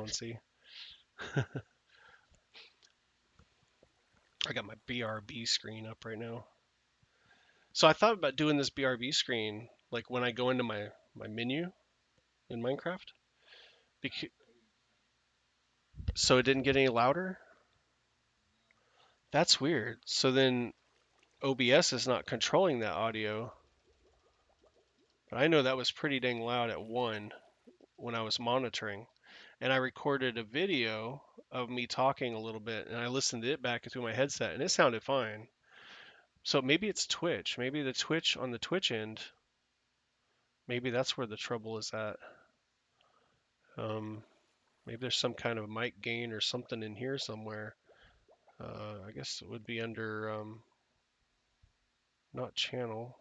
bouncy. I got my BRB screen up right now. So I thought about doing this BRB screen like when I go into my menu in Minecraft. So it didn't get any louder? That's weird. So then OBS is not controlling that audio. But I know that was pretty dang loud at 1 when I was monitoring. And I recorded a video of me talking a little bit and I listened to it back through my headset and it sounded fine. So maybe it's Twitch. Maybe the Twitch on the Twitch end, maybe that's where the trouble is at. Um, maybe there's some kind of mic gain or something in here somewhere. I guess it would be under not channel,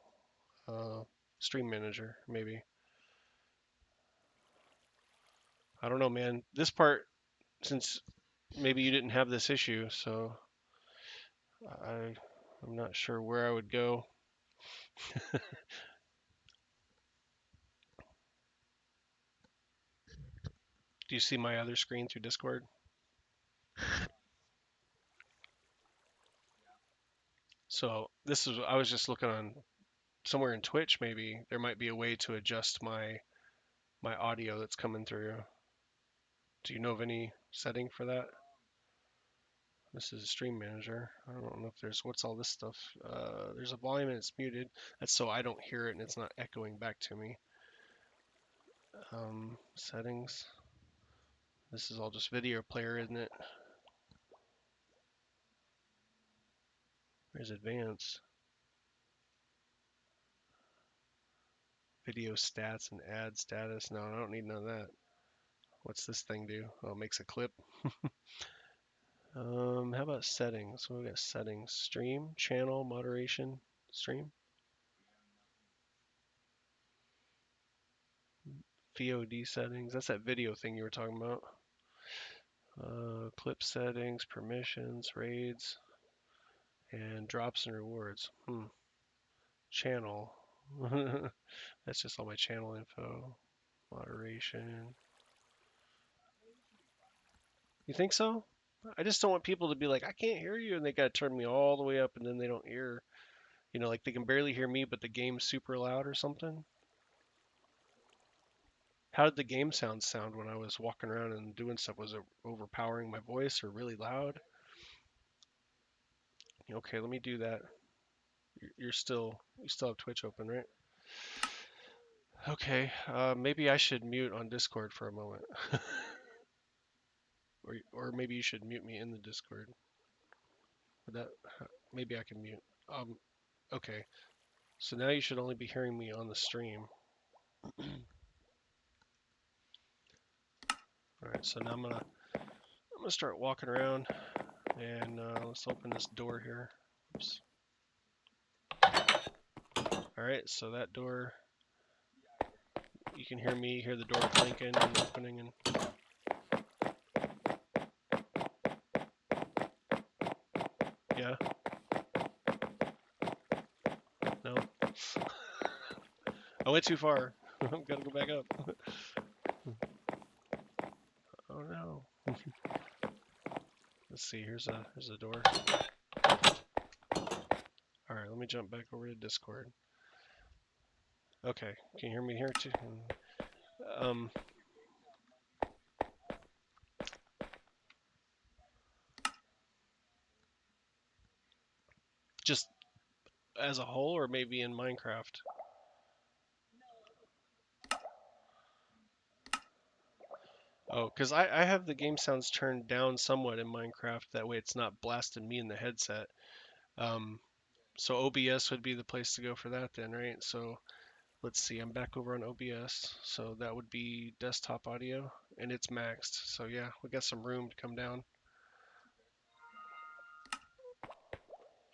stream manager, maybe. I don't know, man. This part, since maybe you didn't have this issue, so I'm not sure where I would go. Do you see my other screen through Discord? So this is, I was just looking on somewhere in Twitch, maybe there might be a way to adjust my audio that's coming through. Do you know of any setting for that? This is a stream manager. I don't know if there's, what's all this stuff? There's a volume and it's muted. That's so I don't hear it and it's not echoing back to me. Settings. This is all just video player, isn't it? There's advanced. Video stats and ad status. No, I don't need none of that. What's this thing do? Oh, it makes a clip. How about settings? We got settings. Stream, channel, moderation, stream. VOD settings. That's that video thing you were talking about. Clip settings, permissions, raids, and drops and rewards. Channel. That's just all my channel info. Moderation. You think so? I just don't want people to be like, I can't hear you, and they gotta turn me all the way up, and then they don't hear. You know, like they can barely hear me, but the game's super loud or something. How did the game sound when I was walking around and doing stuff? Was it overpowering my voice or really loud? Okay, let me do that. You still have Twitch open, right? Okay, maybe I should mute on Discord for a moment, or maybe you should mute me in the Discord. Would that maybe I can mute. Okay, so now you should only be hearing me on the stream. All right, so now I'm gonna start walking around, and let's open this door here. Oops. All right, so that door, you can hear me, hear the door clanking and opening, and yeah, no, I went too far. I'm gonna go back up. Oh no. Let's see. Here's a door. All right, let me jump back over to Discord. Okay, can you hear me here too? Just as a whole, or maybe in Minecraft? Oh, because I have the game sounds turned down somewhat in Minecraft. That way it's not blasting me in the headset. So OBS would be the place to go for that then, right? So let's see, I'm back over on OBS. So that would be desktop audio, and it's maxed. So yeah, we got some room to come down.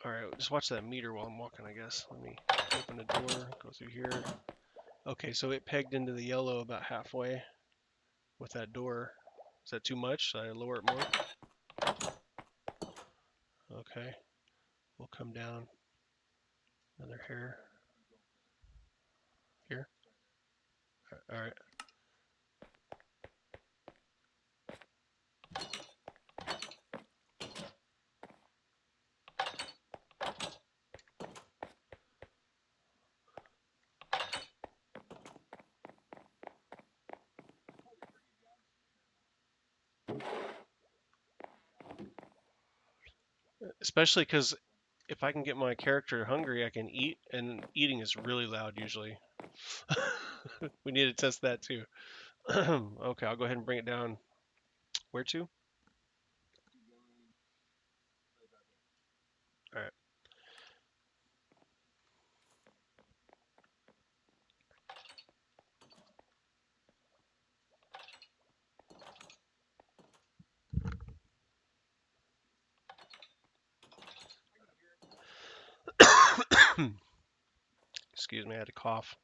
All right, just watch that meter while I'm walking, I guess. Let me open the door, go through here. Okay, so it pegged into the yellow about halfway with that door. Is that too much? Should I lower it more? Okay, we'll come down another hair here. All right. Especially because if I can get my character hungry, I can eat, and eating is really loud usually. We need to test that too. Okay, I'll go ahead and bring it down. Where to? All right. Excuse me, I had to cough.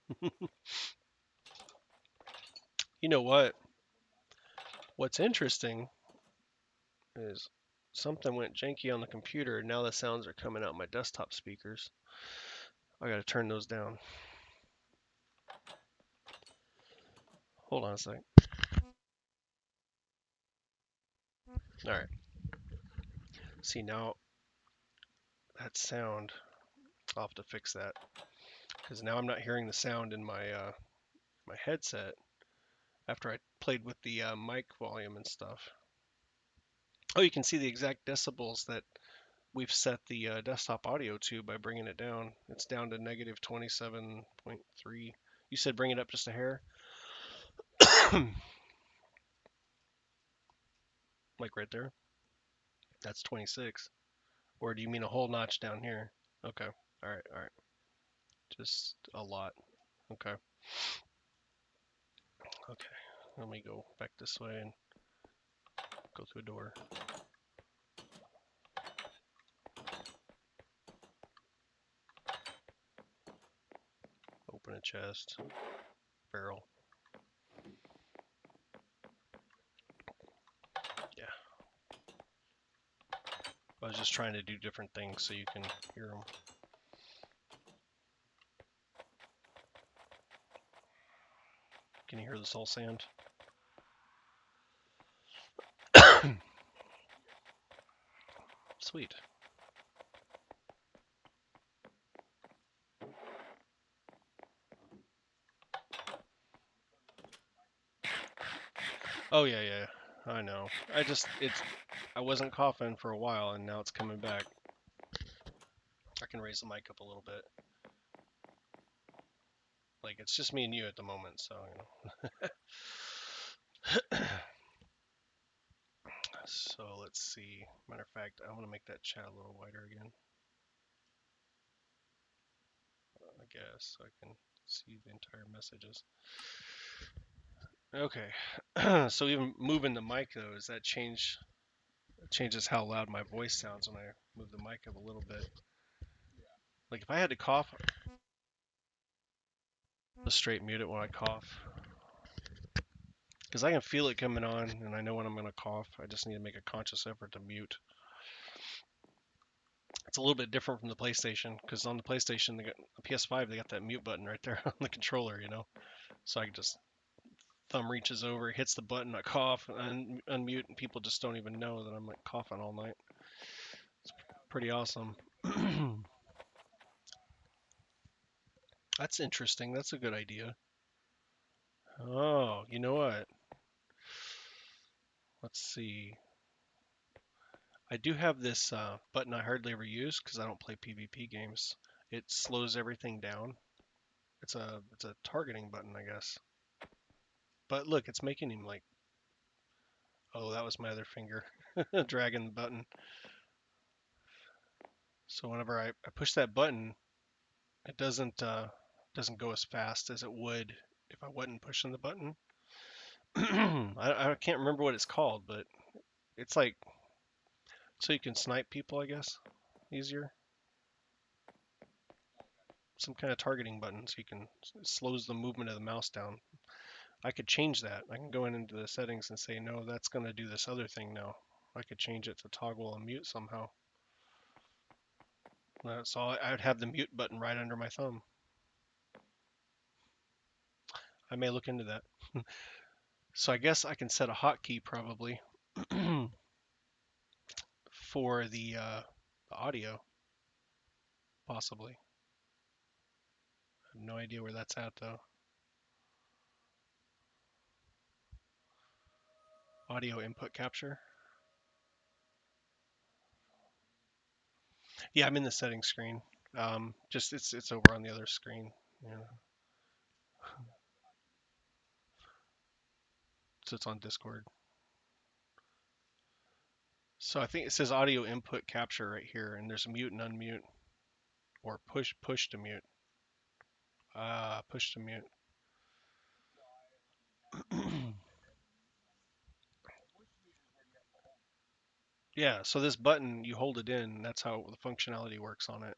You know what? What's interesting is something went janky on the computer, and now the sounds are coming out my desktop speakers. I gotta turn those down. Hold on a sec. All right. See now that sound. I'll have to fix that because now I'm not hearing the sound in my headset after I played with the mic volume and stuff. Oh, you can see the exact decibels that we've set the desktop audio to by bringing it down. It's down to negative 27.3. You said bring it up just a hair? Like right there? That's 26. Or do you mean a whole notch down here? Okay. All right. All right. Just a lot. Okay. Okay. Let me go back this way and go through a door. Open a chest. Barrel. Yeah. I was just trying to do different things so you can hear them. Can you hear the soul sand? Sweet. Oh yeah, yeah. I know. I wasn't coughing for a while and now it's coming back. I can raise the mic up a little bit. Like it's just me and you at the moment, so So let's see. Matter of fact, I want to make that chat a little wider again. I guess so I can see the entire messages. Okay. So even moving the mic though, does that changes how loud my voice sounds when I move the mic up a little bit? Like if I had to cough, I'll just straight mute it when I cough. Because I can feel it coming on and I know when I'm going to cough. I just need to make a conscious effort to mute. It's a little bit different from the PlayStation because on the PlayStation, the PS5, they got that mute button right there on the controller, you know? So I can just thumb reaches over, hits the button, I cough, and unmute, and people just don't even know that I'm like coughing all night. It's pretty awesome. That's interesting. That's a good idea. Oh, you know what? Let's see. I do have this button I hardly ever use because I don't play PvP games. It slows everything down. It's a targeting button, I guess. But look, it's making him like, oh, that was my other finger dragging the button. So whenever I push that button, it doesn't go as fast as it would if I wasn't pushing the button. I can't remember what it's called, but it's like so you can snipe people, I guess, easier. Some kind of targeting button so you can slows the movement of the mouse down. I could change that. I can go in into the settings and say, no, that's going to do this other thing now. I could change it to toggle and mute somehow. So I would have the mute button right under my thumb. I may look into that. So I guess I can set a hotkey probably for the audio, possibly. I have no idea where that's at though. Audio input capture. Yeah, I'm in the settings screen. Just it's over on the other screen. Yeah. So it's on Discord. So I think it says audio input capture right here, and there's mute and unmute, or push to mute. Push to mute. Yeah, so this button, you hold it in, and that's how the functionality works on it.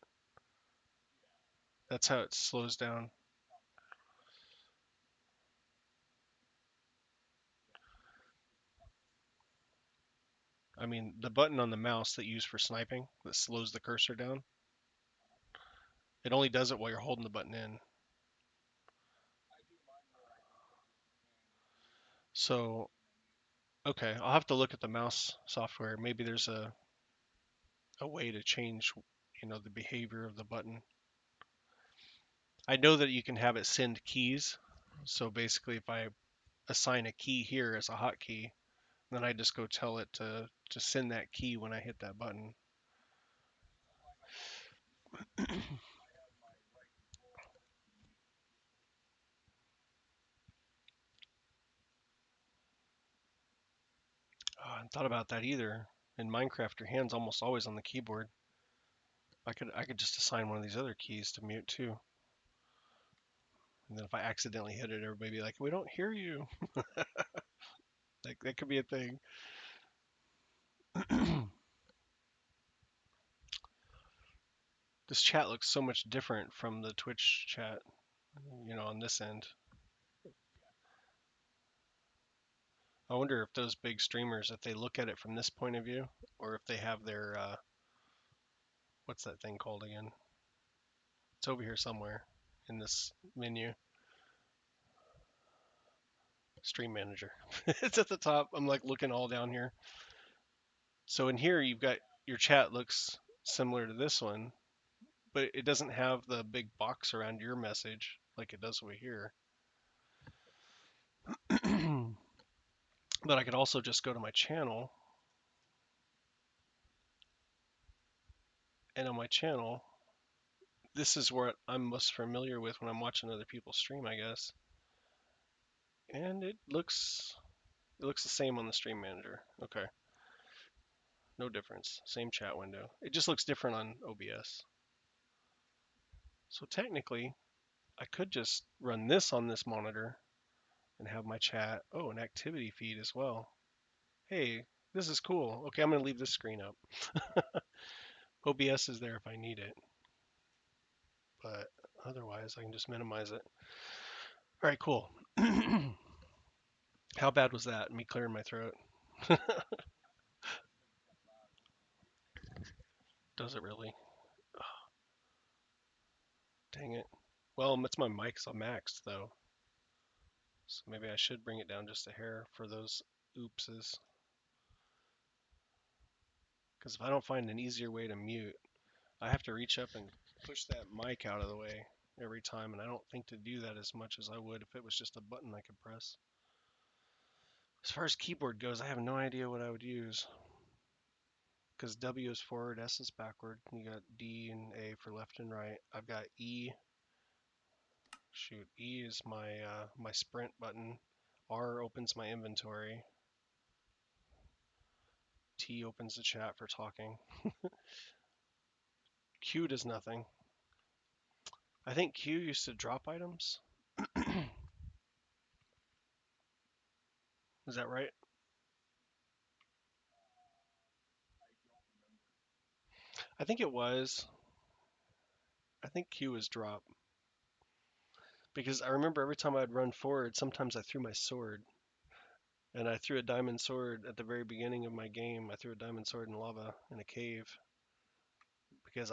That's how it slows down. I mean, the button on the mouse that you use for sniping that slows the cursor down, it only does it while you're holding the button in. So, okay, I'll have to look at the mouse software. Maybe there's a way to change, the behavior of the button. I know that you can have it send keys. So basically, if I assign a key here as a hotkey, then I just go tell it to send that key when I hit that button. Oh, I hadn't thought about that either. In Minecraft, your hand's almost always on the keyboard. I could just assign one of these other keys to mute too. And then if I accidentally hit it, everybody be like, "We don't hear you." Like that could be a thing. This chat looks so much different from the Twitch chat, on this end. I wonder if those big streamers, if they look at it from this point of view, or if they have their what's that thing called again? It's over here somewhere in this menu. Stream manager. It's at the top. I'm like looking all down here. So in here you've got your chat looks similar to this one, but it doesn't have the big box around your message like it does over here. But I could also just go to my channel, and on my channel, this is what I'm most familiar with when I'm watching other people stream, I guess. And it looks the same on the stream manager. Okay, no difference. Same chat window. It just looks different on OBS. So technically, I could just run this on this monitor and have my chat. Oh, an activity feed as well. Hey, this is cool. Okay, I'm gonna leave this screen up. OBS is there if I need it, but otherwise I can just minimize it. All right, cool. How bad was that? Me clearing my throat. Does it really? Dang it. Well, it's my mic's maxed though, so maybe I should bring it down just a hair for those oopses. Because if I don't find an easier way to mute, I have to reach up and push that mic out of the way every time, and I don't think to do that as much as I would if it was just a button I could press. As far as keyboard goes, I have no idea what I would use. Because W is forward, S is backward. You got D and A for left and right. I've got E. Shoot, E is my sprint button. R opens my inventory. T opens the chat for talking. Q does nothing. I think Q used to drop items. Is that right? I think it was. I think Q is drop. Because I remember every time I'd run forward, sometimes I threw my sword. And I threw a diamond sword at the very beginning of my game. I threw a diamond sword in lava in a cave because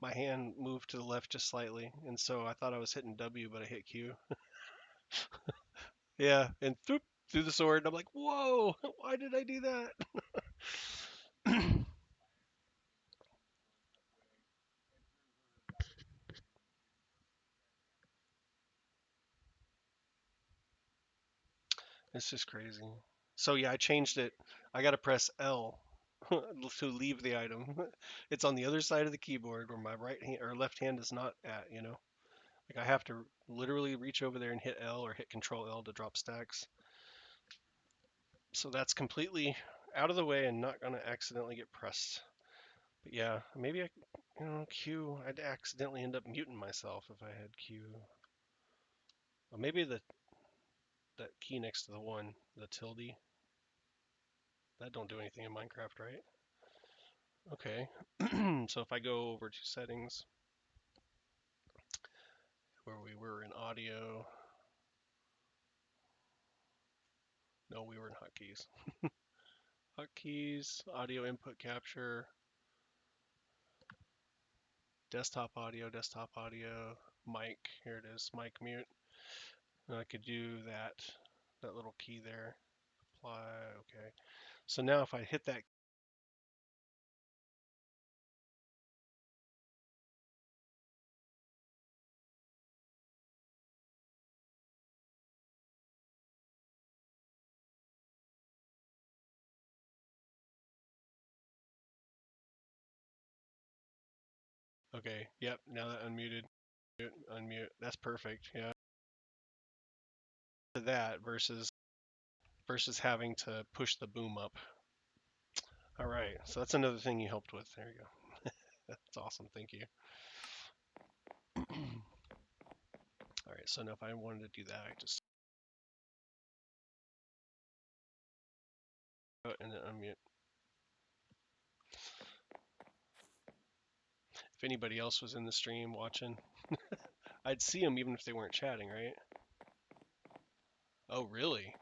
my hand moved to the left just slightly. And so I thought I was hitting W, but I hit Q. Yeah, and threw the sword. And I'm like, whoa, why did I do that? It's just crazy. So yeah, I changed it. I got to press L. to leave the item. It's on the other side of the keyboard where my right hand or left hand is not at, you know? Like I have to literally reach over there and hit L or hit Control L to drop stacks. So that's completely out of the way and not gonna accidentally get pressed. But yeah, maybe I, Q, I'd accidentally end up muting myself if I had Q. Or maybe that key next to the one, the tilde, that don't do anything in Minecraft, right? Okay, so if I go over to settings, where we were in audio, no, we were in hotkeys. Hotkeys, audio input capture, desktop audio, mic, here it is, mic mute. And I could do that little key there, apply, okay. So now if I hit that, okay, yep, now that unmuted, unmute, that's perfect, yeah. That versus having to push the boom up. All right, so that's another thing you helped with. There you go. That's awesome. Thank you. All right, so now if I wanted to do that, I just and then unmute. If anybody else was in the stream watching, I'd see them even if they weren't chatting, right? Oh, really?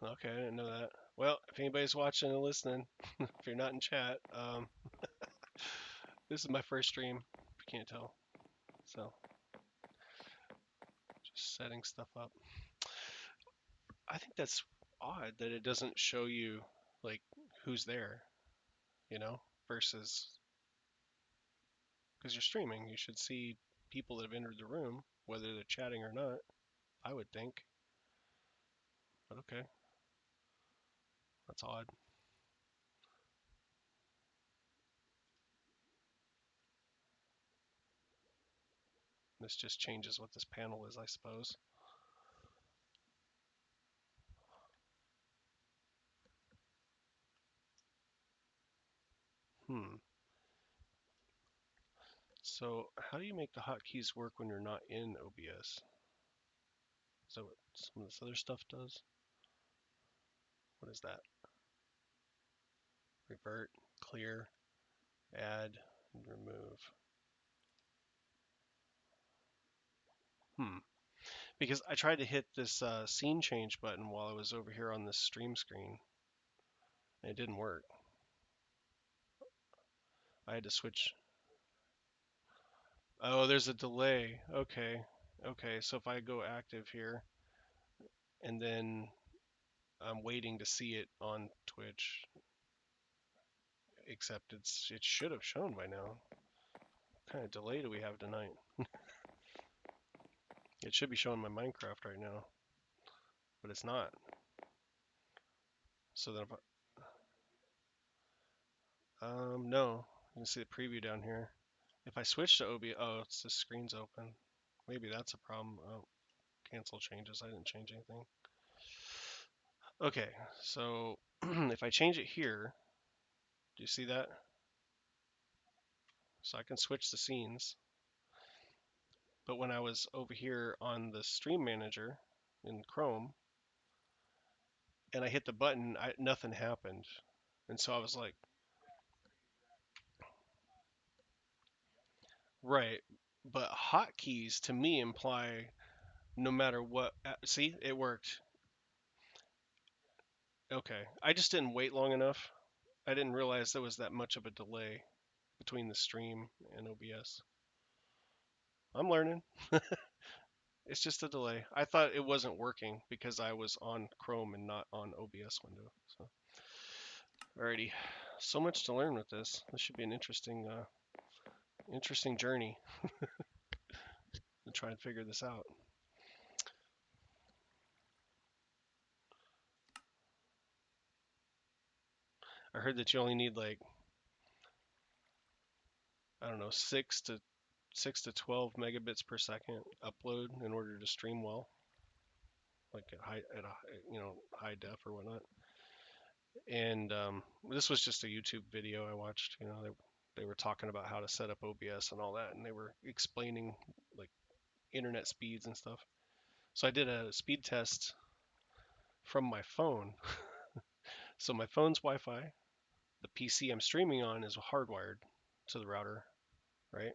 Okay, I didn't know that. Well, if anybody's watching and listening, if you're not in chat, this is my first stream, if you can't tell. So, just setting stuff up. I think that's odd that it doesn't show you, like, who's there, you know, versus because you're streaming. You should see people that have entered the room, whether they're chatting or not, I would think. But okay, that's odd. This just changes what this panel is, I suppose. Hmm. So how do you make the hotkeys work when you're not in OBS? Is that what some of this other stuff does? What is that? Revert, clear, add, and remove. Hmm. Because I tried to hit this scene change button while I was over here on this stream screen, and it didn't work. I had to switch. Oh, there's a delay. Okay. Okay, so if I go active here and then I'm waiting to see it on Twitch, except it should have shown by now. What kind of delay do we have tonight? It should be showing my Minecraft right now, but it's not. So then if no, you can see the preview down here. If I switch to OBS, oh, it's the screen's open. Maybe that's a problem. Oh, cancel changes. I didn't change anything. Okay, so if I change it here, do you see that? So I can switch the scenes. But when I was over here on the stream manager in Chrome and I hit the button, nothing happened. And so I was like, right. But hotkeys to me imply no matter what. See, it worked. Okay. I just didn't wait long enough. I didn't realize there was that much of a delay between the stream and OBS. I'm learning. It's just a delay. I thought it wasn't working because I was on Chrome and not on OBS window. So, alrighty. So much to learn with this. This should be an interesting journey to try and figure this out. I heard that you only need like, I don't know, 6 to 12 megabits per second upload in order to stream well, like high def or whatnot. And this was just a YouTube video I watched. They were talking about how to set up OBS and all that, and they were explaining like internet speeds and stuff. So I did a speed test from my phone. So my phone's Wi-Fi. The PC I'm streaming on is hardwired to the router, right?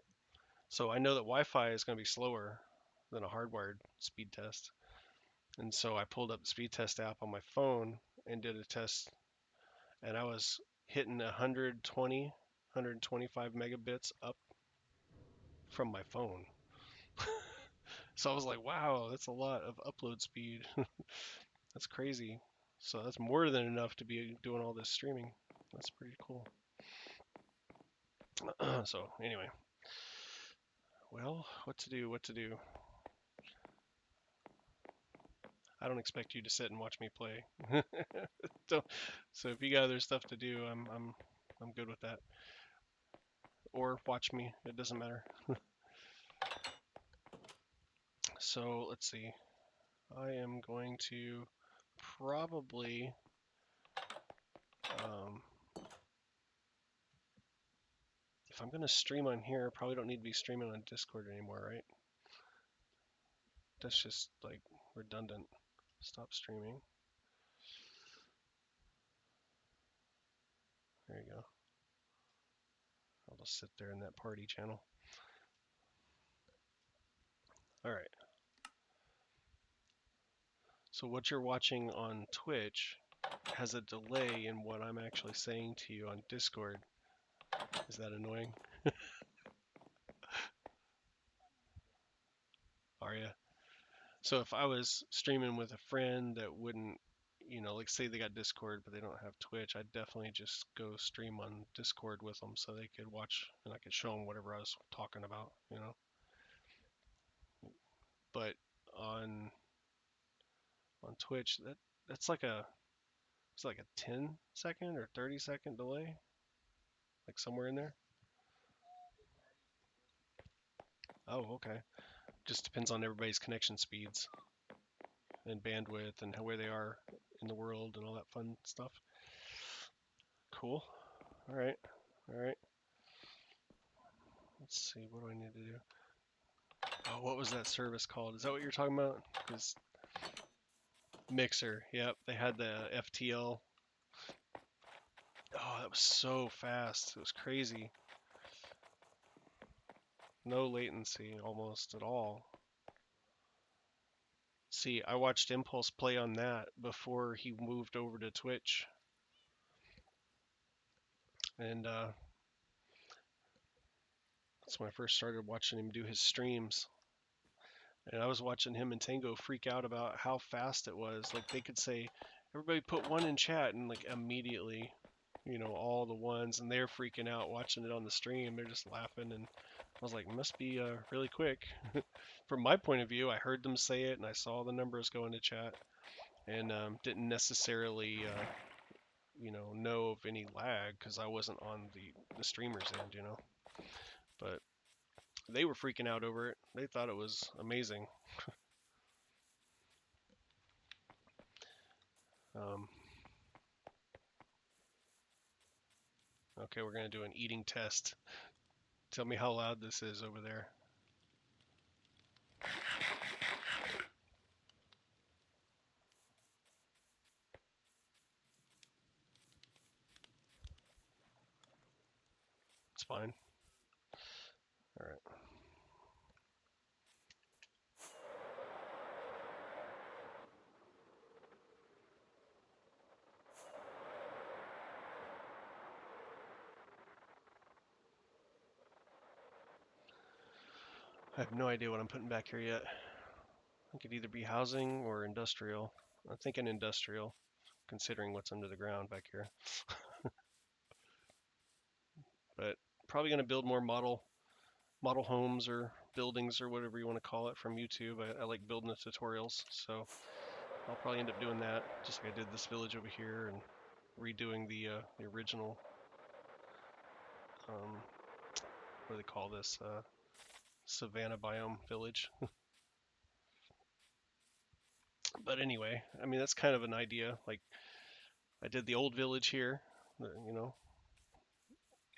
So I know that Wi-Fi is going to be slower than a hardwired speed test. And so I pulled up the speed test app on my phone and did a test, and I was hitting 120, 125 megabits up from my phone. So I was like, wow, that's a lot of upload speed. That's crazy. So that's more than enough to be doing all this streaming. That's pretty cool. So anyway, well, what to do? What to do? I don't expect you to sit and watch me play. So if you got other stuff to do, I'm good with that. Or watch me. It doesn't matter. So let's see. I am going to probably um, if I'm going to stream on here, I probably don't need to be streaming on Discord anymore, right? That's just like redundant. Stop streaming. There you go. I'll just sit there in that party channel. All right. So what you're watching on Twitch has a delay in what I'm actually saying to you on Discord. Is that annoying? Are you? So if I was streaming with a friend that wouldn't, like say they got Discord but they don't have Twitch, I'd definitely just go stream on Discord with them so they could watch and I could show them whatever I was talking about. But on on Twitch, that's like it's like a 10-second or 30-second delay, like somewhere in there. Oh, okay. Just depends on everybody's connection speeds and bandwidth and where they are in the world and all that fun stuff. Cool. All right. All right. Let's see. What do I need to do? Oh, what was that service called? Is that what you're talking about? Because Mixer. Yep. They had the FTL. Oh, that was so fast. It was crazy. No latency almost at all. See, I watched Impulse play on that before he moved over to Twitch. And that's when I first started watching him do his streams. And I was watching him and Tango freak out about how fast it was. Like they could say, everybody put one in chat, and like immediately, all the ones, and they're freaking out watching it on the stream. They're just laughing, and I was like, must be really quick. From my point of view, I heard them say it, and I saw the numbers go into chat, and didn't necessarily, know of any lag because I wasn't on the streamer's end. But they were freaking out over it. They thought it was amazing. Um, okay, we're gonna do an eating test. Tell me how loud this is over there. It's fine. All right. I have no idea what I'm putting back here yet. It could either be housing or industrial. I'm thinking industrial, considering what's under the ground back here. But probably gonna build more model homes or buildings or whatever you want to call it from YouTube. I like building the tutorials, so I'll probably end up doing that, just like I did this village over here, and redoing the original, what do they call this? Savanna biome village. But anyway, I mean that's kind of an idea. Like I did the old village here, you know,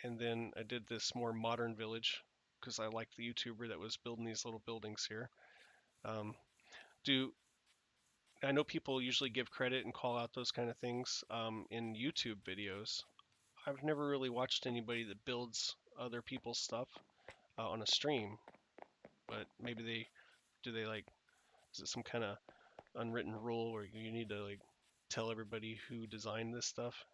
and then I did this more modern village because I liked the YouTuber that was building these little buildings here. Um, do I know people usually give credit and call out those kind of things in YouTube videos. I've never really watched anybody that builds other people's stuff on a stream, but maybe they do they like is it some kind of unwritten rule where you need to like tell everybody who designed this stuff?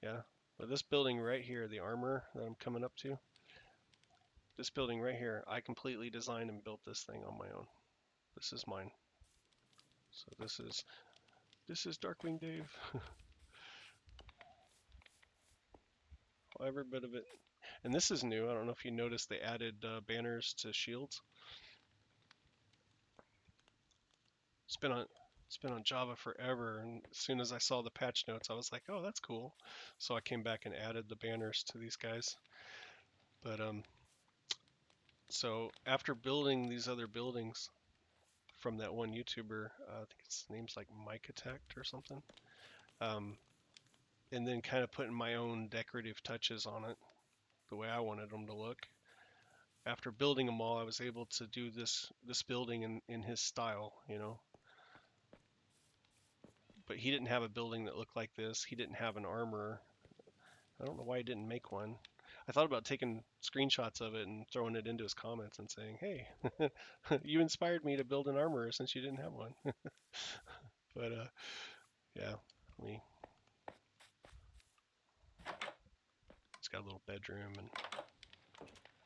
Yeah. But this building right here, the armor that I'm coming up to, this building right here, I completely designed and built this thing on my own. This is mine. So this is Darkwing Dave. Every bit of it. And this is new. I don't know if you noticed they added banners to shields. It's been on it's been on Java forever, and as soon as I saw the patch notes, I was like, "Oh, that's cool." So I came back and added the banners to these guys. But so after building these other buildings from that one YouTuber, I think his name's like Mike Attacked or something, um, and then kind of putting my own decorative touches on it, the way I wanted them to look. After building them all, I was able to do this building in his style, you know. But he didn't have a building that looked like this. He didn't have an armor. I don't know why he didn't make one. I thought about taking screenshots of it and throwing it into his comments and saying, "Hey, you inspired me to build an armor since you didn't have one." But yeah, we it's got a little bedroom, and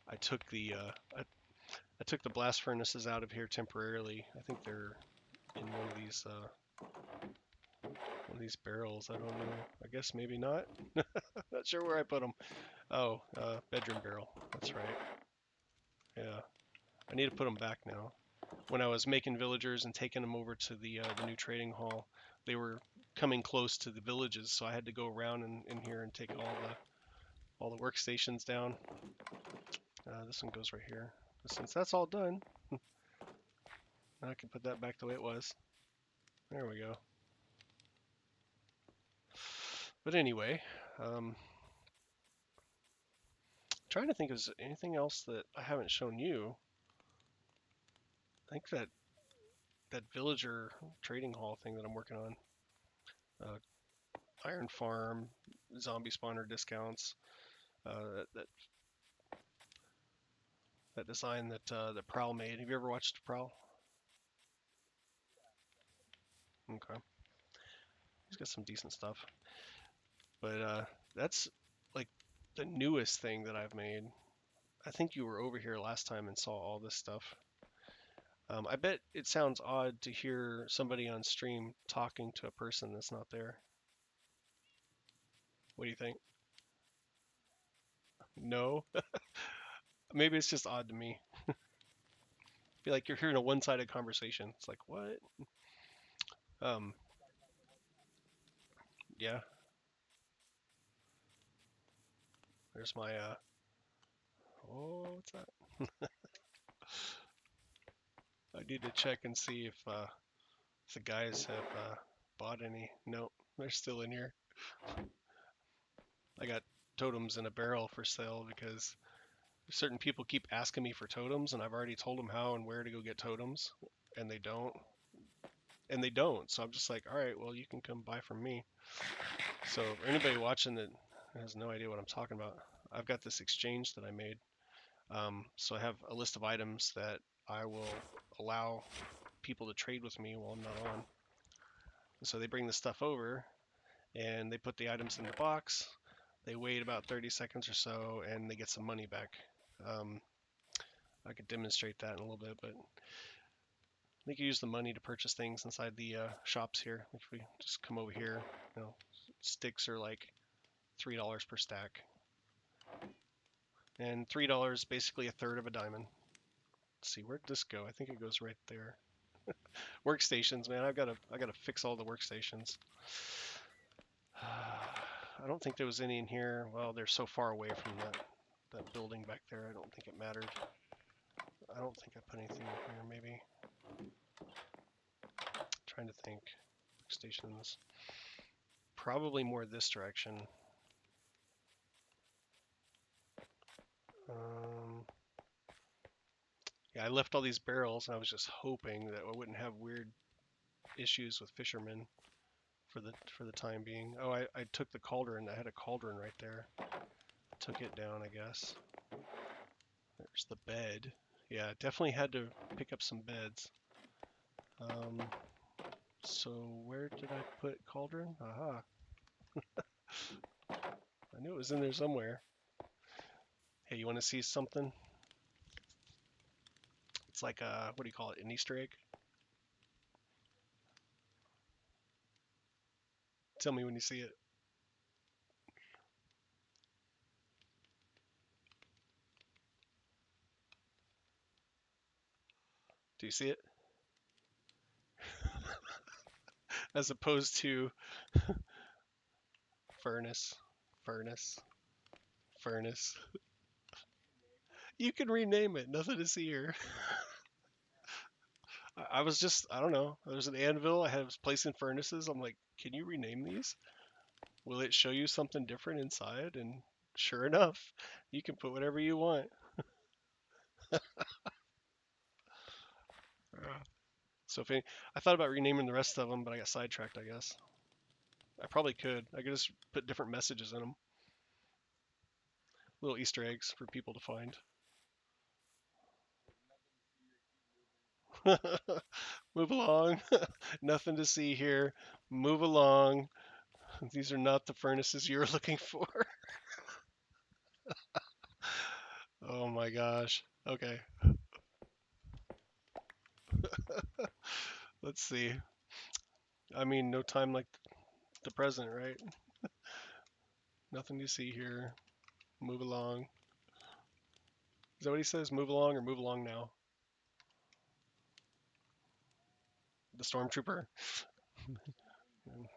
I took the I took the blast furnaces out of here temporarily. I think they're in one of these barrels. I don't know. I guess maybe not. Not sure where I put them. Oh, bedroom barrel. That's right. Yeah, I need to put them back now. When I was making villagers and taking them over to the new trading hall, they were coming close to the villages, so I had to go around in here and take all the workstations down. This one goes right here. Since that's all done, I can put that back the way it was. There we go. But anyway, trying to think, is there anything else that I haven't shown you? I think that villager trading hall thing that I'm working on, uh, iron farm, zombie spawner discounts, that design that Prowl made. Have you ever watched Prowl? Okay, he's got some decent stuff, but that's like the newest thing that I've made. I think you were over here last time and saw all this stuff. I bet it sounds odd to hear somebody on stream talking to a person that's not there. What do you think? No? Maybe it's just odd to me. I feel like you're hearing a one-sided conversation. It's like, what? Um, yeah, there's my, oh, what's that? I need to check and see if the guys have bought any. No, they're still in here. I got totems in a barrel for sale because certain people keep asking me for totems, and I've already told them how and where to go get totems, and they don't. And they don't. So I'm just like, all right, well, you can come buy from me. So for anybody watching that has no idea what I'm talking about, I've got this exchange that I made. So I have a list of items that I will allow people to trade with me while I'm not on. And so they bring the stuff over and they put the items in the box. They wait about 30 seconds or so and they get some money back. Um, I could demonstrate that in a little bit, but they can use the money to purchase things inside the shops here. If we just come over here, you know, sticks are like $3 per stack, and $3 basically a third of a diamond. Let's see, where'd this go? I think it goes right there. Workstations, man. I gotta fix all the workstations. I don't think there was any in here. Well, they're so far away from that building back there. I don't think it mattered. I don't think I put anything in here. Maybe. Trying to think. Workstations. Probably more this direction. Um, yeah, I left all these barrels, and I was just hoping that I wouldn't have weird issues with fishermen for the time being. Oh, I took the cauldron. I had a cauldron right there. Took it down, I guess. There's the bed. Yeah, definitely had to pick up some beds. So where did I put cauldron? Aha. I knew it was in there somewhere. Hey, you want to see something? It's like a, what do you call it, an Easter egg? Tell me when you see it. Do you see it? As opposed to furnace, furnace, furnace. You can rename it. Nothing to see here. I was just, I don't know. There's an anvil. I was placing furnaces. I'm like, can you rename these? Will it show you something different inside? And sure enough, you can put whatever you want. So if any, I thought about renaming the rest of them, but I got sidetracked, I guess. I probably could. I could just put different messages in them. Little Easter eggs for people to find. Move along. Nothing to see here. Move along. These are not the furnaces you were looking for. Oh my gosh. Okay, let's see. I mean, no time like the present, right? Nothing to see here. Move along. Is that what he says? Move along or move along now? The stormtrooper?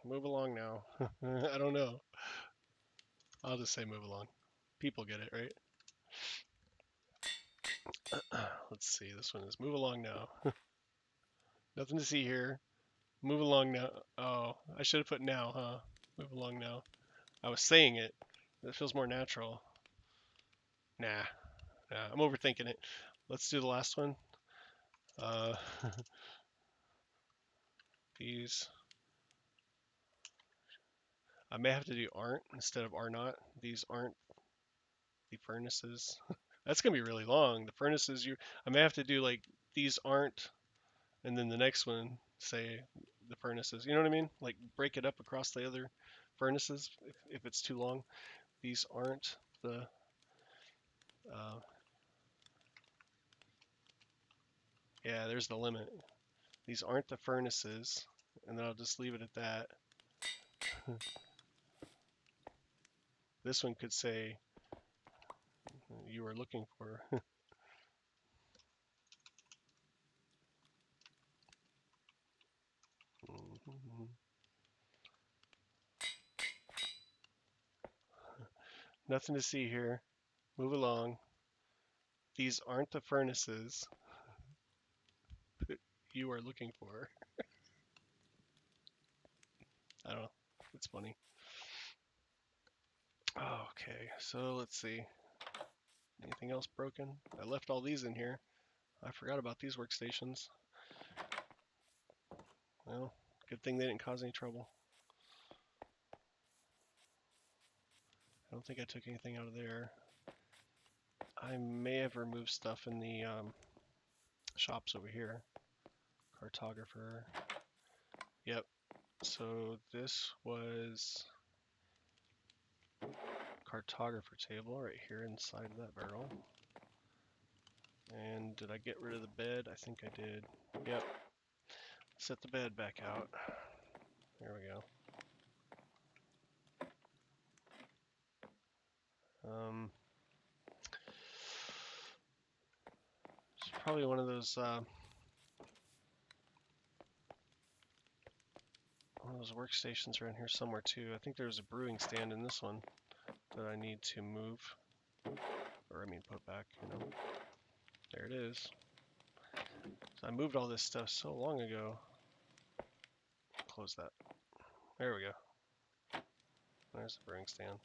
Move along now. I don't know. I'll just say move along. People get it, right? Let's see. This one is move along now. Nothing to see here. Move along now. Oh, I should have put now, huh? Move along now. I was saying it. That feels more natural. Nah, nah. I'm overthinking it. Let's do the last one. Uh, these. I may have to do aren't instead of are not. These aren't the furnaces. That's gonna be really long. The furnaces you. I may have to do like these aren't, and then the next one say the furnaces. You know what I mean? Like break it up across the other furnaces if it's too long. These aren't the. Uh, yeah, there's the limit. These aren't the furnaces, and then I'll just leave it at that. This one could say you are looking for. Nothing to see here. Move along. These aren't the furnaces you are looking for. I don't know. It's funny. Okay, so let's see. Anything else broken? I left all these in here. I forgot about these workstations. Well, good thing they didn't cause any trouble. I don't think I took anything out of there. I may have removed stuff in the shops over here. Cartographer. Yep. So this was cartographer table right here inside of that barrel. And did I get rid of the bed? I think I did. Yep. Set the bed back out. There we go. It's probably one of those Those workstations around here somewhere too. I think there's a brewing stand in this one that I need to move. Or I mean put back, you know. There it is. So I moved all this stuff so long ago. Close that. There we go. There's the brewing stand.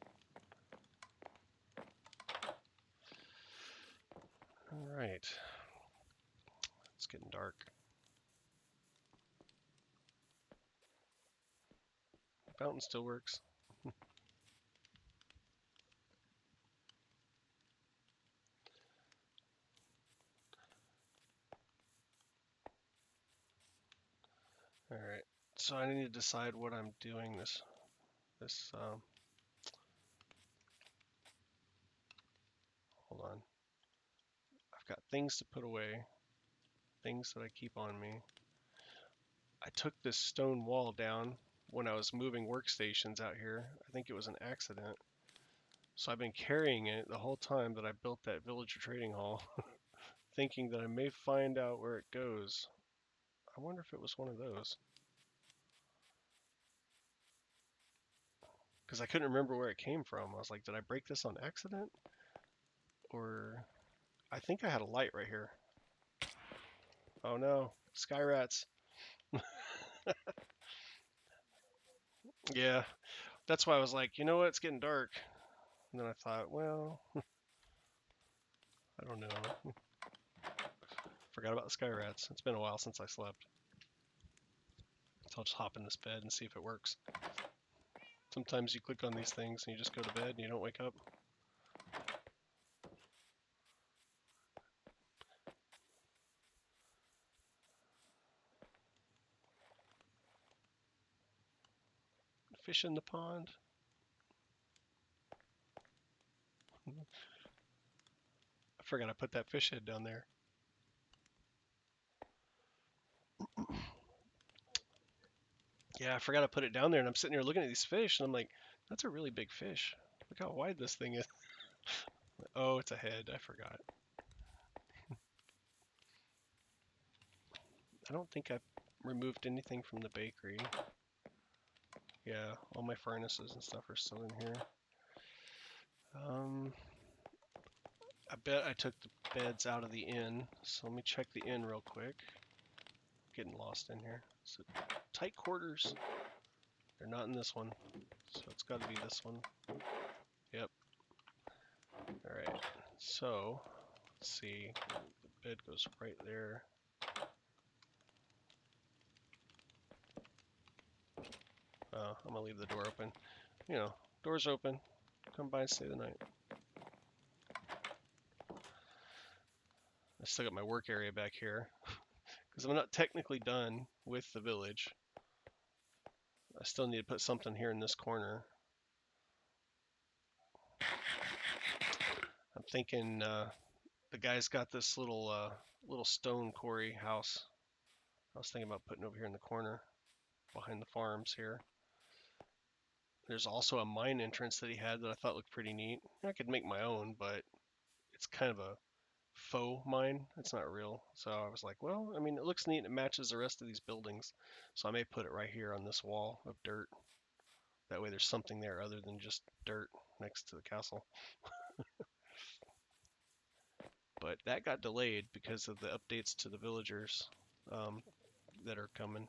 Alright. It's getting dark. Fountain still works. Alright. So I need to decide what I'm doing this hold on. I've got things to put away, things that I keep on me. I took this stone wall down when I was moving workstations out here. I think it was an accident. So I've been carrying it the whole time that I built that villager trading hall, thinking that I may find out where it goes. I wonder if it was one of those. Because I couldn't remember where it came from. I was like, did I break this on accident? Or I think I had a light right here. Oh no, sky rats. Yeah, that's why I was like, you know what, it's getting dark. And then I thought, well, I don't know. Forgot about the sky rats. It's been a while since I slept. So I'll just hop in this bed and see if it works. Sometimes you click on these things and you just go to bed and you don't wake up. Fish in the pond. I forgot I put that fish head down there. Yeah, I forgot I put it down there, and I'm sitting here looking at these fish, and I'm like, that's a really big fish. Look how wide this thing is. Oh, it's a head. I forgot. I don't think I've removed anything from the bakery. Yeah, all my furnaces and stuff are still in here. I bet I took the beds out of the inn, so let me check the inn real quick. Getting lost in here. So, tight quarters. They're not in this one, so it's got to be this one. Yep. Alright, so let's see. The bed goes right there. I'm gonna leave the door open. You know, door's open. Come by and stay the night. I still got my work area back here because I'm not technically done with the village. I still need to put something here in this corner. I'm thinking the guy's got this little stone quarry house. I was thinking about putting over here in the corner behind the farms here. There's also a mine entrance that he had that I thought looked pretty neat. I could make my own, but it's kind of a faux mine. It's not real. So I was like, well, I mean, it looks neat. It matches the rest of these buildings. So I may put it right here on this wall of dirt. That way there's something there other than just dirt next to the castle. But that got delayed because of the updates to the villagers that are coming.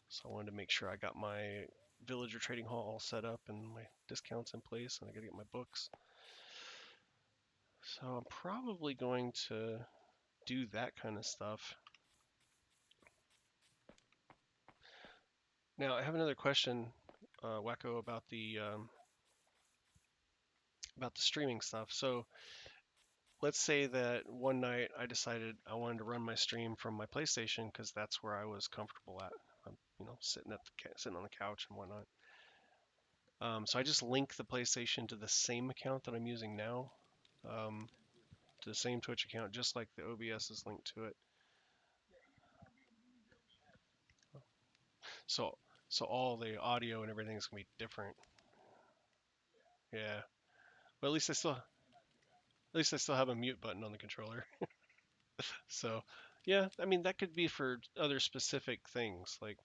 So I wanted to make sure I got my villager trading hall all set up and my discounts in place, and I gotta get my books. So I'm probably going to do that kind of stuff. Now I have another question, Wacko, about the streaming stuff. So let's say that one night I decided I wanted to run my stream from my PlayStation because that's where I was comfortable at. I'm, sitting on the couch and whatnot. So I just link the PlayStation to the same account that I'm using now, to the same Twitch account, just like the OBS is linked to it. So so all the audio and everything is gonna be different. Yeah. But at least I still have a mute button on the controller. So yeah, I mean that could be for other specific things. Like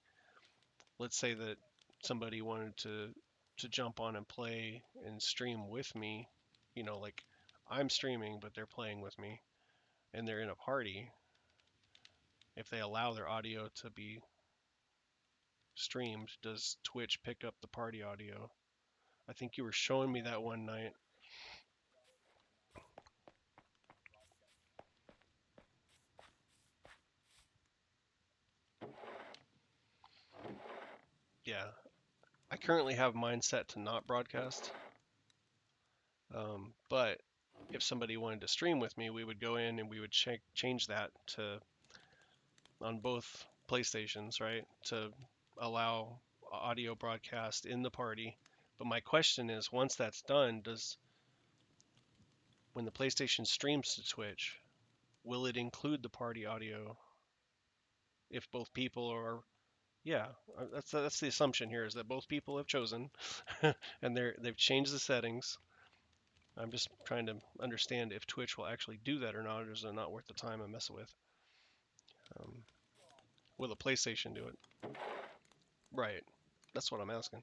let's say that somebody wanted to jump on and play and stream with me, like I'm streaming, but they're playing with me, and they're in a party, if they allow their audio to be streamed, does Twitch pick up the party audio? I think you were showing me that one night. Yeah, I currently have mine set to not broadcast, but if somebody wanted to stream with me, we would go in and we would change that to on both PlayStations, right, to allow audio broadcast in the party. But my question is, once that's done, does when the PlayStation streams to Twitch, will it include the party audio if both people are? Yeah, that's the assumption here is that both people have chosen, and they've changed the settings. I'm just trying to understand if Twitch will actually do that or not, or is it not worth the time I mess with? Um, will the PlayStation do it? Right. That's what I'm asking.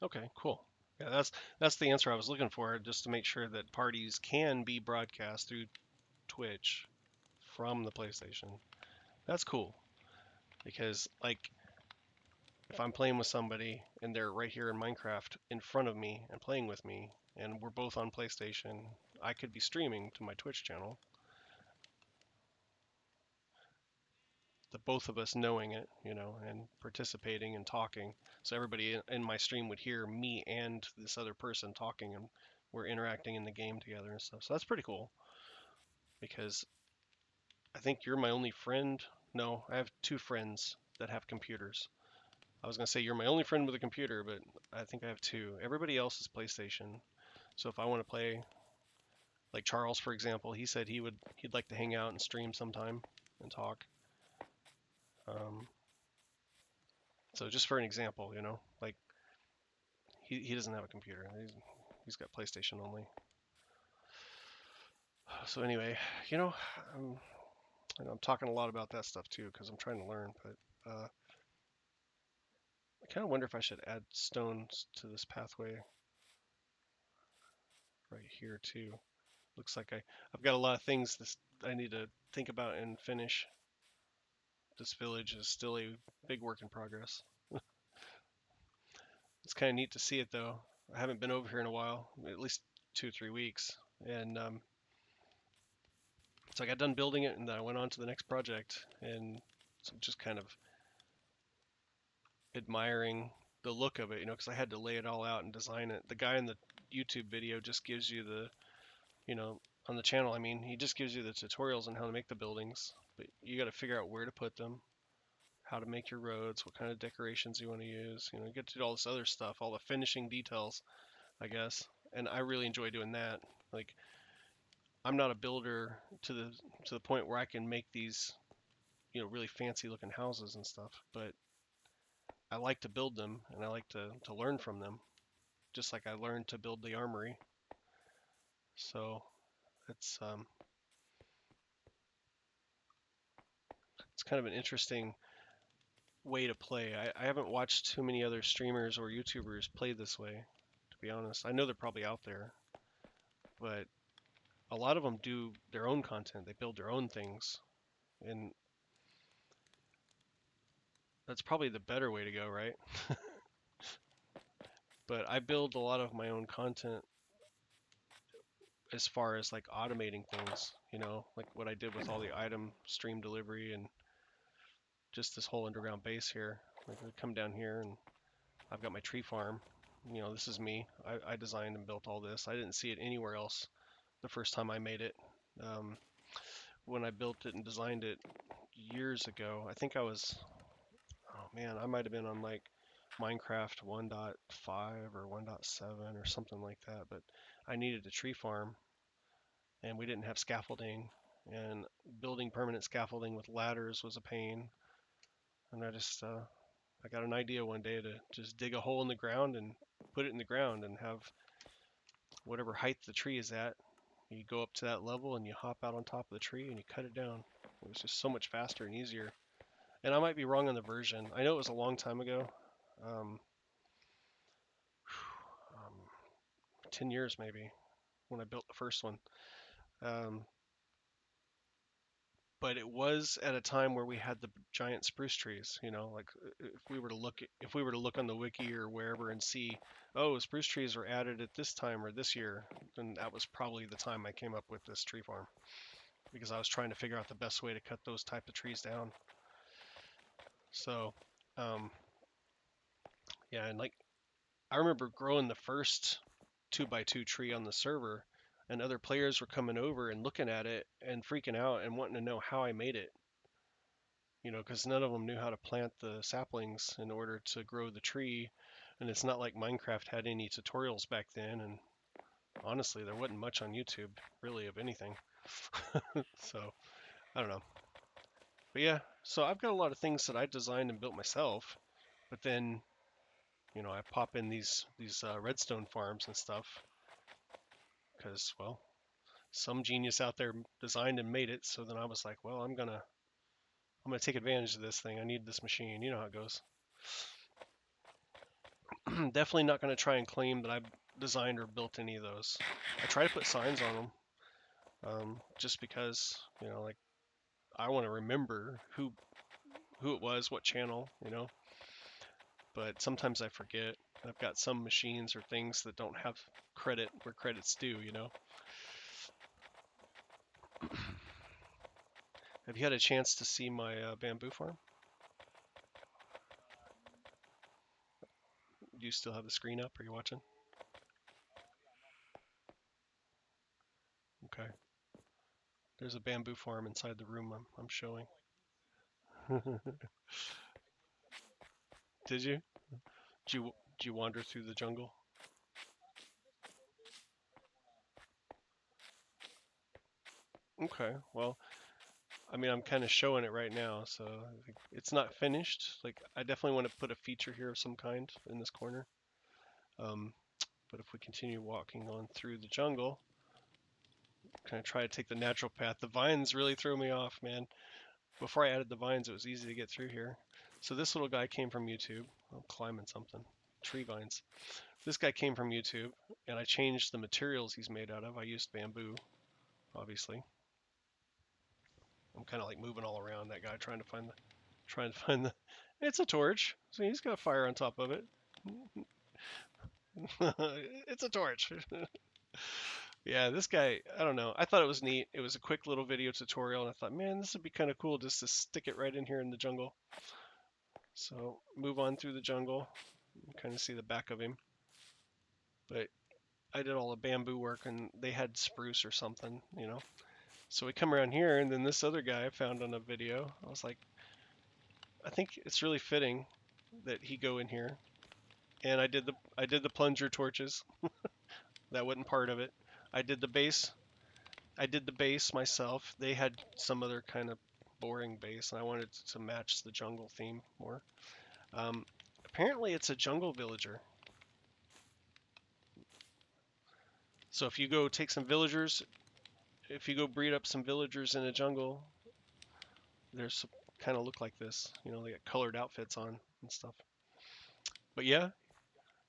Okay, cool. Yeah, that's the answer I was looking for, just to make sure that parties can be broadcast through Twitch from the PlayStation. That's cool because like if I'm playing with somebody and they're right here in Minecraft in front of me and playing with me and we're both on PlayStation, I could be streaming to my Twitch channel. The both of us knowing it, and participating and talking. So everybody in my stream would hear me and this other person talking, and we're interacting in the game together and stuff. So that's pretty cool because I think you're my only friend. No, I have two friends that have computers. I was gonna say you're my only friend with a computer, but I think I have two. Everybody else is PlayStation. So if I want to play, like Charles, for example, he said he'd like to hang out and stream sometime and talk. Um, so just for an example, like he doesn't have a computer. He's got PlayStation only. So anyway, you know, I'm, I'm talking a lot about that stuff too because I'm trying to learn. But I kind of wonder if I should add stones to this pathway right here too. Looks like I've got a lot of things this I need to think about and finish. This village is still a big work in progress. It's kind of neat to see it though. I haven't been over here in a while, at least 2 or 3 weeks, and so I got done building it, and then I went on to the next project, and so just kind of admiring the look of it, because I had to lay it all out and design it. The guy in the YouTube video just gives you on the channel, I mean, he just gives you the tutorials on how to make the buildings, but you got to figure out where to put them, how to make your roads, what kind of decorations you want to use. You get to do all this other stuff, all the finishing details, I guess. And I really enjoy doing that. Like, I'm not a builder to the point where I can make these, really fancy looking houses and stuff, but I like to build them and I like to learn from them, just like I learned to build the armory. So it's it's kind of an interesting way to play. I haven't watched too many other streamers or YouTubers play this way, to be honest. I know they're probably out there, but a lot of them do their own content. They build their own things, and that's probably the better way to go, right? But I build a lot of my own content as far as like automating things, like what I did with all the item stream delivery and just this whole underground base here. Like I come down here and I've got my tree farm. This is me. I designed and built all this. I didn't see it anywhere else the first time I made it. When I built it and designed it, years ago. I think I was, oh man, I might have been on like Minecraft 1.5 or 1.7 or something like that, but I needed a tree farm and we didn't have scaffolding, and building permanent scaffolding with ladders was a pain. And I got an idea one day to just dig a hole in the ground and put it in the ground and have whatever height the tree is at. You go up to that level and you hop out on top of the tree and you cut it down. It was just so much faster and easier. And I might be wrong on the version. I know it was a long time ago. Um, um, 10 years maybe when I built the first one. Um, but it was at a time where we had the giant spruce trees. Like if we were to look on the wiki or wherever and see, oh, spruce trees were added at this time or this year, then that was probably the time I came up with this tree farm, because I was trying to figure out the best way to cut those type of trees down. So, um, yeah, and like I remember growing the first 2x2 tree on the server, and other players were coming over and looking at it and freaking out and wanting to know how I made it. Because none of them knew how to plant the saplings in order to grow the tree. And it's not like Minecraft had any tutorials back then. And honestly, there wasn't much on YouTube, really, of anything. So, I don't know. But yeah, so I've got a lot of things that I designed and built myself. But then, I pop in these redstone farms and stuff because, well, some genius out there designed and made it. So then I was like, well, I'm gonna take advantage of this thing. I need this machine. You know how it goes. Definitely not going to try and claim that I designed or built any of those. I try to put signs on them, just because, like I want to remember who it was, what channel. But sometimes I forget. I've got some machines or things that don't have credit where credit's due. Have you had a chance to see my bamboo farm? Do you still have the screen up? Are you watching? Okay. There's a bamboo farm inside the room I'm showing. Did you? Did you wander through the jungle? Okay. Well, I mean, I'm kind of showing it right now, so it's not finished. Like, I definitely want to put a feature here of some kind in this corner. Um, but if we continue walking on through the jungle, kind of try to take the natural path. The vines really throw me off, man. Before I added the vines, it was easy to get through here. So this little guy came from YouTube. I'm climbing something. Tree vines. This guy came from YouTube, and I changed the materials he's made out of. I used bamboo, obviously. I'm kind of like moving all around that guy, trying to find the. It's a torch. So he's got fire on top of it. It's a torch. Yeah, this guy, I don't know. I thought it was neat. It was a quick little video tutorial, and I thought, man, this would be kind of cool just to stick it right in here in the jungle. So move on through the jungle. You kind of see the back of him. But I did all the bamboo work, and they had spruce or something. So we come around here, and then this other guy I found on a video. I was like, I think it's really fitting that he go in here. And I did the plunger torches. That wasn't part of it. I did the base. I did the base myself. They had some other kind of boring base, and I wanted to match the jungle theme more. Um, Apparently, it's a jungle villager. So if you go take some villagers, if you go breed up some villagers in a jungle, there's kind of look like this. They got colored outfits on and stuff. But yeah,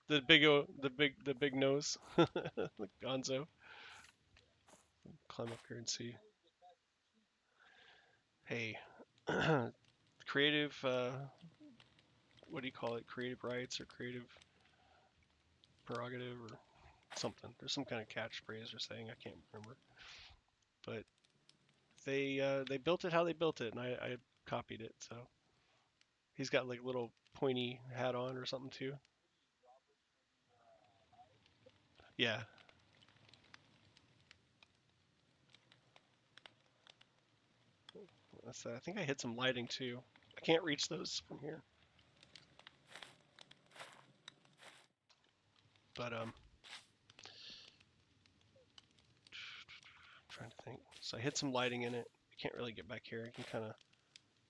the big nose, the Gonzo. Climb up here and see. Hey, creative. What do you call it? Creative rights or creative prerogative or something. There's some kind of catchphrase or saying. I can't remember. But they built it how they built it, and I copied it. So he's got like little pointy hat on or something too. Yeah. I think I hit some lighting too. I can't reach those from here. But trying to think. So I hit some lighting in it. I can't really get back here. I can kind of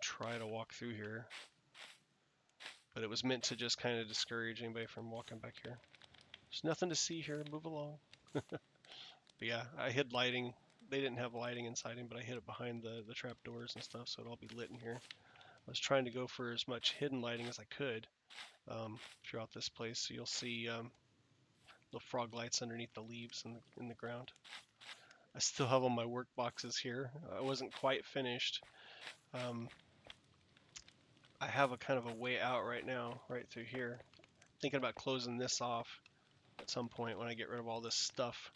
try to walk through here, but it was meant to just kind of discourage anybody from walking back here. There's nothing to see here. Move along. But yeah, I hid lighting. They didn't have lighting inside him, but I hid it behind the trap doors and stuff, so it'll all be lit in here. I was trying to go for as much hidden lighting as I could throughout this place, so you'll see little frog lights underneath the leaves in the ground. I still have all my work boxes here. I wasn't quite finished. Um, I have a kind of a way out right now, right through here. Thinking about closing this off at some point when I get rid of all this stuff.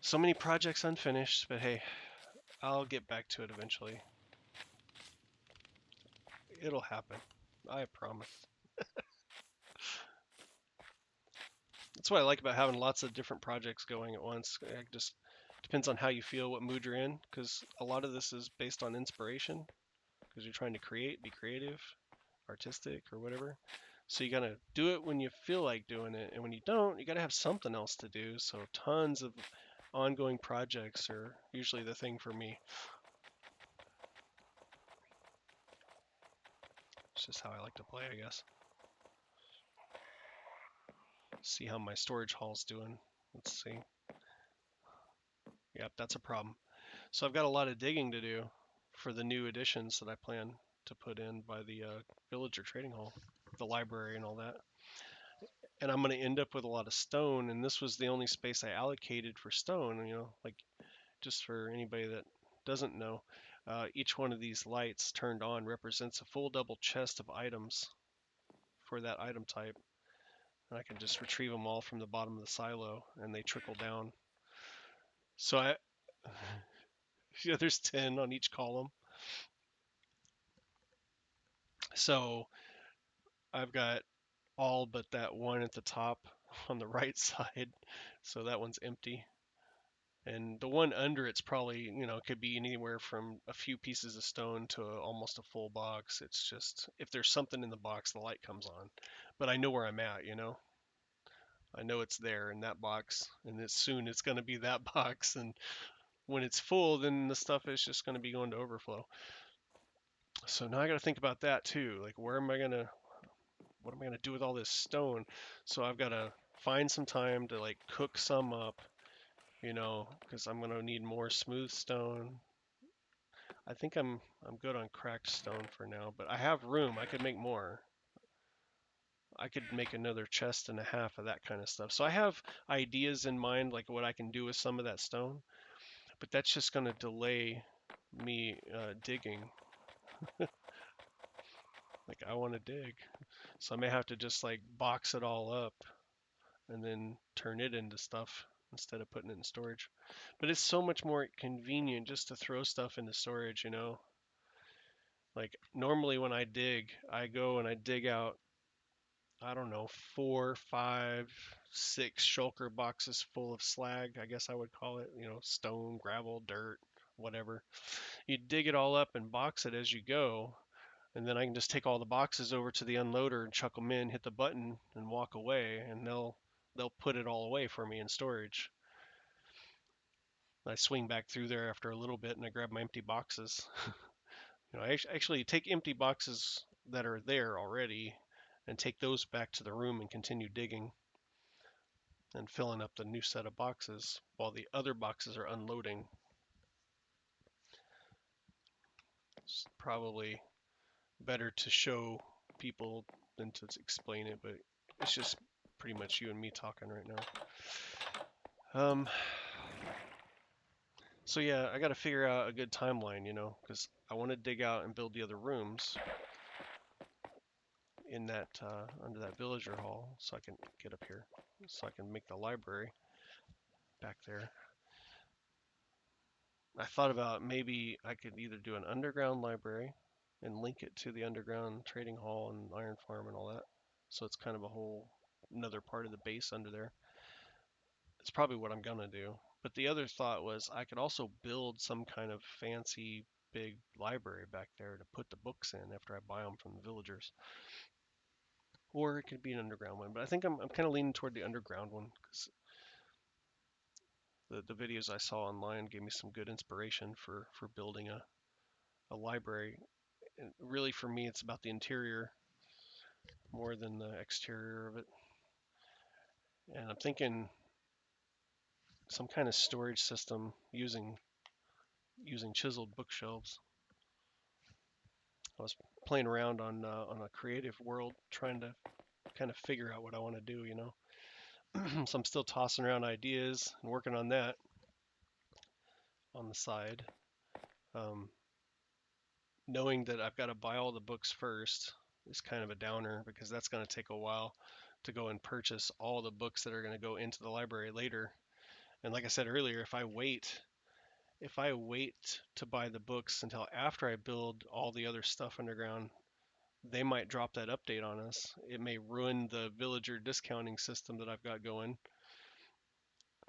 So many projects unfinished, but hey, I'll get back to it eventually. It'll happen. I promise. That's what I like about having lots of different projects going at once. It just depends on how you feel, what mood you're in, because a lot of this is based on inspiration, because you're trying to create, be creative, artistic, or whatever. So you gotta do it when you feel like doing it, and when you don't, you gotta have something else to do. So tons of ongoing projects are usually the thing for me. It's just how I like to play, I guess. See how my storage hall's doing. Let's see. Yep, that's a problem. So I've got a lot of digging to do for the new additions that I plan to put in by the villager trading hall, the library and all that. And I'm going to end up with a lot of stone, and this was the only space I allocated for stone, like just for anybody that doesn't know, each one of these lights turned on represents a full double chest of items for that item type. And I can just retrieve them all from the bottom of the silo, and they trickle down. So yeah, there's 10 on each column. So I've got all but that one at the top on the right side. So that one's empty. And the one under it's probably, it could be anywhere from a few pieces of stone to almost a full box. It's just, if there's something in the box, the light comes on. But I know where I'm at. I know it's there in that box, and soon it's going to be that box. And when it's full, then the stuff is just going to be going to overflow. So now I got to think about that too. Like, what am I going to do with all this stone? So I've got to find some time to like cook some up, because I'm going to need more smooth stone. I think I'm good on cracked stone for now, but I have room. I could make more. I could make another chest and a half of that kind of stuff. So I have ideas in mind, like what I can do with some of that stone, but that's just going to delay me digging. Like I want to dig, so I may have to just like box it all up and then turn it into stuff instead of putting it in storage. But it's so much more convenient just to throw stuff into storage. Like normally when I dig, I go and I dig out, I don't know, 4, 5, 6 shulker boxes full of slag, I guess I would call it, stone, gravel, dirt, whatever. You dig it all up and box it as you go, and then I can just take all the boxes over to the unloader and chuck them in, hit the button, and walk away, and they'll put it all away for me in storage. I swing back through there after a little bit, and I grab my empty boxes. I actually take empty boxes that are there already and take those back to the room and continue digging and filling up the new set of boxes while the other boxes are unloading. It's probably better to show people than to explain it, but it's just pretty much you and me talking right now. So yeah, I got to figure out a good timeline, because I want to dig out and build the other rooms in that under that villager hall, so I can get up here, so I can make the library back there. I thought about maybe I could either do an underground library and link it to the underground trading hall and iron farm and all that, so it's kind of a whole another part of the base under there. It's probably what I'm gonna do. But the other thought was I could also build some kind of fancy big library back there to put the books in after I buy them from the villagers. Or it could be an underground one, but I think I'm kind of leaning toward the underground one because the videos I saw online gave me some good inspiration for building a library. And really, for me, it's about the interior more than the exterior of it. And I'm thinking some kind of storage system using chiseled bookshelves. I was playing around on a creative world, trying to kind of figure out what I want to do, you know. So I'm still tossing around ideas and working on that on the side. Um, Knowing that I've got to buy all the books first is kind of a downer because that's going to take a while to go and purchase all the books that are going to go into the library later. And like I said earlier, if I wait to buy the books until after I build all the other stuff underground, they might drop that update on us. It may ruin the villager discounting system that I've got going,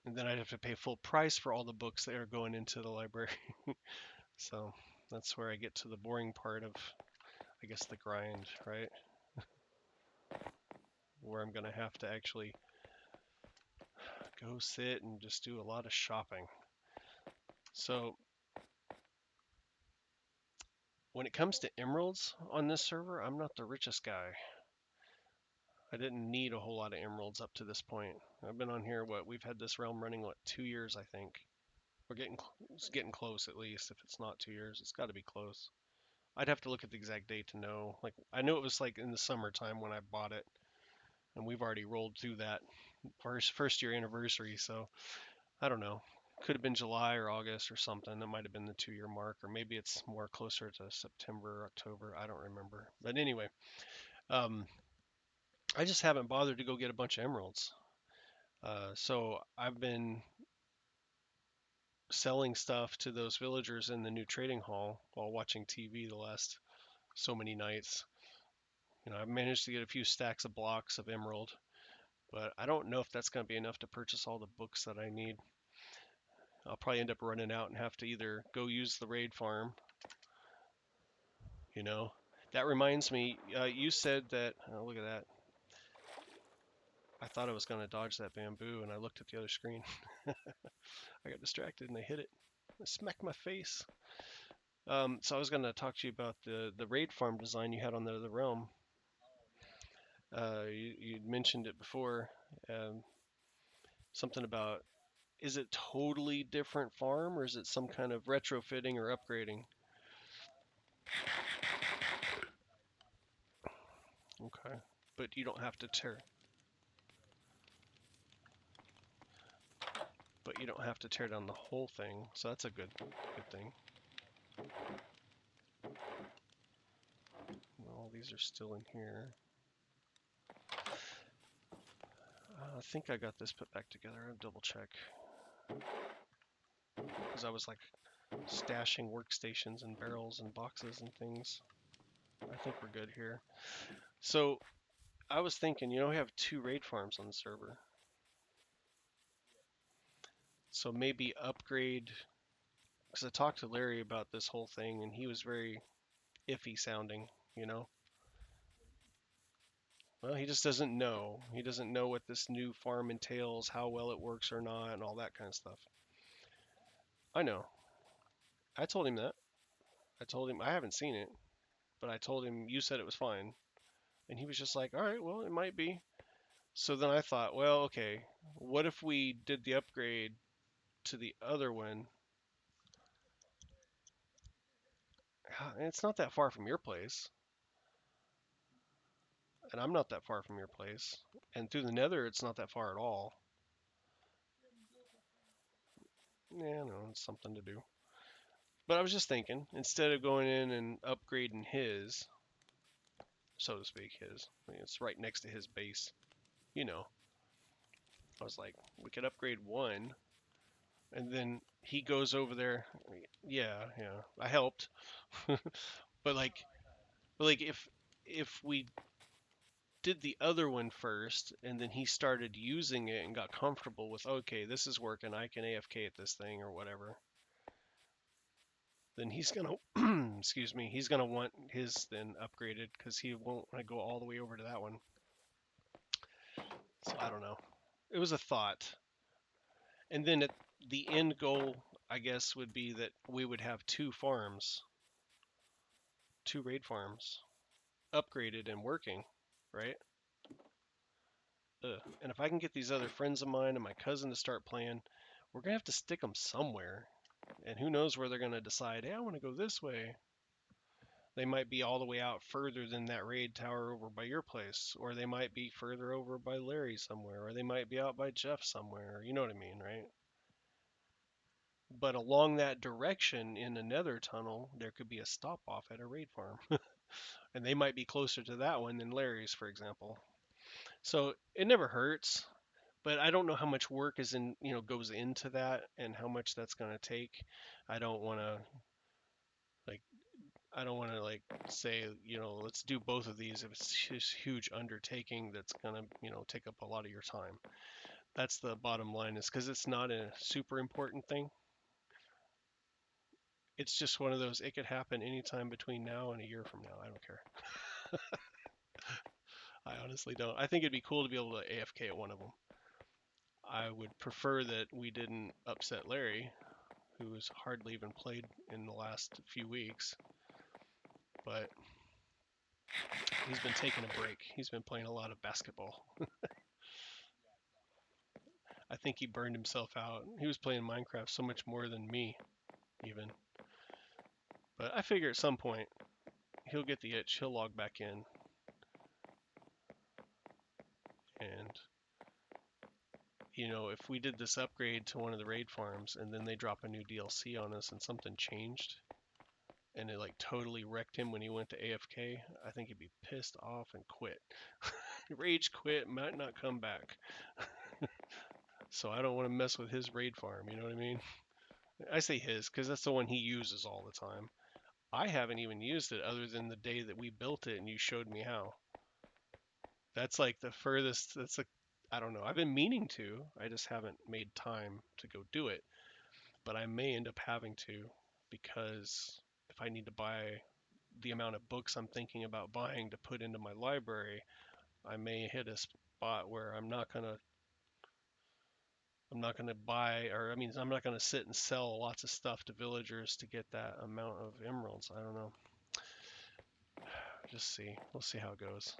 and then I'd have to pay full price for all the books that are going into the library. So that's where I get to the boring part of, I guess, the grind, right? Where I'm going to have to actually go sit and just do a lot of shopping. So when it comes to emeralds on this server, I'm not the richest guy. I didn't need a whole lot of emeralds up to this point. I've been on here, we've had this realm running, 2 years, I think. It's getting close at least. If it's not 2 years, it's got to be close. I'd have to look at the exact date to know. Like, I knew it was like in the summertime when I bought it, and we've already rolled through that first year anniversary. So I don't know. Could have been July or August or something. That might have been the 2 year mark, or maybe it's more closer to September, October. I don't remember. But anyway, um, I just haven't bothered to go get a bunch of emeralds. So I've been selling stuff to those villagers in the new trading hall while watching TV the last so many nights. You know, I've managed to get a few stacks of blocks of emerald, but I don't know if that's going to be enough to purchase all the books that I need. I'll probably end up running out and have to either go use the raid farm, you know. That reminds me, you said that, oh, look at that. I thought I was going to dodge that bamboo and I looked at the other screen. I got distracted and I hit it. I smacked my face. So I was going to talk to you about the raid farm design you had on the realm. You mentioned it before. Um, Something about, is it totally different farm or is it some kind of retrofitting or upgrading? Okay, but you don't have to tear. But you don't have to tear down the whole thing, so that's a good thing. All these are still in here. I think I got this put back together. I'll double check. Because I was like stashing workstations and barrels and boxes and things. I think we're good here. So I was thinking, we have 2 raid farms on the server. So maybe upgrade, because I talked to Larry about this whole thing and he was very iffy sounding, you know? Well, he just doesn't know. He doesn't know what this new farm entails, how well it works or not, and all that kind of stuff. I know. I told him that. I told him I haven't seen it, but I told him you said it was fine. And he was just like, all right, well, it might be. So then I thought, well, okay, what if we did the upgrade to the other one? And it's not that far from your place, and I'm not that far from your place. And through the nether, it's not that far at all. Yeah, no, it's something to do. But I was just thinking, instead of going in and upgrading his, so to speak, it's right next to his base, you know. I was like, we could upgrade one, and then he goes over there. Yeah, yeah, I helped. But like if we did the other one first, and then he started using it and got comfortable with, okay, this is working, I can AFK at this thing or whatever, then he's gonna excuse me, he's gonna want his then upgraded because he won't want to go all the way over to that one. So I don't know. It was a thought. And then the end goal, I guess, would be that we would have two farms, two raid farms, upgraded and working, right? And if I can get these other friends of mine and my cousin to start playing, we're gonna have to stick them somewhere. And who knows where they're gonna decide, hey, I want to go this way. They might be all the way out further than that raid tower over by your place, or they might be further over by Larry somewhere, or they might be out by Jeff somewhere. You know what I mean, right? But along that direction in another tunnel, there could be a stop off at a raid farm. And they might be closer to that one than Larry's, for example. So it never hurts, but I don't know how much work is in, goes into that and how much that's going to take. I don't want to like I don't want to say, let's do both of these if it's this huge undertaking that's going to, take up a lot of your time. That's the bottom line, is because it's not a super important thing. It's just one of those, it could happen anytime between now and a year from now. I don't care. I honestly don't. I think it'd be cool to be able to AFK at one of them. I would prefer that we didn't upset Larry, who's hardly even played in the last few weeks. But he's been taking a break. He's been playing a lot of basketball. I think he burned himself out. He was playing Minecraft so much more than me, even. But I figure at some point he'll get the itch. He'll log back in. And, if we did this upgrade to one of the raid farms and then they drop a new DLC on us and something changed and it totally wrecked him when he went to AFK, I think he'd be pissed off and quit. Rage quit, might not come back. So I don't want to mess with his raid farm, you know what I mean? I say his because that's the one he uses all the time. I haven't even used it other than the day that we built it and you showed me how. That's the furthest, I don't know. I've been meaning to, I just haven't made time to go do it. But I may end up having to, because if I need to buy the amount of books I'm thinking about buying to put into my library, I may hit a spot where I'm not gonna buy, or I'm not gonna sit and sell lots of stuff to villagers to get that amount of emeralds. I don't know. Just see. We'll see how it goes.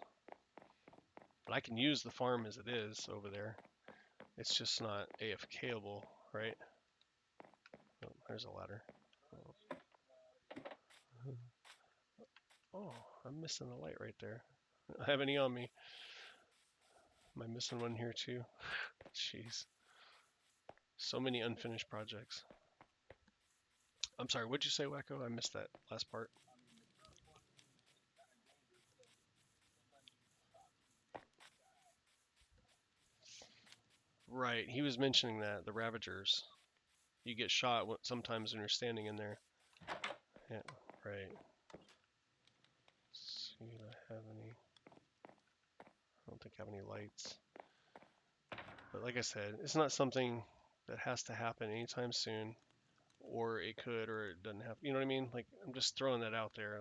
But I can use the farm as it is over there. It's just not AFKable, right? Oh, there's a ladder. Oh, I'm missing a light right there. I don't have any on me. Am I missing one here too? Jeez. So many unfinished projects. I'm sorry, what'd you say, Wacko? I missed that last part. Right, he was mentioning that, the Ravagers. You get shot sometimes when you're standing in there. Yeah, right. Let's see if I have any. I don't think I have any lights. But like I said, it's not something that has to happen anytime soon. Or it could, or it doesn't have. You know what I mean? I'm just throwing that out there,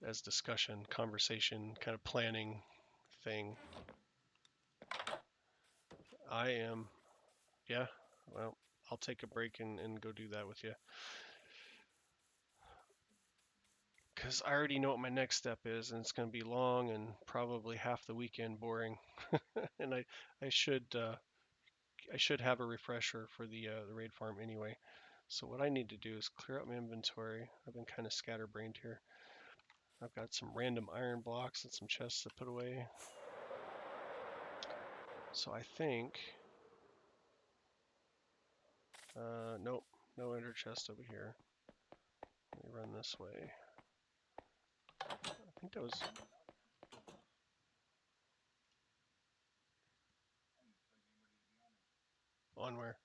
as discussion, conversation, kind of planning thing. I am, yeah. Well, I'll take a break and go do that with you. Because I already know what my next step is, and it's going to be long and probably half the weekend boring. And I should have a refresher for the raid farm anyway. So what I need to do is clear out my inventory. I've been kind of scatterbrained here. I've got some random iron blocks and some chests to put away. So I think, nope, no ender chest over here. Let me run this way. I think that was, on where?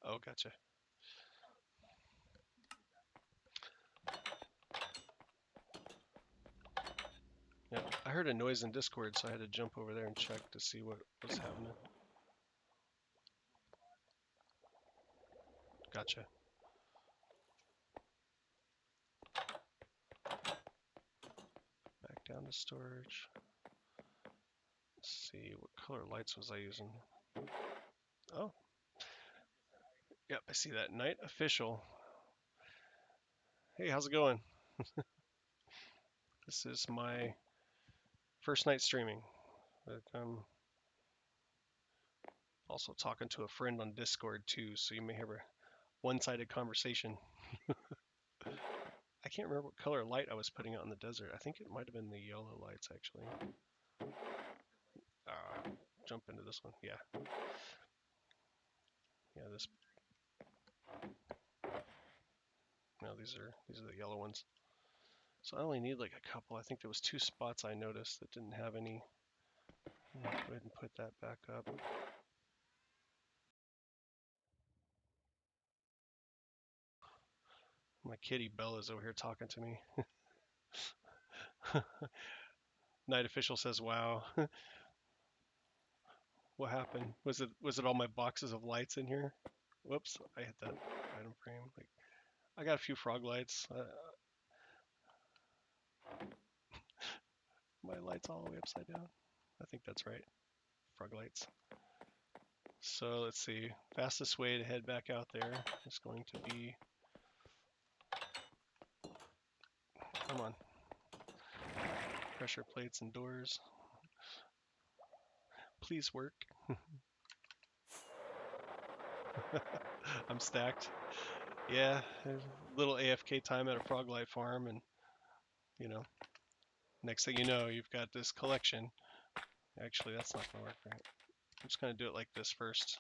Oh, gotcha. Yeah, I heard a noise in Discord, so I had to jump over there and check to see what was happening. Gotcha. Back down to storage. Let's see, what color lights was I using? Oh, yep, I see that. Night Official. Hey, how's it going? This is my first night streaming. I'm also talking to a friend on Discord too, so you may have a one-sided conversation. I can't remember what color light I was putting out in the desert. I think it might have been the yellow lights actually. Jump into this one. Yeah. Yeah, this. No, these are the yellow ones. So I only need like a couple. I think there was 2 spots I noticed that didn't have any. Go ahead and put that back up. My kitty Bella's over here talking to me. Night Official says, "Wow, what happened? Was it all my boxes of lights in here? Whoops, I hit that item frame. Like, I got a few frog lights. My light's all the way upside down. I think that's right. Frog lights. So let's see. Fastest way to head back out there is going to be. Come on. Pressure plates and doors. Please work. I'm stacked. Yeah, a little AFK time at a frog light farm, and you know, next thing you know, you've got this collection. Actually, that's not gonna work right. I'm just gonna do it like this first,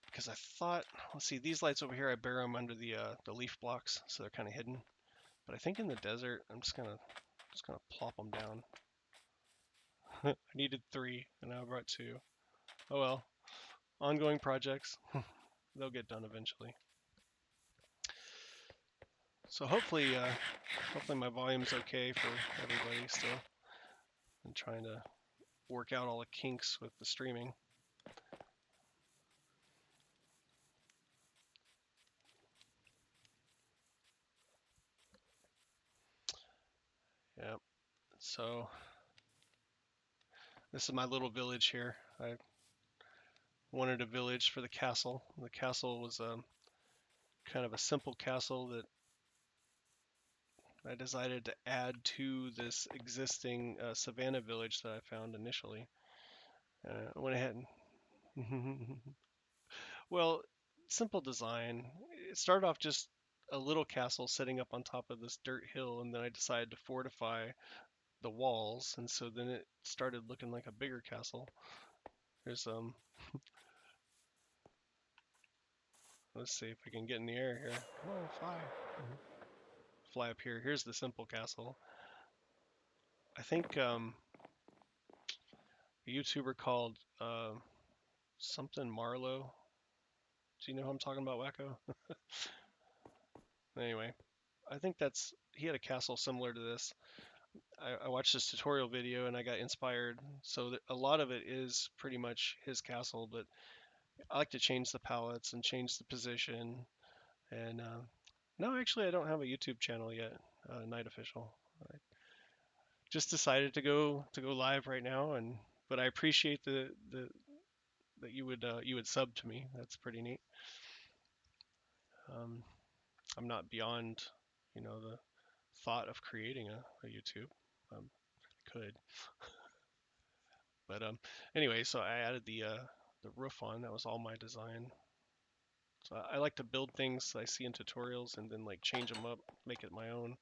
because I thought, let's see, these lights over here, I bury them under the leaf blocks, so they're kind of hidden. But I think in the desert, I'm just gonna plop them down. I needed 3, and now I brought 2. Oh well, ongoing projects. They'll get done eventually. So hopefully my volume's okay for everybody still. I'm trying to work out all the kinks with the streaming. Yeah. So this is my little village here. I wanted a village for the castle. The castle was kind of a simple castle that I decided to add to this existing savannah village that I found initially. I went ahead and well, simple design. It started off just a little castle sitting up on top of this dirt hill, and then I decided to fortify the walls, and so then it started looking like a bigger castle. There's let's see if we can get in the air here. Come on, fly. Fly up here. Here's the simple castle. I think a YouTuber called something Marlowe. Do you know who I'm talking about, Wacko? Anyway, I think he had a castle similar to this. I watched this tutorial video and I got inspired. So a lot of it is pretty much his castle, but I like to change the palettes and change the position. And no, actually, I don't have a YouTube channel yet. Night Official. I just decided to go live right now, and but I appreciate the that you would sub to me. That's pretty neat. Um, I'm not beyond, the thought of creating a YouTube. Could, but anyway, so I added the roof on. That was all my design. So I like to build things I see in tutorials and then like change them up, make it my own.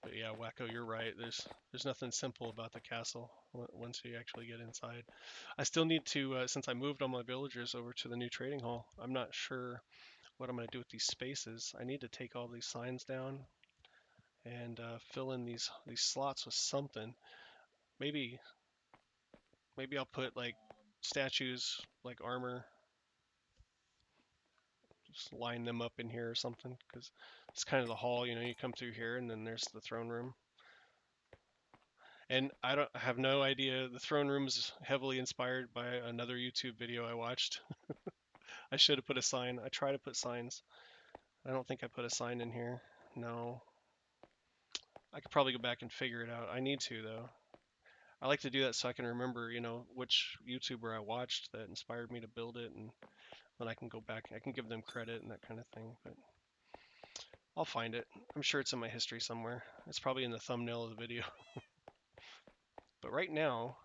But yeah, Wacko, you're right. There's nothing simple about the castle once you actually get inside. I still need to, since I moved all my villagers over to the new trading hall. I'm not sure what I'm going to do with these spaces. I need to take all these signs down and fill in these slots with something. Maybe I'll put like statues, like armor, just line them up in here or something, because it's kind of the hall. You come through here and then there's the throne room. And I don't I have no idea. The throne room is heavily inspired by another YouTube video I watched. I should have put a sign. I try to put signs. I don't think I put a sign in here. No. I could probably go back and figure it out. I need to though. I like to do that so I can remember, which YouTuber I watched that inspired me to build it, and then I can go back. I can give them credit and that kind of thing. But I'll find it. I'm sure it's in my history somewhere. It's probably in the thumbnail of the video. But right now,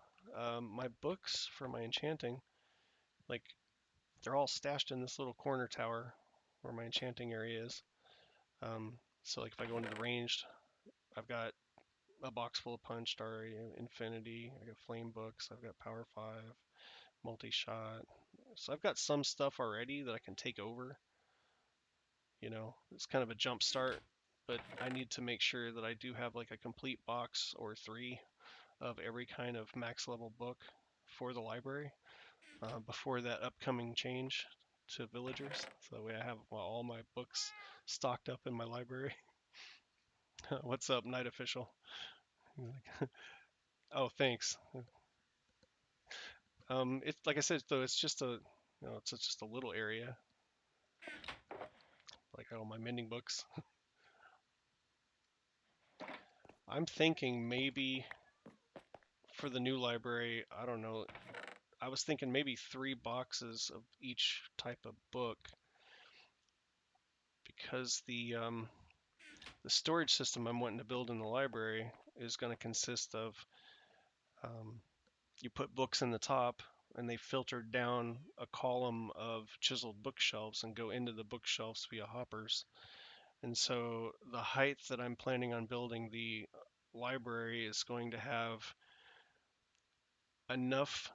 my books for my enchanting, like they're all stashed in this little corner tower where my enchanting area is. So like if I go into the ranged, I've got a box full of Punch, Star Infinity. I got Flame books. I've got Power 5, multi-shot. So I've got some stuff already that I can take over. It's kind of a jump start, but I need to make sure that I do have like a complete box or three of every kind of max level book for the library before that upcoming change to villagers. So that way I have all my books stocked up in my library. What's up, Night Official? Oh, thanks. It's like I said, though, it's just it's just a little area, like all my mending books. I'm thinking maybe for the new library, I don't know. I was thinking maybe 3 boxes of each type of book because the storage system I'm wanting to build in the library is going to consist of um, you put books in the top and they filter down a column of chiseled bookshelves and go into the bookshelves via hoppers. And so the height that I'm planning on building the library is going to have enough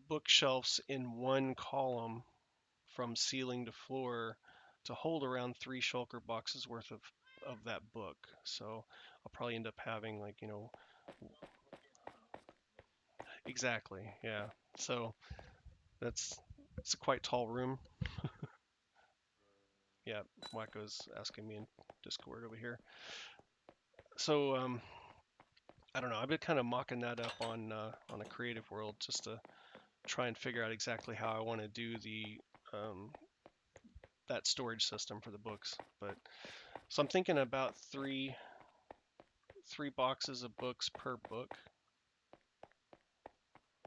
bookshelves in one column from ceiling to floor to hold around 3 shulker boxes worth of that book. So I'll probably end up having like, exactly, yeah. So that's it's a quite tall room. Yeah, Wacko's asking me in Discord over here. So I don't know. I've been kind of mocking that up on a creative world just to try and figure out exactly how I want to do the um, that storage system for the books. But so I'm thinking about three boxes of books per book,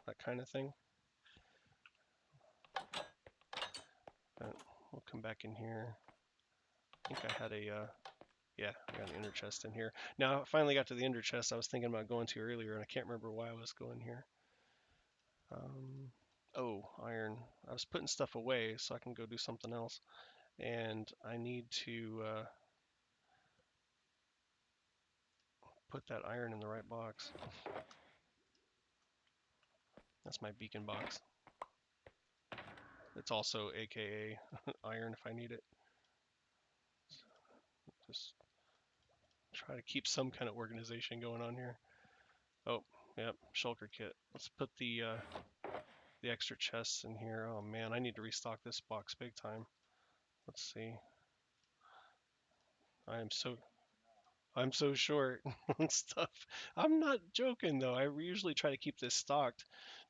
that kind of thing. But we'll come back in here. I think I had yeah, I got an inner chest in here. Now I finally got to the inner chest I was thinking about going to earlier, and I can't remember why I was going here. Um, oh, iron. I was putting stuff away so I can go do something else, and I need to put that iron in the right box. That's my beacon box. It's also AKA iron if I need it. Just try to keep some kind of organization going on here. Oh, yep, shulker kit. Let's put the extra chests in here. Oh man, I need to restock this box big time. Let's see. I am so I'm so short on stuff. I'm not joking though. I usually try to keep this stocked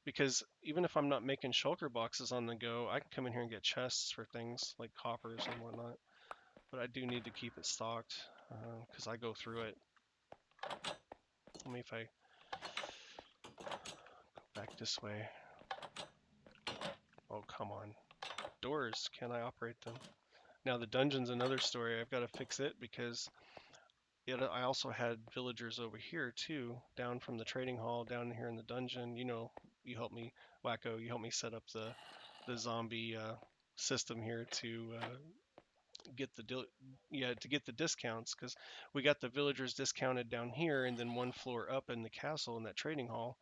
because even if I'm not making shulker boxes on the go, I can come in here and get chests for things like coppers and whatnot. But I do need to keep it stocked because I go through it. Let me if I go back this way. Oh, come on. Doors, can I operate them? Now the dungeon's another story. I've got to fix it because I also had villagers over here too, down from the trading hall, down here in the dungeon. You helped me, Wacko. You helped me set up the zombie system here to get to get the discounts because we got the villagers discounted down here, and then one floor up in the castle in that trading hall.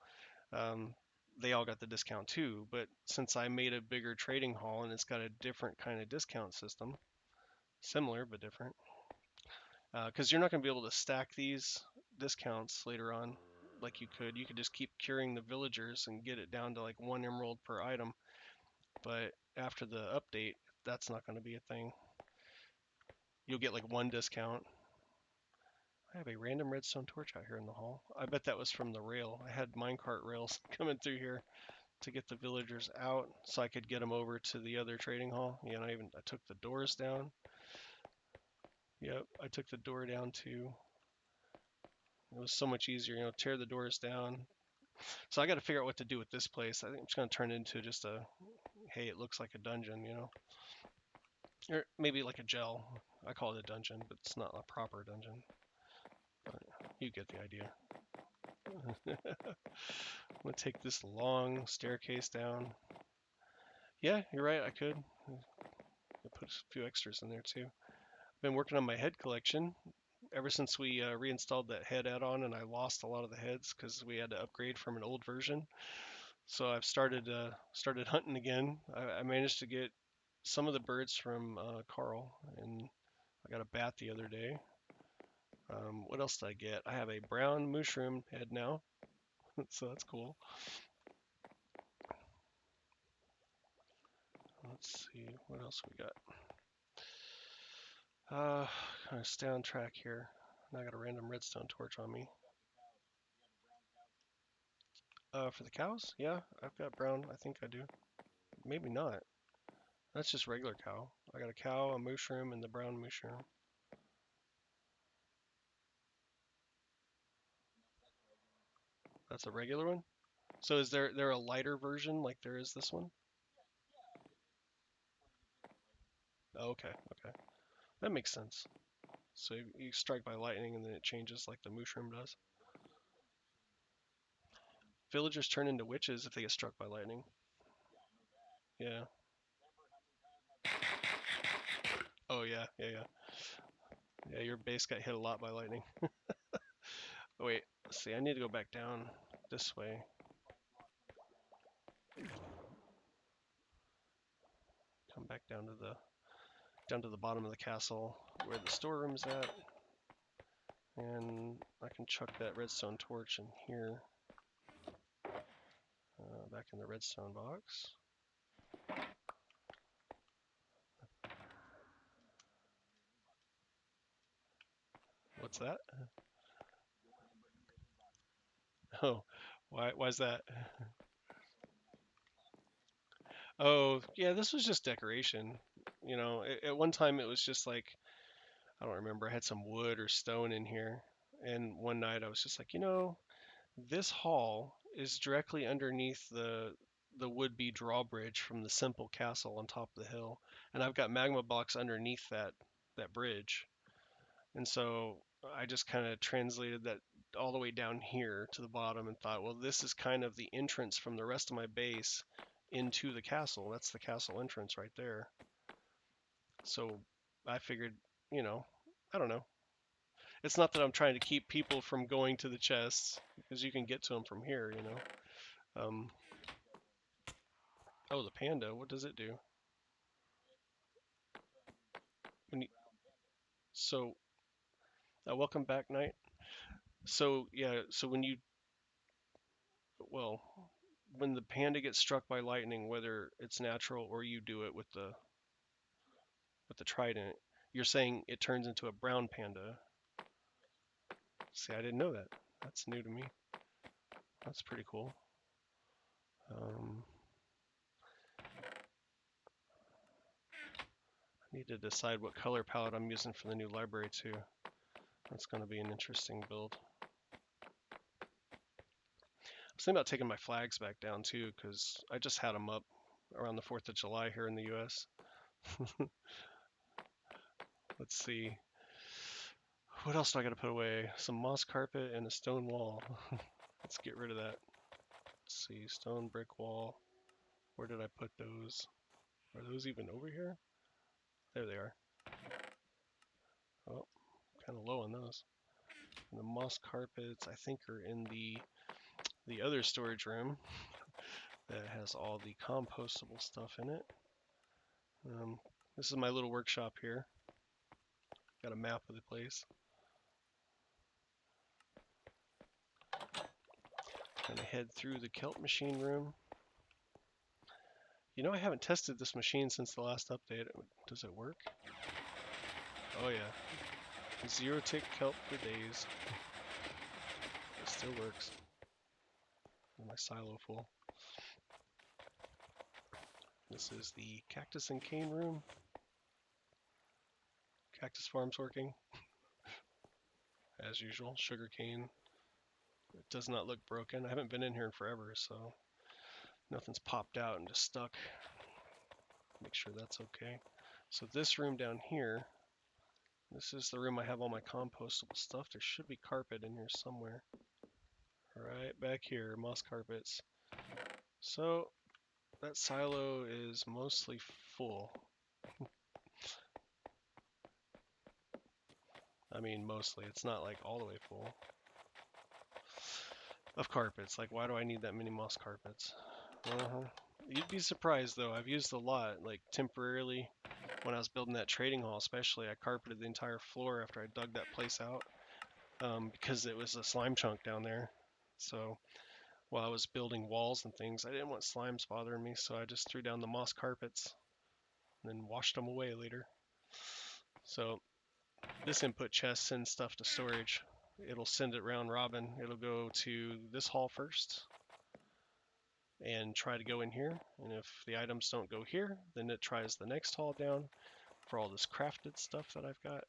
Um, they all got the discount too. But since I made a bigger trading hall and it's got a different kind of discount system, similar but different, because you're not going to be able to stack these discounts later on like you could. You could just keep curing the villagers and get it down to like 1 emerald per item. But after the update, that's not going to be a thing. You'll get like one discount. I have a random redstone torch out here in the hall. I bet that was from the rail. I had minecart rails coming through here to get the villagers out so I could get them over to the other trading hall. Yeah, and I took the doors down. Yep, I took the door down too. It was so much easier, tear the doors down. So I got to figure out what to do with this place. I think I'm just going to turn it into just a, hey, it looks like a dungeon. Or maybe like a gel. I call it a dungeon, but it's not a proper dungeon. But you get the idea. I'm going to take this long staircase down. Yeah, you're right, I could. I put a few extras in there too. I've been working on my head collection ever since we reinstalled that head add-on, and I lost a lot of the heads because we had to upgrade from an old version. So I've started hunting again. I managed to get some of the birds from Carl, and I got a bat the other day. What else did I get? I have a brown mushroom head now, so that's cool. Let's see what else we got. Kind of stay on track here. Now I got a random redstone torch on me. For the cows? Yeah, I've got brown. I think I do. Maybe not. That's just regular cow. I got a cow, a mushroom, and the brown mushroom. That's a regular one? So is there a lighter version like there is this one? Oh, okay, okay. That makes sense. So you strike by lightning and then it changes like the mushroom does. Villagers turn into witches if they get struck by lightning. Yeah. Oh yeah, yeah, yeah. Yeah, your base got hit a lot by lightning. Oh wait, let's see, I need to go back down this way. Come back down to the bottom of the castle where the storeroom's at. And I can chuck that redstone torch in here. Back in the redstone box. What's that? Oh, why's that? Oh, yeah, this was just decoration. At one time it was just like, I don't remember, I had some wood or stone in here. And one night I was just like, this hall is directly underneath the would-be drawbridge from the simple castle on top of the hill. And I've got magma blocks underneath that bridge. And so I just kind of translated that all the way down here to the bottom and thought, well, this is kind of the entrance from the rest of my base into the castle. That's the castle entrance right there. So I figured, you know, I don't know. It's not that I'm trying to keep people from going to the chests because you can get to them from here. Um, oh, the panda. What does it do? When you, so, welcome back, Knight. So yeah, so well, when the panda gets struck by lightning, whether it's natural or you do it with the trident, you're saying it turns into a brown panda. See, I didn't know that. That's new to me. That's pretty cool. Um, I need to decide what color palette I'm using for the new library too. That's going to be an interesting build. I was thinking about taking my flags back down too, because I just had them up around the 4th of July here in the US. Let's see. What else do I got to put away? Some moss carpet and a stone wall. Let's get rid of that. Let's see. Stone brick wall. Where did I put those? Are those even over here? There they are. Oh, kind of low on those. And the moss carpets, I think, are in the other storage room that has all the compostable stuff in it. This is my little workshop here. Got a map of the place. Gonna head through the kelp machine room. I haven't tested this machine since the last update. Does it work? Oh yeah. 0 tick kelp for days. It still works. My silo full. This is the cactus and cane room. Cactus farm's working. As usual, sugar cane. It does not look broken. I haven't been in here in forever, so nothing's popped out and just stuck. Make sure that's okay. So this room down here, this is the room I have all my compostable stuff. There should be carpet in here somewhere. Right back here, moss carpets. So that silo is mostly full. I mean, mostly. It's not like all the way full. Of carpets. Like, why do I need that many moss carpets? You'd be surprised, though. I've used a lot, like, temporarily. When I was building that trading hall, especially, I carpeted the entire floor after I dug that place out. Because it was a slime chunk down there. So while I was building walls and things, I didn't want slimes bothering me, so I just threw down the moss carpets and then washed them away later. So this input chest sends stuff to storage. It'll send it round robin. It'll go to this hall first and try to go in here. And if the items don't go here, then it tries the next hall down for all this crafted stuff that I've got.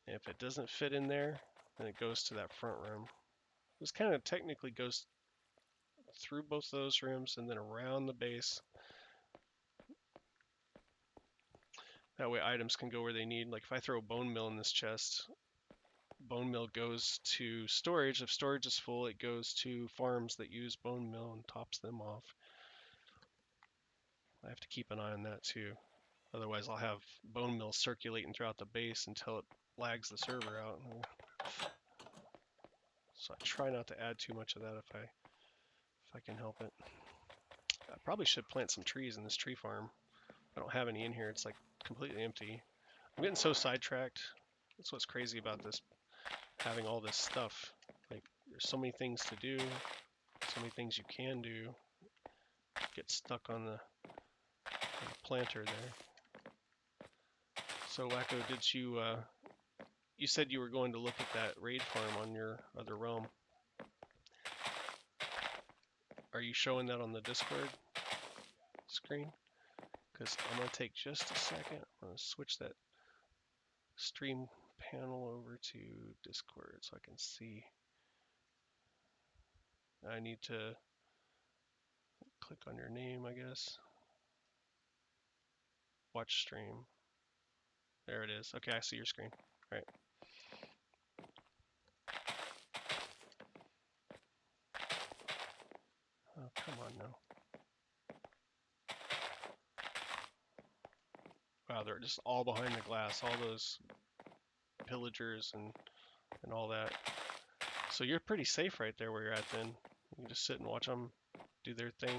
And if it doesn't fit in there, then it goes to that front room. This kind of technically goes through both those rooms and then around the base. That way items can go where they need. Like if I throw a bone mill in this chest, bone mill goes to storage. If storage is full, it goes to farms that use bone mill and tops them off. I have to keep an eye on that too. Otherwise I'll have bone mill circulating throughout the base until it lags the server out. So I try not to add too much of that if I can help it. I probably should plant some trees in this tree farm. I don't have any in here. It's like completely empty. I'm getting so sidetracked. That's what's crazy about this, having all this stuff. Like, there's so many things to do, so many things you can do. Get stuck on the planter there. So, Wacko, did you, you said you were going to look at that raid farm on your other realm. Are you showing that on the Discord screen? Because I'm going to take just a second. I'm going to switch that stream panel over to Discord so I can see. I need to click on your name, I guess. Watch stream. There it is. Okay, I see your screen. All right. Oh, come on now. Wow, they're just all behind the glass, all those pillagers and all that. So you're pretty safe right there where you're at then. You can just sit and watch them do their thing.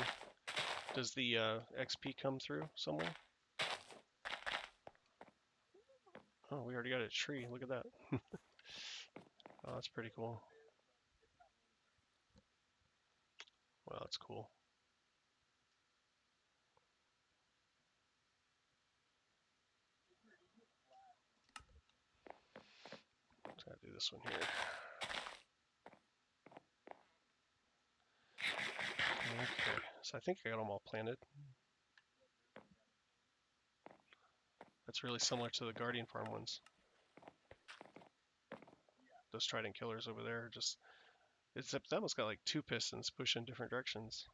Does the XP come through somewhere? Oh, we already got a tree. Look at that. Oh, that's pretty cool. Wow, that's cool. Just gotta do this one here. Okay, so I think I got them all planted. That's really similar to the Guardian Farm ones. Those Trident Killers over there, just it's almost got like two pistons pushing different directions.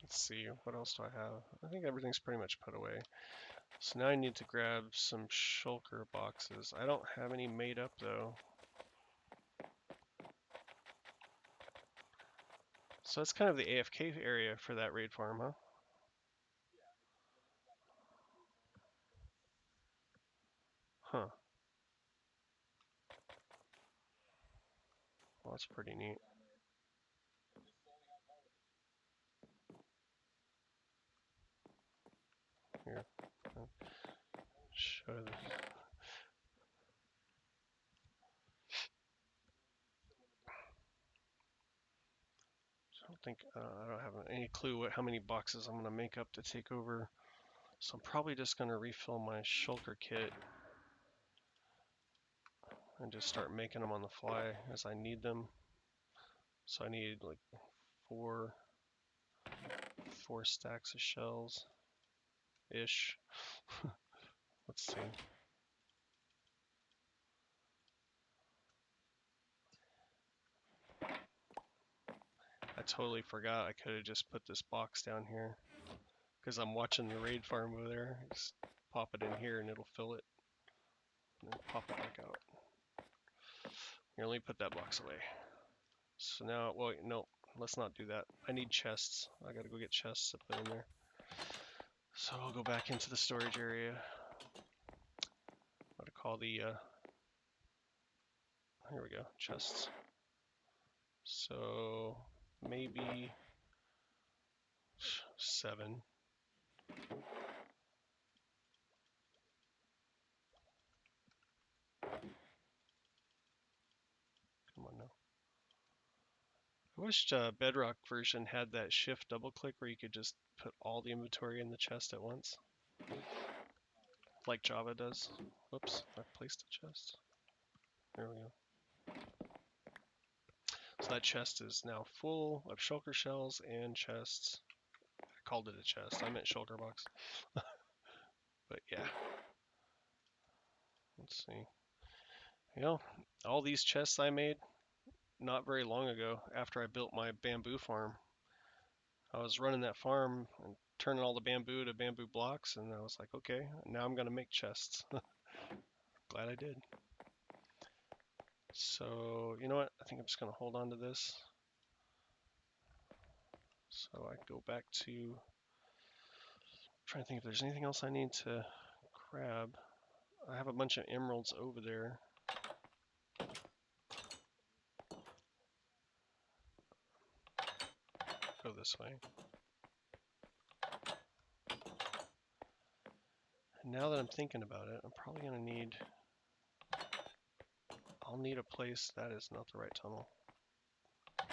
Let's see, what else do I have? I think everything's pretty much put away. So now I need to grab some shulker boxes. I don't have any made up though. So that's kind of the AFK area for that raid farm, huh? Huh. Well, that's pretty neat. Here, show this. So think I don't have any clue how many boxes I'm going to make up to take over. So I'm probably just going to refill my shulker kit and just start making them on the fly as I need them. So I need like four stacks of shells ish. Let's see. I totally forgot I could have just put this box down here because I'm watching the raid farm over there. Just pop it in here and it'll fill it and then pop it back out. Here, let me put that box away. So now, well, no, let's not do that. I need chests. I gotta go get chests to put in there. So I'll go back into the storage area. I'm gonna call the, here we go, chests. So maybe 7. Come on now. I wished Bedrock version had that shift double click where you could just put all the inventory in the chest at once, like Java does. Whoops, I placed a chest. There we go. So that chest is now full of shulker shells and chests. I called it a chest. I meant shulker box. But yeah. Let's see. You know, all these chests I made not very long ago after I built my bamboo farm. I was running that farm and turning all the bamboo to bamboo blocks, and I was like, okay, now I'm gonna make chests. Glad I did. So, you know what? I think I'm just gonna hold on to this. So I go back to trying to think if there's anything else I need to grab. I have a bunch of emeralds over there. Go this way. And now that I'm thinking about it, I'm probably gonna need. I'll need a place. That is not the right tunnel. I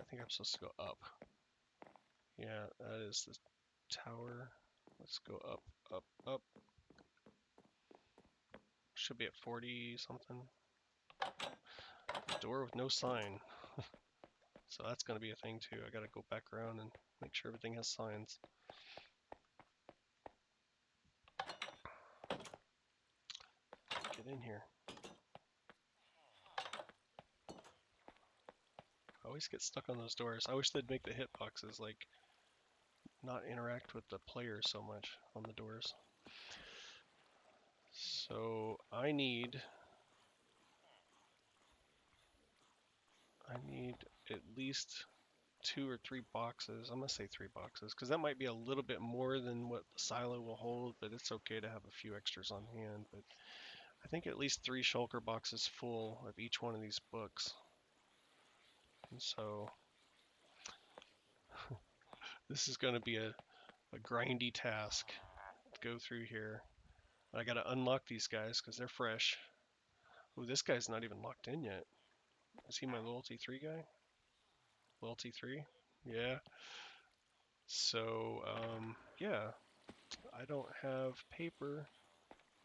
think I'm supposed to go up. Yeah, that is the tower. Let's go up, up, up. Should be at 40 something. Door with no sign. So that's going to be a thing too. I got to go back around and make sure everything has signs. Get in here. I always get stuck on those doors. I wish they'd make the hitboxes like not interact with the player so much on the doors. So I need at least 2 or 3 boxes. I'm gonna say 3 boxes because that might be a little bit more than what the silo will hold, but it's okay to have a few extras on hand. But I think at least 3 shulker boxes full of each one of these books. And so this is going to be a grindy task to go through here. I got to unlock these guys because they're fresh. Ooh, this guy's not even locked in yet. Is he my loyalty 3 guy? Loyalty 3? Yeah. So, yeah. I don't have paper.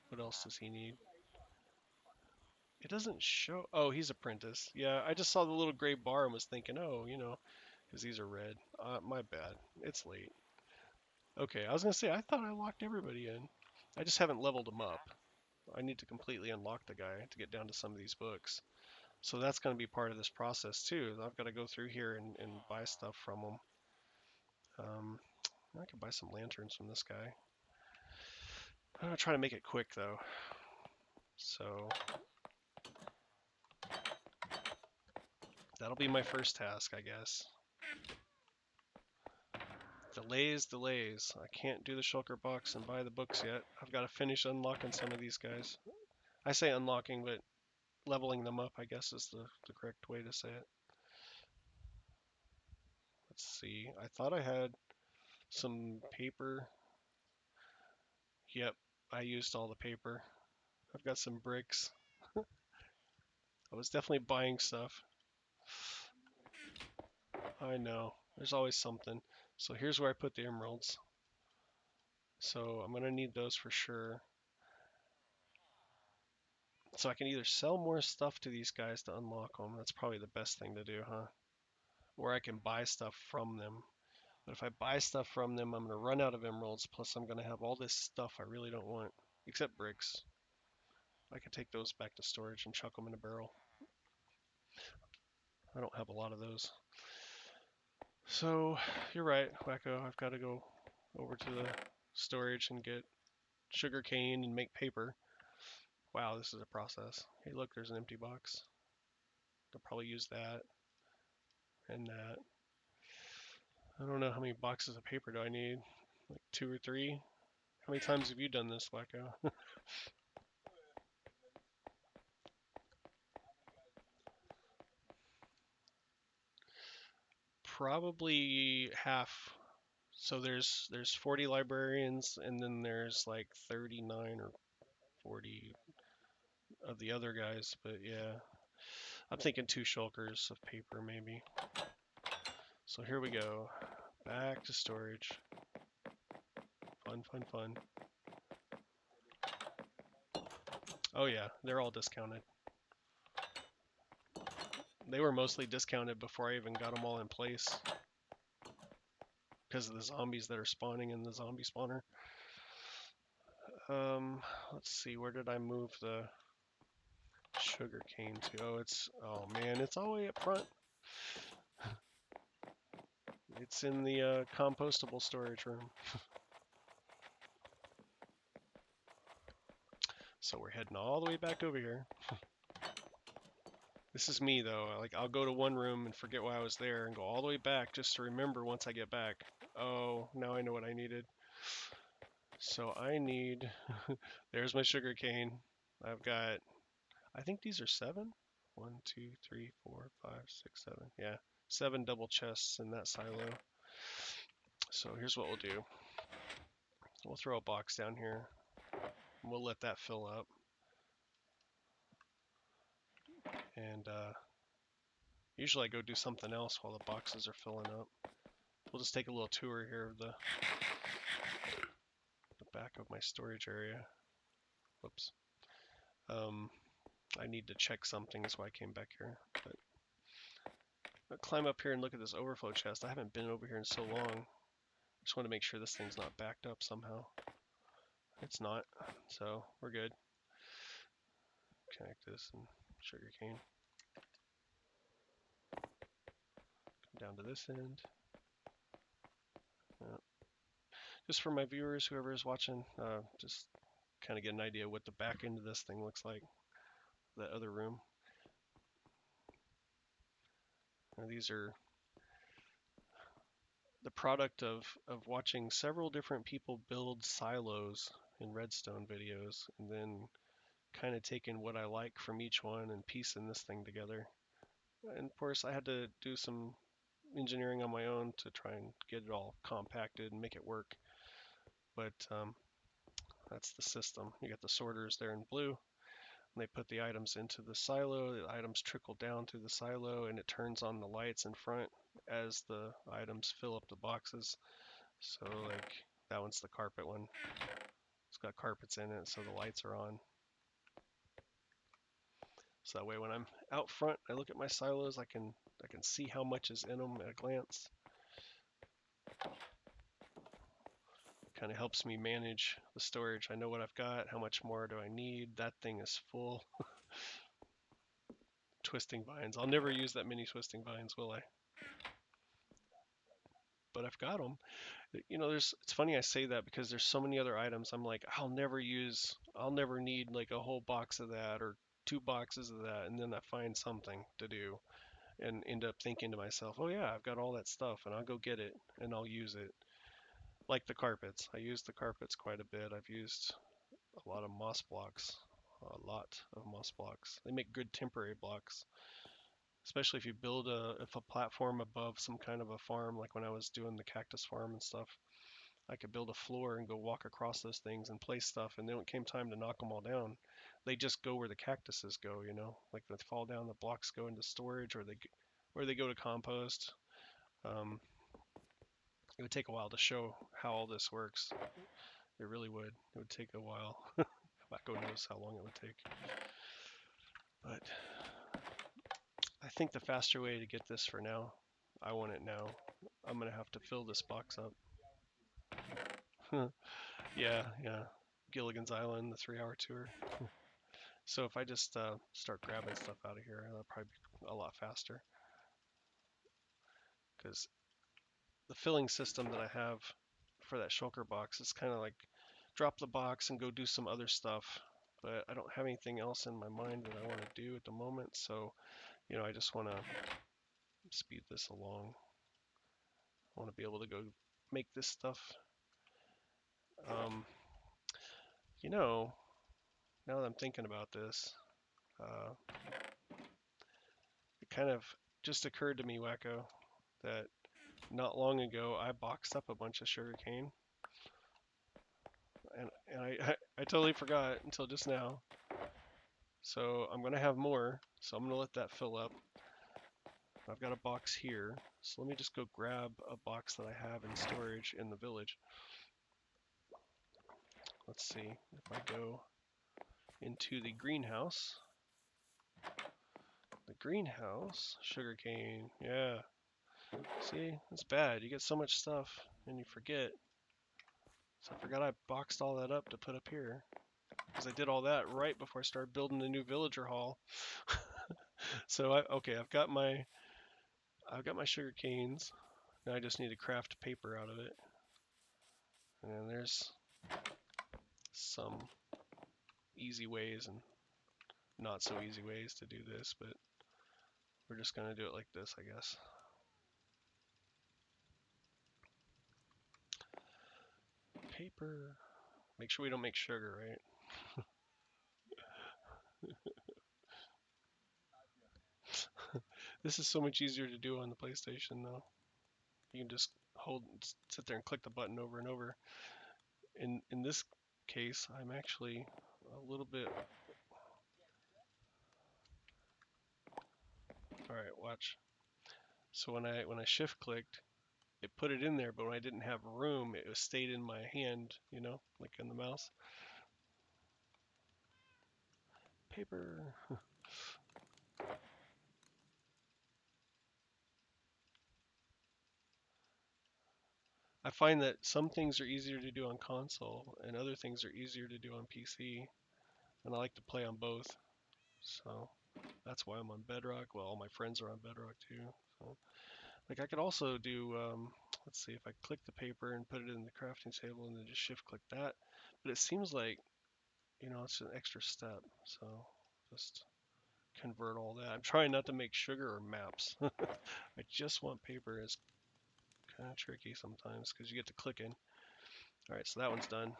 What else does he need? It doesn't show. Oh, he's apprentice. Yeah, I just saw the little gray bar and was thinking, oh, you know, because these are red. My bad. It's late. Okay, I was going to say, I thought I locked everybody in. I just haven't leveled them up. I need to completely unlock the guy to get down to some of these books. So that's going to be part of this process too. I've got to go through here and buy stuff from him. I could buy some lanterns from this guy. I'm going to try to make it quick though. So that'll be my first task, I guess. Delays. I can't do the shulker box and buy the books yet. I've got to finish unlocking some of these guys. I say unlocking, but leveling them up, I guess, is the correct way to say it. Let's see. I thought I had some paper. Yep, I used all the paper. I've got some bricks. I was definitely buying stuff. I know. There's always something. So here's where I put the emeralds. So I'm gonna need those for sure. So I can either sell more stuff to these guys to unlock them. That's probably the best thing to do, huh? Or I can buy stuff from them. But if I buy stuff from them, I'm gonna run out of emeralds. Plus, I'm gonna have all this stuff I really don't want, except bricks. I can take those back to storage and chuck them in a barrel. I don't have a lot of those. So you're right, Wacko. I've got to go over to the storage and get sugar cane and make paper. Wow, this is a process. Hey, look, there's an empty box. I'll probably use that and that. I don't know how many boxes of paper do I need? Like two or three? How many times have you done this, Wacko? Probably half. So there's 40 librarians and then there's like 39 or 40 of the other guys, but yeah. I'm thinking two shulkers of paper maybe. So here we go. Back to storage. Fun, fun, fun. Oh yeah, they're all discounted. They were mostly discounted before I even got them all in place because of the zombies that are spawning in the zombie spawner. Let's see, where did I move the sugar cane to? Oh man, it's all the way up front. It's in the compostable storage room. So we're heading all the way back over here. This is me though. Like I'll go to one room and forget why I was there and go all the way back just to remember once I get back. Oh, now I know what I needed. So I need, there's my sugar cane. I've got, I think these are seven. One, two, three, four, five, six, seven. Yeah, seven double chests in that silo. So here's what we'll do. We'll throw a box down here. And we'll let that fill up. And usually I go do something else while the boxes are filling up. We'll just take a little tour here of the back of my storage area. Whoops. Um, I need to check something, so I came back here. But I'll climb up here and look at this overflow chest. I haven't been over here in so long. Just want to make sure this thing's not backed up somehow. It's not, so we're good. Connect this and sugarcane. Come down to this end. Just for my viewers, whoever is watching, just kind of get an idea what the back end of this thing looks like. That other room. Now, these are the product of watching several different people build silos in redstone videos and then kind of taking what I like from each one and piecing this thing together. And of course I had to do some engineering on my own to try and get it all compacted and make it work. But that's the system. You got the sorters there in blue. And they put the items into the silo, the items trickle down through the silo, and it turns on the lights in front as the items fill up the boxes. So like that one's the carpet one. It's got carpets in it, so the lights are on. So that way when I'm out front, I look at my silos, I can see how much is in them at a glance. Kind of helps me manage the storage. I know what I've got, how much more do I need. That thing is full. Twisting vines. I'll never use that many twisting vines, will I? But I've got them. You know, it's funny I say that because there's so many other items I'm like, I'll never need like a whole box of that or two boxes of that, and then I find something to do and end up thinking to myself, oh yeah, I've got all that stuff and I'll go get it and I'll use it. Like the carpets. I use the carpets quite a bit. I've used a lot of moss blocks. A lot of moss blocks. They make good temporary blocks. Especially if you build a platform above some kind of a farm, like when I was doing the cactus farm and stuff. I could build a floor and go walk across those things and place stuff, and then when it came time to knock them all down, they just go where the cactuses go, you know, like they fall down, the blocks go into storage, or they go to compost. It would take a while to show how all this works. It really would. It would take a while. Wacko knows how long it would take. But I think the faster way to get this for now, I want it now. I'm going to have to fill this box up. Yeah. Gilligan's Island, the 3-hour tour. So if I just start grabbing stuff out of here, that'll probably be a lot faster. Because the filling system that I have for that shulker box is kind of like drop the box and go do some other stuff. But I don't have anything else in my mind that I want to do at the moment. So, I just want to speed this along. I want to be able to go make this stuff. Now that I'm thinking about this, it kind of just occurred to me, Wacko, that not long ago I boxed up a bunch of sugarcane, and I totally forgot until just now. So I'm gonna have more, so I'm gonna let that fill up. I've got a box here, so let me just go grab a box that I have in storage in the village. Let's see if I go into the greenhouse. The greenhouse, sugarcane, yeah. See, it's bad. You get so much stuff and you forget. So I forgot I boxed all that up to put up here. Because I did all that right before I started building the new villager hall. So I've got my sugar canes. Now I just need to craft paper out of it. And then there's some easy ways and not so easy ways to do this, but we're just gonna do it like this, I guess. Paper. Make sure we don't make sugar, right? This is so much easier to do on the PlayStation though. You can just sit there and click the button over and over. In this case, I'm actually a little bit. All right, watch. So when I shift clicked, it put it in there, but when I didn't have room, it stayed in my hand, like in the mouse. Paper. I find that some things are easier to do on console and other things are easier to do on PC, and I like to play on both. So that's why I'm on Bedrock. Well, all my friends are on Bedrock too. So, like I could also do, let's see, if I click the paper and put it in the crafting table and then just shift click that, but it seems like, it's an extra step. So just convert all that. I'm trying not to make sugar or maps. I just want paper. It's kind of tricky sometimes because you get to click in. All right, so that one's done.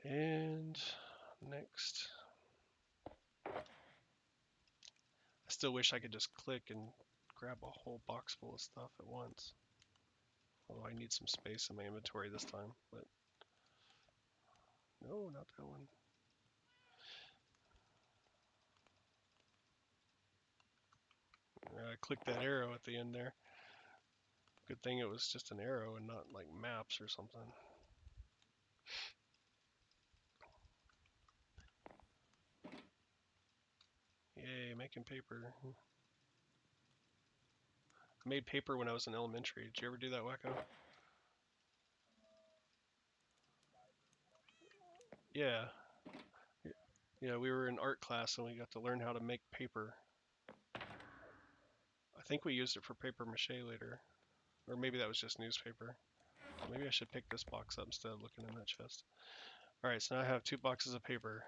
And next, I still wish I could just click and grab a whole box full of stuff at once. Although I need some space in my inventory this time, but no, not that one. I clicked that arrow at the end there. Good thing it was just an arrow and not like maps or something. Yay, making paper. I made paper when I was in elementary. Did you ever do that, Wacko? Yeah. Yeah, we were in art class and we got to learn how to make paper. I think we used it for paper mache later. Or maybe that was just newspaper. Maybe I should pick this box up instead of looking in that chest. Alright, so now I have 2 boxes of paper.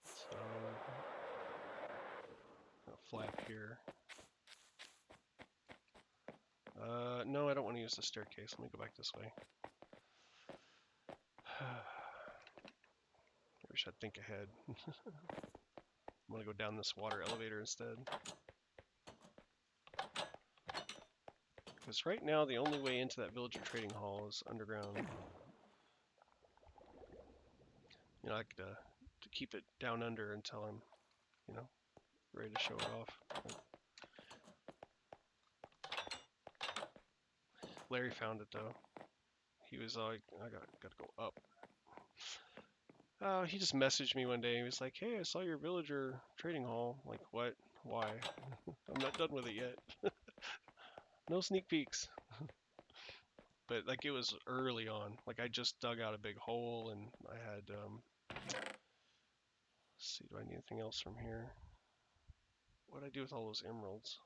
So, a flap here. No, I don't want to use the staircase. Let me go back this way. I wish I'd think ahead. I'm gonna go down this water elevator instead. Because right now the only way into that villager trading hall is underground. I like to keep it down under until I'm, ready to show it off. Larry found it though. He was like, I gotta go up. He just messaged me one day. He was like, "Hey, I saw your villager trading hall." I'm like, what? Why? I'm not done with it yet. No sneak peeks. But like it was early on. Like I just dug out a big hole and I had. Let's see, do I need anything else from here? What do I do with all those emeralds?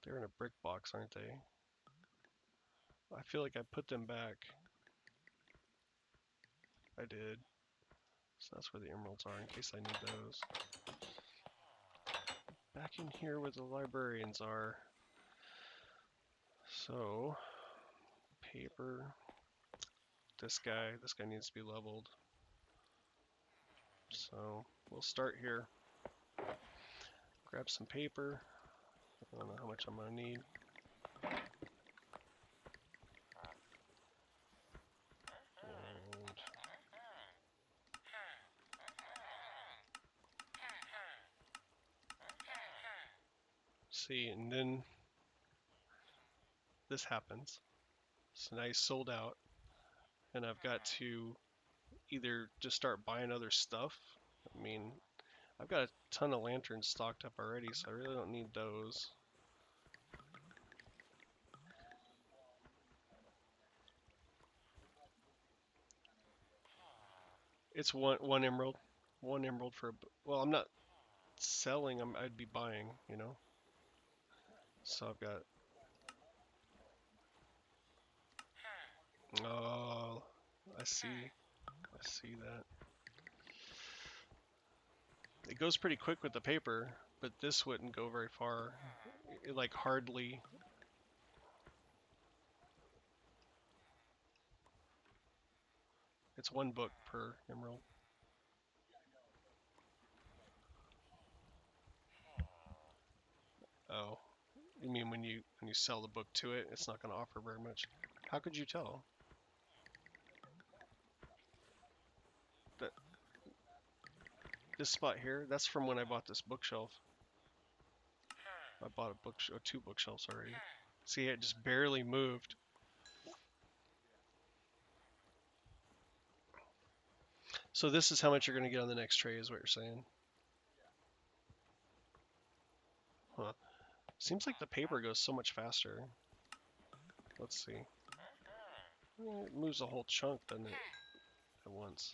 They're in a brick box, aren't they? I feel like I put them back. I did. So that's where the emeralds are in case I need those. Back in here where the librarians are. So, paper. This guy needs to be leveled. So, we'll start here. Grab some paper. I don't know how much I'm going to need. And see, and then this happens. So now he's sold out, and I've got to either just start buying other stuff. I mean, I've got a ton of lanterns stocked up already, so I really don't need those. It's one emerald. One emerald for well, I'm not selling, I'd be buying, you know. So I've got oh, I see that. It goes pretty quick with the paper, but this wouldn't go very far. It like hardly. It's one book per emerald. Oh, you mean when you sell the book to it, it's not going to offer very much. How could you tell? That this spot here, that's from when I bought this bookshelf. I bought a book, two bookshelves already. See, it just barely moved. So this is how much you're going to get on the next tray, is what you're saying? Huh. Seems like the paper goes so much faster. Let's see. It moves a whole chunk, doesn't it, at once?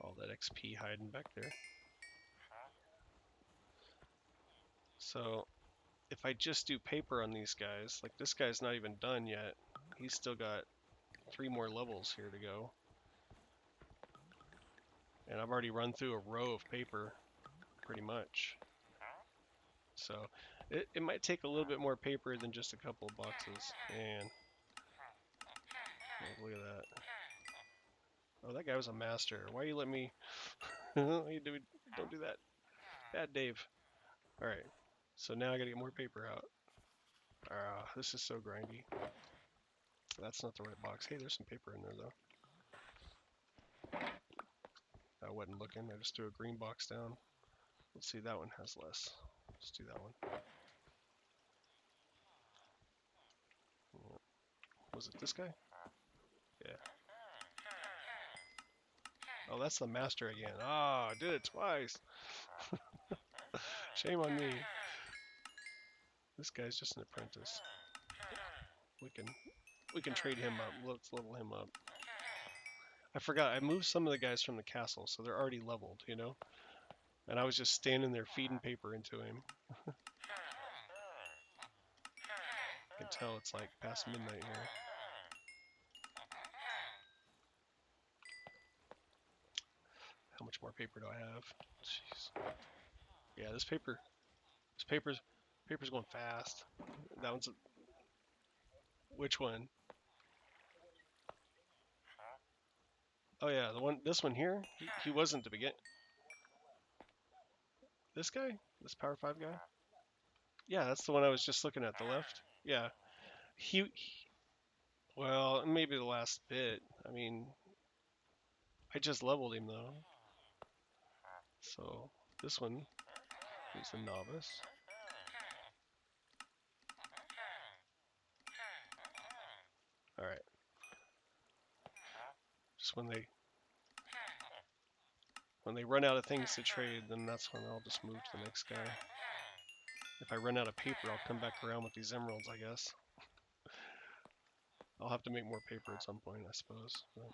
All that XP hiding back there. So if I just do paper on these guys, like this guy's not even done yet. He's still got 3 more levels here to go. And I've already run through a row of paper, pretty much. So it might take a little bit more paper than just a couple of boxes. And look at that. Oh, that guy was a master. Why you let me? Don't do that. Bad Dave. All right. So now I gotta get more paper out. This is so grindy. That's not the right box. Hey, there's some paper in there though. I wasn't looking. I just threw a green box down. Let's see, that one has less. Let's do that one. Was it this guy? Yeah. Oh, that's the master again. Ah, I did it twice. Shame on me. This guy's just an apprentice. We can trade him up. Let's level him up. I forgot. I moved some of the guys from the castle, so they're already leveled, you know? And I was just standing there feeding paper into him. I can tell it's like past midnight here. How much more paper do I have? Jeez. Yeah, paper's going fast. That one's which one? Oh yeah, this one here. He wasn't to begin. This guy, this Power 5 guy. Yeah, that's the one I was just looking at, the left. Yeah. Well, maybe the last bit. I mean, I just leveled him though. So this one, he's a novice. All right. Just when they run out of things to trade, then that's when I'll just move to the next guy. If I run out of paper, I'll come back around with these emeralds, I guess. I'll have to make more paper at some point, I suppose. But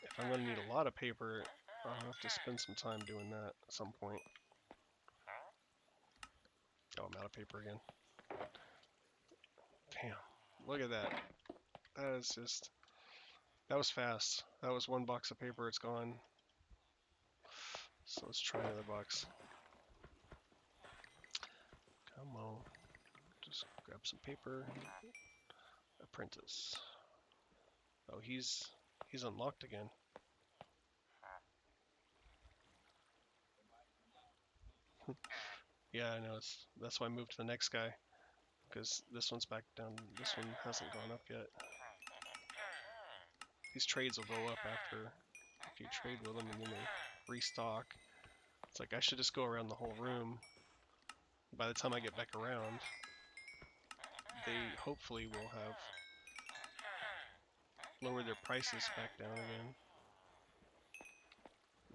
if I'm going to need a lot of paper, I'll have to spend some time doing that at some point. Oh, I'm out of paper again. Damn. Look at that. That is just... That was fast. That was one box of paper, it's gone. So let's try another box. Come on. Just grab some paper. Apprentice. Oh, he's unlocked again. Yeah, I know. That's why I moved to the next guy. Because this one's back down. This one hasn't gone up yet. These trades will go up after you trade with them and then they restock. It's like I should just go around the whole room. By the time I get back around, they hopefully will have lowered their prices back down again.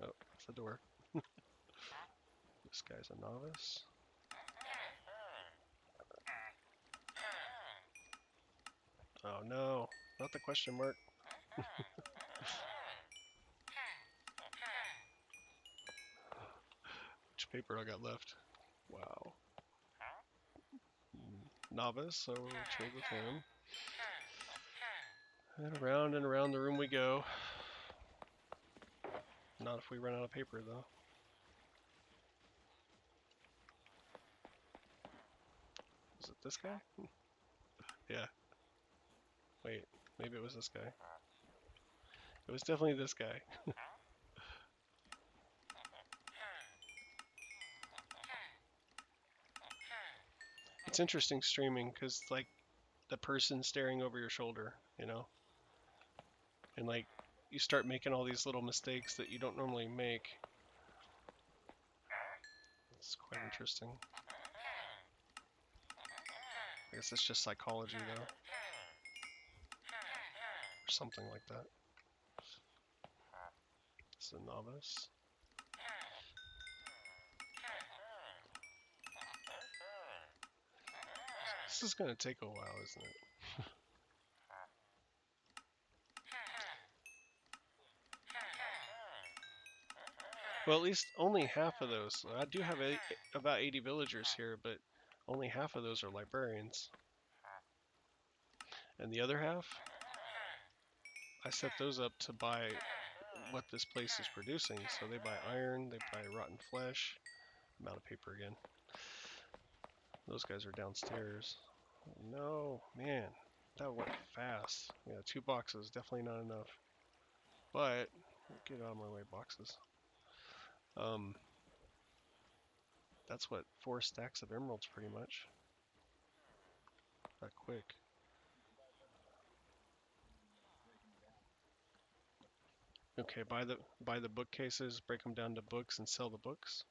Oh, that's the door. This guy's a novice. Oh no, not the question mark. Which paper I got left? Wow. Novice, so we'll trade with him. And around the room we go. Not if we run out of paper, though. Is it this guy? Yeah. Wait, maybe it was this guy. It was definitely this guy. It's interesting streaming because, like, the person staring over your shoulder, you know? And, like, you start making all these little mistakes that you don't normally make. It's quite interesting. I guess it's just psychology, though. Or something like that. It's a novice. This is going to take a while, isn't it? Well, at least only half of those. I do have about 80 villagers here, but only half of those are librarians. And the other half, I set those up to buy what this place is producing. So they buy iron, they buy rotten flesh. I'm out of paper again. Those guys are downstairs. No, man, that went fast. Yeah, 2 boxes, definitely not enough. But, get out of my way, boxes. That's what 4 stacks of emeralds pretty much. That quick. Okay, buy the bookcases, break them down to books, and sell the books.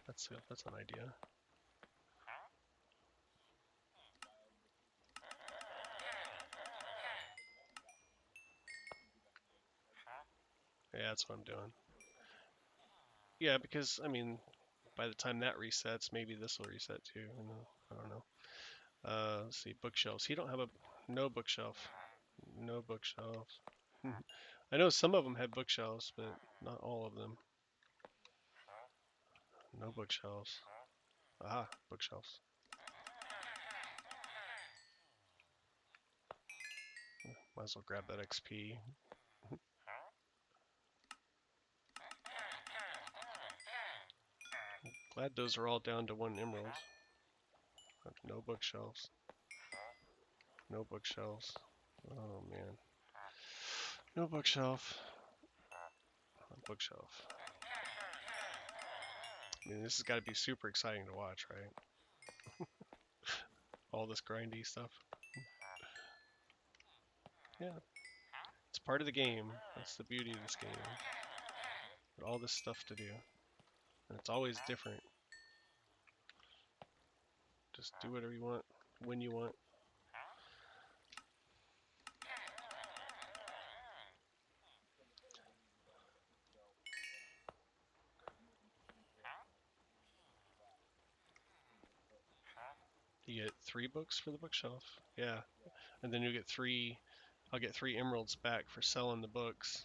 That's an idea. Yeah, that's what I'm doing. Yeah, because I mean, by the time that resets, maybe this will reset too. You know, I don't know. Let's see, bookshelves. He don't have no bookshelf. No bookshelves. I know some of them have bookshelves, but not all of them. No bookshelves. Aha, bookshelves. Might as well grab that XP. Glad those are all down to 1 emerald. No bookshelves. No bookshelves. Oh man. No bookshelf. bookshelf. I mean, this has got to be super exciting to watch, right? All this grindy stuff. Yeah, it's part of the game. That's the beauty of this game. All this stuff to do, and it's always different. Just do whatever you want, when you want. You get 3 books for the bookshelf. Yeah, and then you get 3. I'll get 3 emeralds back for selling the books.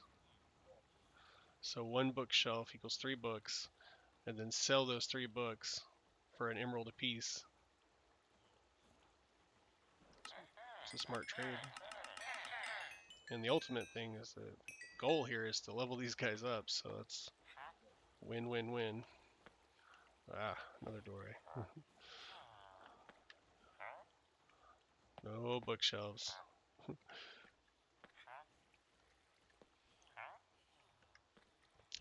So 1 bookshelf equals 3 books, and then sell those 3 books for an emerald apiece. It's a smart trade. And the ultimate thing is the goal here is to level these guys up, so it's win, win, win. Ah, another doorway. No bookshelves.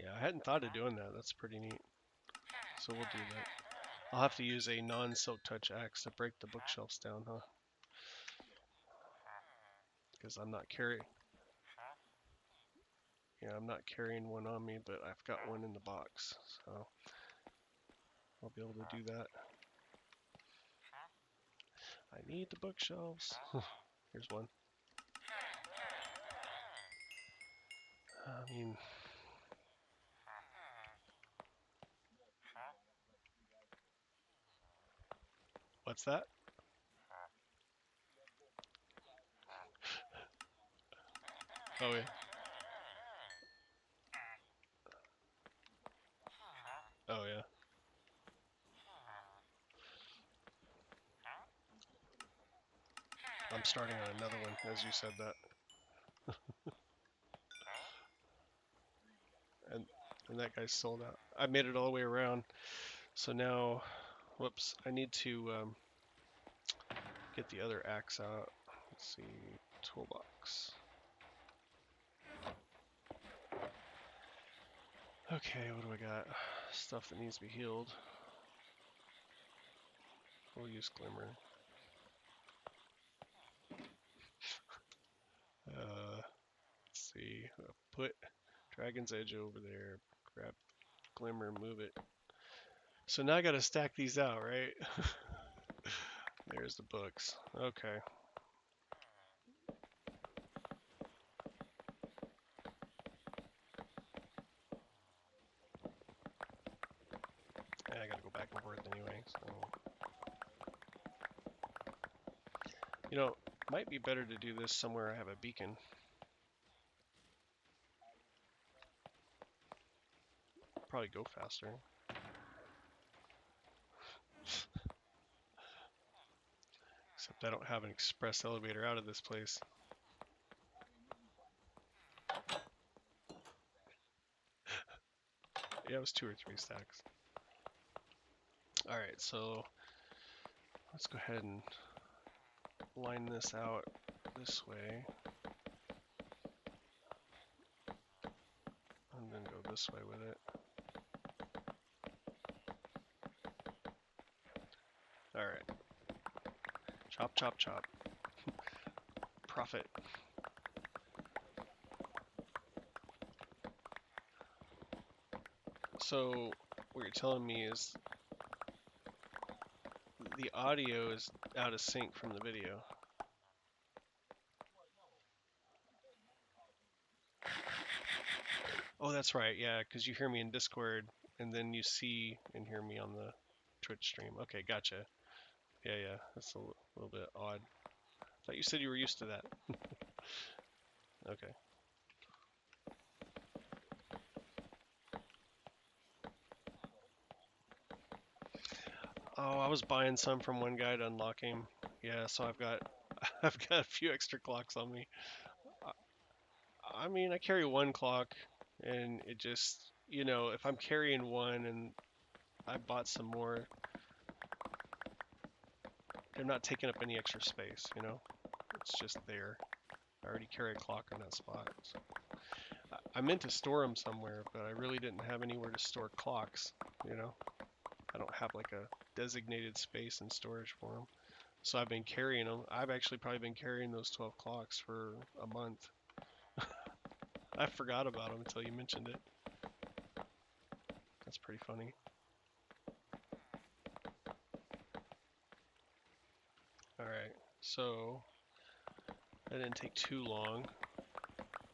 Yeah, I hadn't thought of doing that. That's pretty neat. So we'll do that. I'll have to use a non-silk touch axe to break the bookshelves down, huh? Because I'm not carrying. Yeah, I'm not carrying one on me, but I've got one in the box, so I'll be able to do that. I need the bookshelves. Here's one. I mean, what's that? Oh yeah. Oh yeah. I'm starting on another one as you said that. and and that guy's sold out. I made it all the way around. So now, whoops, I need to get the other axe out. Let's see, toolbox. Okay, what do I got? Stuff that needs to be healed. We'll use glimmer. Let's see, put dragon's edge over there. Grab glimmer, move it. So now I got to stack these out, right? There's the books. Okay. And I got to go back and forth anyway. So, might be better to do this somewhere I have a beacon. Probably go faster. Except I don't have an express elevator out of this place. Yeah, it was 2 or 3 stacks. Alright, so let's go ahead and line this out this way. And then go this way with it. Alright. Chop, chop, chop. Profit. So, what you're telling me is the audio is out of sync from the video. Oh, that's right. Yeah, because you hear me in Discord, and then you see and hear me on the Twitch stream. Okay, gotcha. Yeah, that's a little bit odd. I thought you said you were used to that. Okay. Oh, I was buying some from one guy to unlock him. Yeah, so I've got I've got a few extra clocks on me. I mean, I carry 1 clock, and it just, if I'm carrying one and I bought some more, they're not taking up any extra space, It's just there. I already carry a clock in that spot. So I meant to store them somewhere, but I really didn't have anywhere to store clocks, you know? I don't have like a designated space in storage for them. So I've been carrying them. I've actually probably been carrying those 12 clocks for a month. I forgot about them until you mentioned it. That's pretty funny. Alright, so that didn't take too long.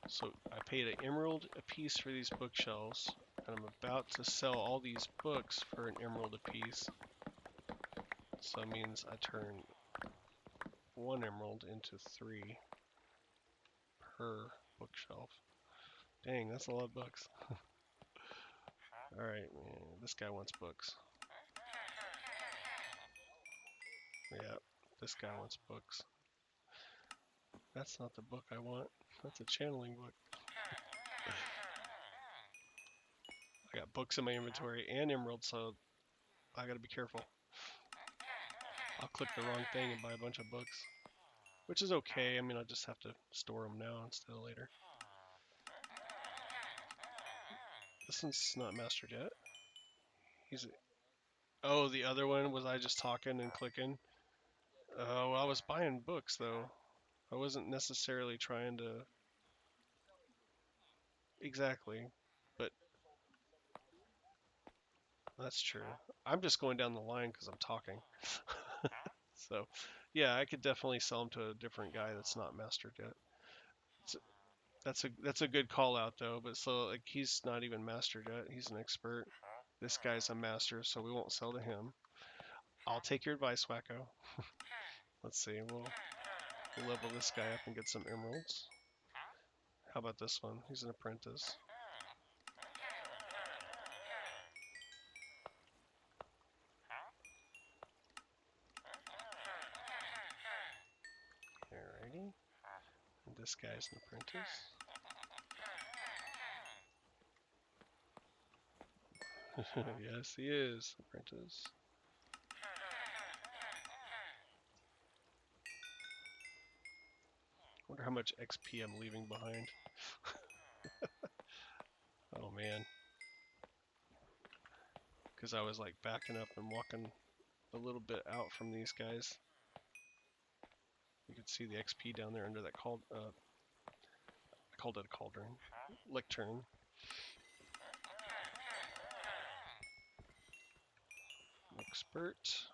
So I paid an emerald a piece for these bookshelves, and I'm about to sell all these books for an emerald a piece. So that means I turn 1 emerald into 3 per bookshelf. Dang, that's a lot of books. Alright, this guy wants books. Yeah, this guy wants books. That's not the book I want. That's a channeling book. I got books in my inventory and emeralds, so I gotta be careful. I'll click the wrong thing and buy a bunch of books. Which is okay. I mean, I'll just have to store them now instead of later. This one's not mastered yet. Oh, the other one was I just talking and clicking? Oh, well, I was buying books though. I wasn't necessarily trying to... Exactly. But that's true. I'm just going down the line because I'm talking. So, yeah, I could definitely sell them to a different guy that's not mastered yet. That's a good call out though. But so like he's not even mastered yet. He's an expert. This guy's a master, so we won't sell to him. I'll take your advice, Wacko. Let's see. We'll level this guy up and get some emeralds. How about this one? He's an apprentice. Alrighty. And this guy's an apprentice. Yes, he is. Apprentice. Wonder how much XP I'm leaving behind. Oh man. Because I was like backing up and walking a little bit out from these guys. You could see the XP down there under that I called it a cauldron. Lectern. Expert.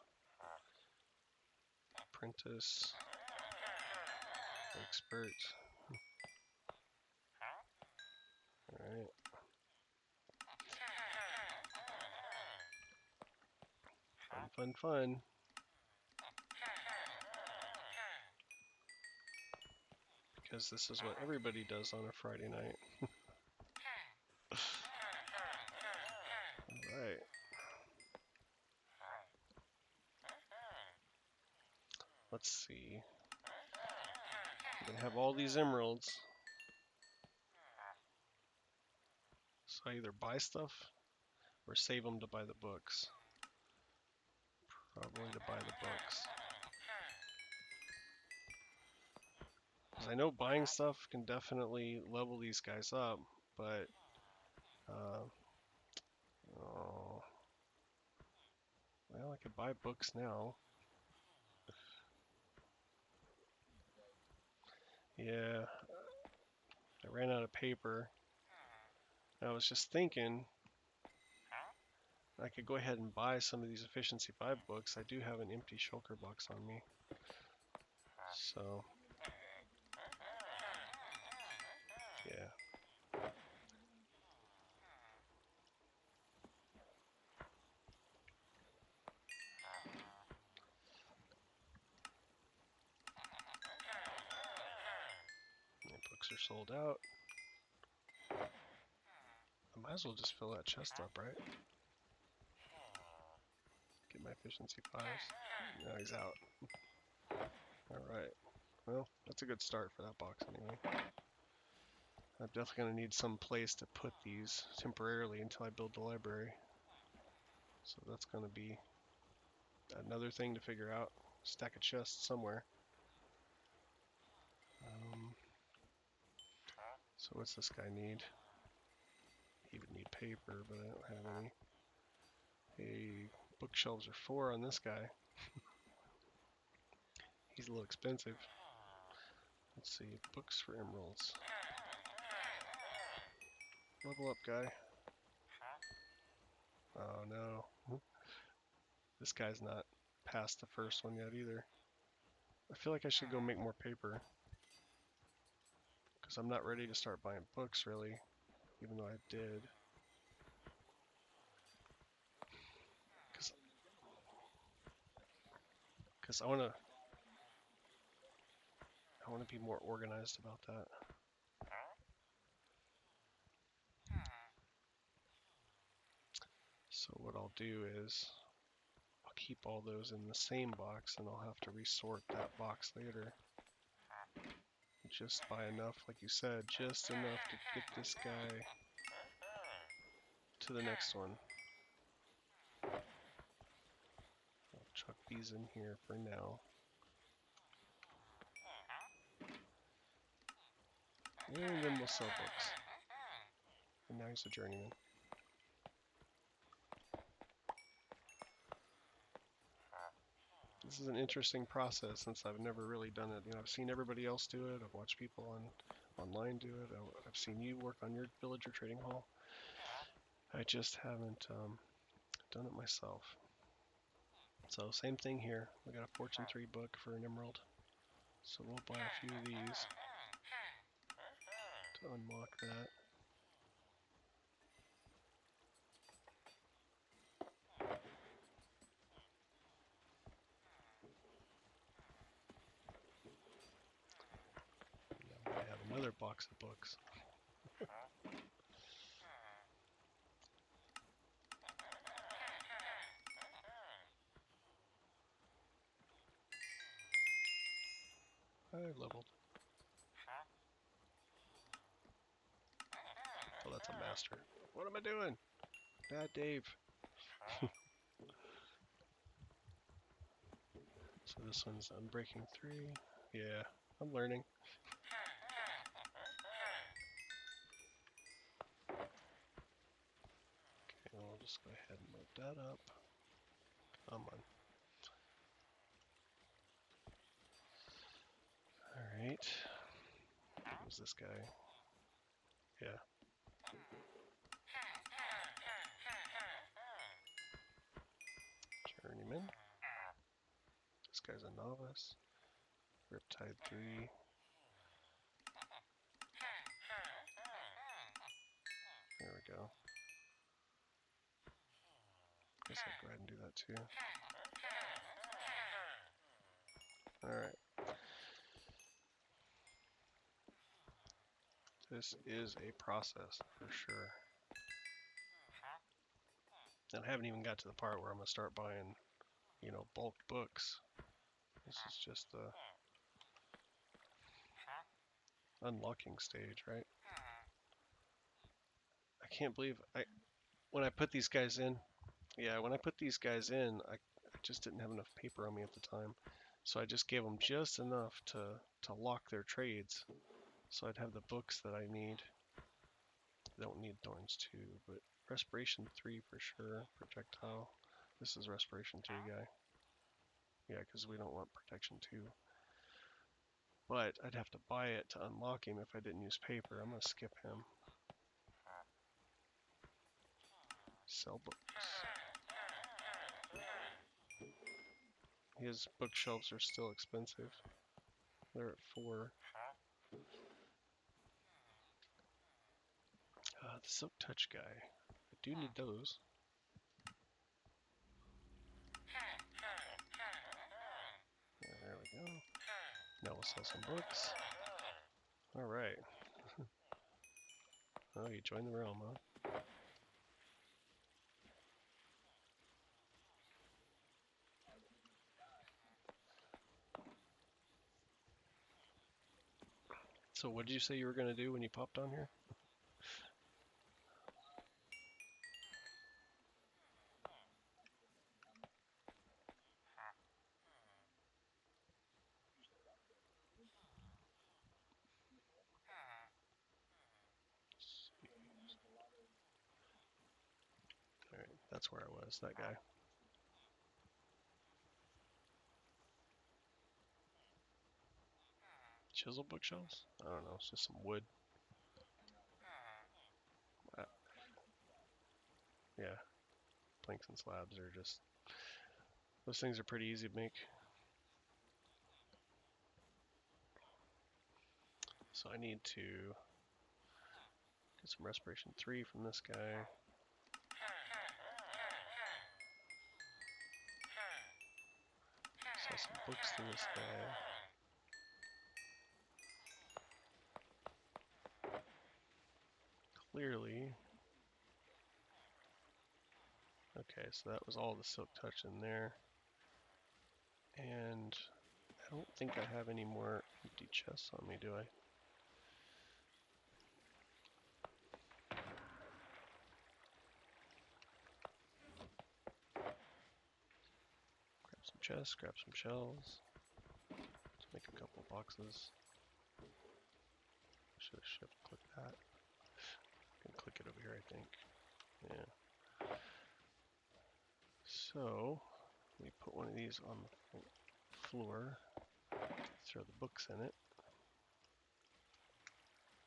Apprentice. Expert. Alright. Fun, fun, fun. Because this is what everybody does on a Friday night. Alright. Let's see. I'm gonna have all these emeralds. So I either buy stuff or save them to buy the books. Probably to buy the books. Because I know buying stuff can definitely level these guys up, but oh, well, I could buy books now. Yeah, I ran out of paper. I was just thinking I could go ahead and buy some of these Efficiency 5 books. I do have an empty shulker box on me. So, yeah. The books are sold out. I might as well just fill that chest up, right? Get my Efficiency 5s. No, he's out. Alright. Well, that's a good start for that box anyway. I'm definitely going to need some place to put these temporarily until I build the library. So that's going to be another thing to figure out. Stack of chests somewhere. So what's this guy need? He would need paper, but I don't have any. Hey, bookshelves are 4 on this guy. He's a little expensive. Let's see, books for emeralds. Level up, guy. Oh no. This guy's not past the first one yet either. I feel like I should go make more paper. Because I'm not ready to start buying books, really. Even though I did. Because I want to be more organized about that. So what I'll do is I'll keep all those in the same box, and I'll have to resort that box later. Just by enough, like you said, just enough to get this guy to the next one. I'll chuck these in here for now. And then we'll sell books. And now he's a journeyman. This is an interesting process since I've never really done it. You know, I've seen everybody else do it. I've watched people online do it. I've seen you work on your villager trading hall. I just haven't done it myself. So same thing here. We got a Fortune 3 book for an emerald. So we'll buy a few of these to unlock that. Now I have another box of books. I leveled. Oh, that's a master. What am I doing? Bad Dave. So this one's Unbreaking 3. Yeah, I'm learning. Okay, I'll just go ahead and load that up. Come on. Alright. Who's this guy? Yeah. Journeyman. This guy's a novice. Riptide 3. There we go. Guess I'll go ahead and do that too. Alright. This is a process for sure. And I haven't even got to the part where I'm going to start buying, you know, bulk books. This is just the unlocking stage, right? I can't believe when I put these guys in, when I put these guys in, I just didn't have enough paper on me at the time. So I just gave them just enough to lock their trades. So I'd have the books that I need. I don't need Thorns 2, but Respiration 3 for sure. Projectile. This is Respiration 3 guy. Yeah, because we don't want Protection 2. But I'd have to buy it to unlock him if I didn't use paper. I'm going to skip him. Sell books. His bookshelves are still expensive. They're at 4. The Silk Touch guy. I do need those. There we go. Now we'll sell some books. Alright. Oh, you joined the realm, huh? So what did you say you were going to do when you popped on here? That's where I was, that guy. Chisel bookshelves? I don't know, it's just some wood. Yeah, planks and slabs are just, those things are pretty easy to make. So I need to get some respiration 3 from this guy. Sell some books to this guy. Clearly. Okay, so that was all the silk touch in there. And I don't think I have any more empty chests on me, do I? Grab some chests, grab some shells. Let's make a couple boxes. Should have shift clicked that. I can click it over here, I think. Yeah. So, we put one of these on the floor. Throw the books in it.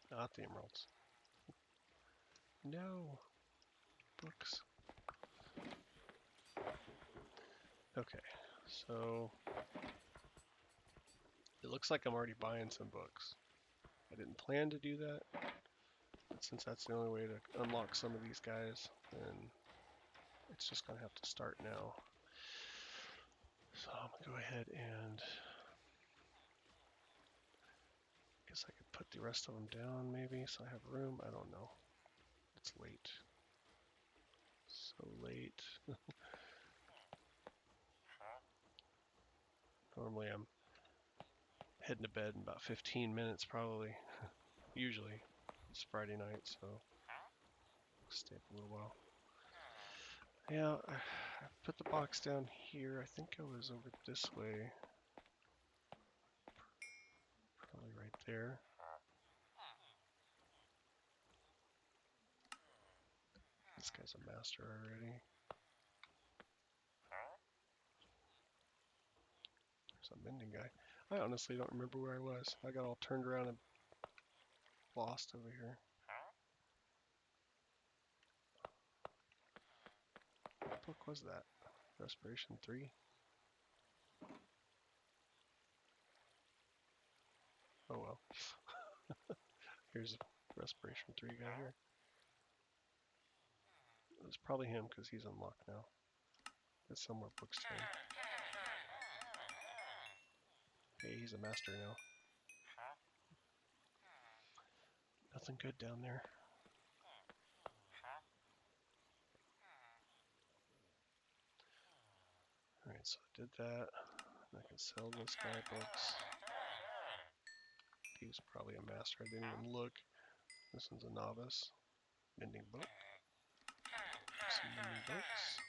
Not the emeralds. No! Books. Okay, so it looks like I'm already buying some books. I didn't plan to do that, but since that's the only way to unlock some of these guys, then it's just going to have to start now. So I'm going to go ahead and I guess I could put the rest of them down maybe so I have room. I don't know. It's late. So late. Normally I'm heading to bed in about 15 minutes probably. Usually. It's Friday night, so I'll stay up a little while. Yeah, I put the box down here. I think I was over this way. Probably right there. This guy's a master already. There's a mending guy. I honestly don't remember where I was. I got all turned around and lost over here. What book was that? Respiration 3? Oh well. Here's a Respiration 3 guy here. It's probably him because he's unlocked now. There's somewhere books 10. Hey, he's a master now. Nothing good down there. Alright, so I did that. I can sell this guy books. He's probably a master. I didn't even look. This one's a novice. Mending book. Some mending books.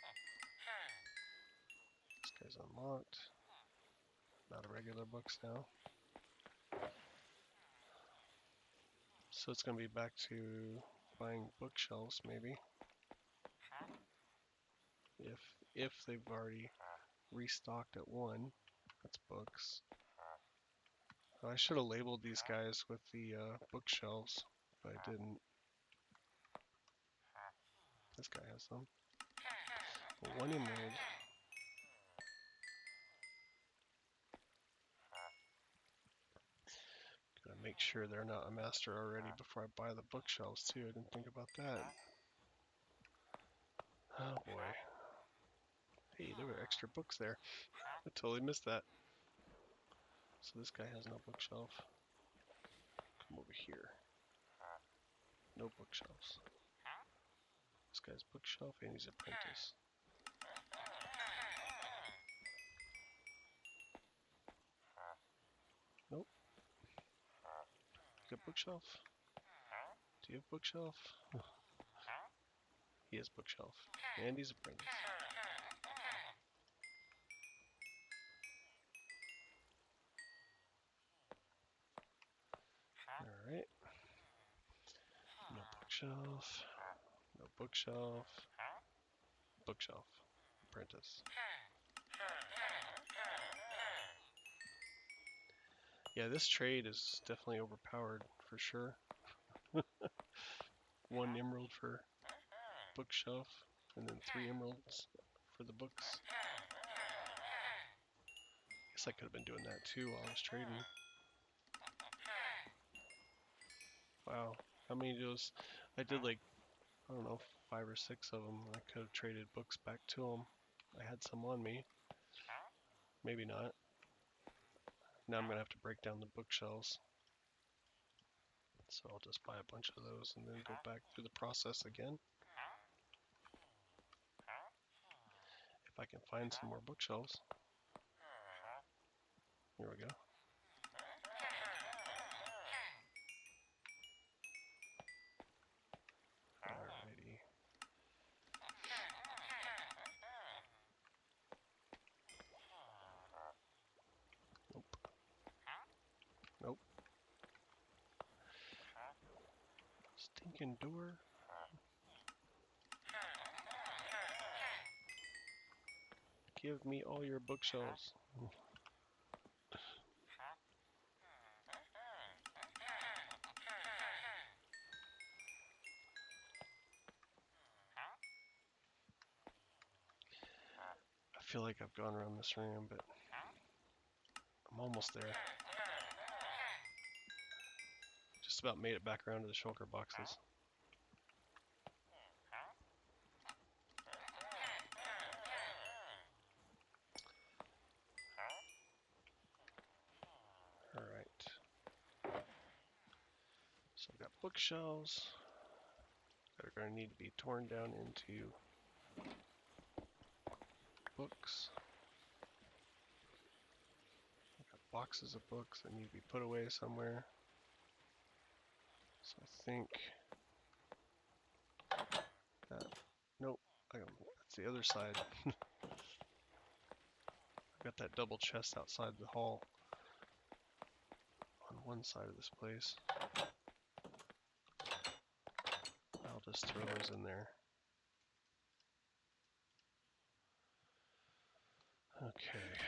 This guy's unlocked. Not a regular books now. So it's going to be back to buying bookshelves maybe. If they've already restocked at 1, that's books. Oh, I should have labeled these guys with the bookshelves, but I didn't. This guy has them. 1 emerald. Gotta make sure they're not a master already before I buy the bookshelves too. I didn't think about that. Oh boy. Hey, there were extra books there. I totally missed that. So this guy has no bookshelf. Come over here. No bookshelves. This guy's bookshelf and he's apprentice. Nope. You got bookshelf? Do you have bookshelf? He has bookshelf. And he's apprentice. Alright. No bookshelf. No bookshelf. Bookshelf. Apprentice. Yeah, this trade is definitely overpowered for sure. 1 emerald for bookshelf, and then 3 emeralds for the books. Guess I could have been doing that too while I was trading. Wow, how many of those? I did like, I don't know, 5 or 6 of them. I could have traded books back to them. I had some on me. Maybe not. Now I'm going to have to break down the bookshelves. So I'll just buy a bunch of those and then go back through the process again. If I can find some more bookshelves. Here we go. Alrighty. Nope. Nope. Stinking door. Give me all your bookshelves. I feel like I've gone around this room, but I'm almost there. Just about made it back around to the shulker boxes. Alright. So I've got bookshelves that are going to need to be torn down into books. I've got boxes of books that need to be put away somewhere. So I think that, nope, that's the other side. I've got that double chest outside the hall on one side of this place. I'll just throw those in there. Okay.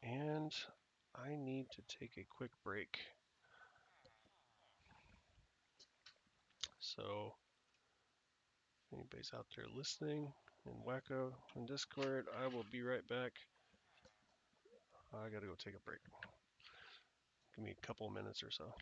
And I need to take a quick break. So, if anybody's out there listening in Wacko in Discord, I will be right back. I gotta go take a break. Give me a couple of minutes or so.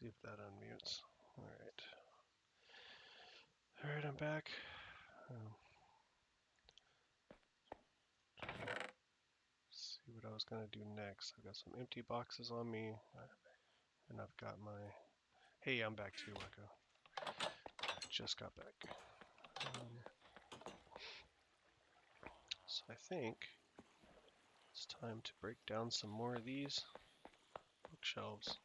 See if that unmutes. Alright. Alright, I'm back. See what I was going to do next. I've got some empty boxes on me. And I've got my... Hey, I'm back too, Wacko. I just got back. So I think it's time to break down some more of these bookshelves.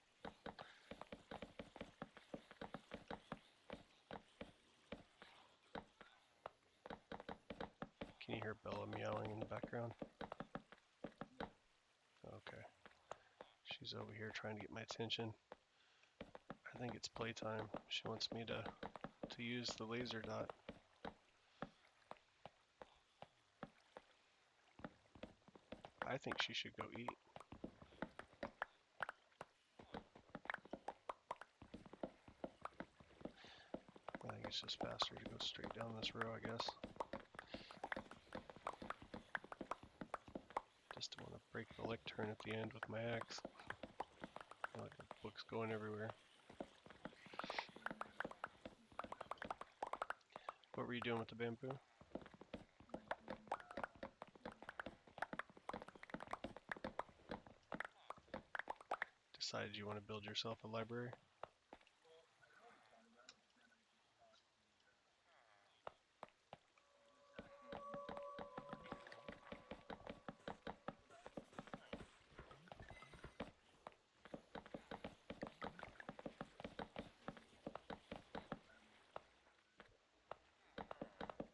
Can you hear Bella meowing in the background? Okay. She's over here trying to get my attention. I think it's playtime. She wants me to use the laser dot. I think she should go eat. I think it's just faster to go straight down this row, I guess. Just don't want to break the lectern at the end with my axe. I feel like the book's going everywhere. What were you doing with the bamboo? Decided you want to build yourself a library?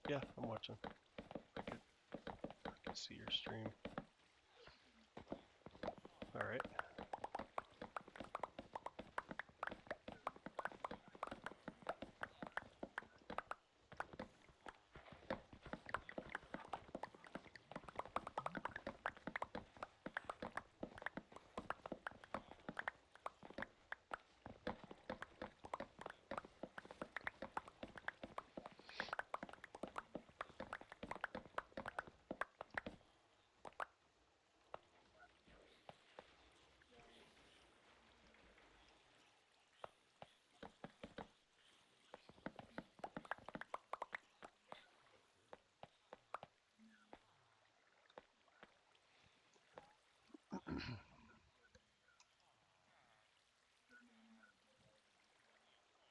Yeah, I'm watching. I can see your stream. Alright.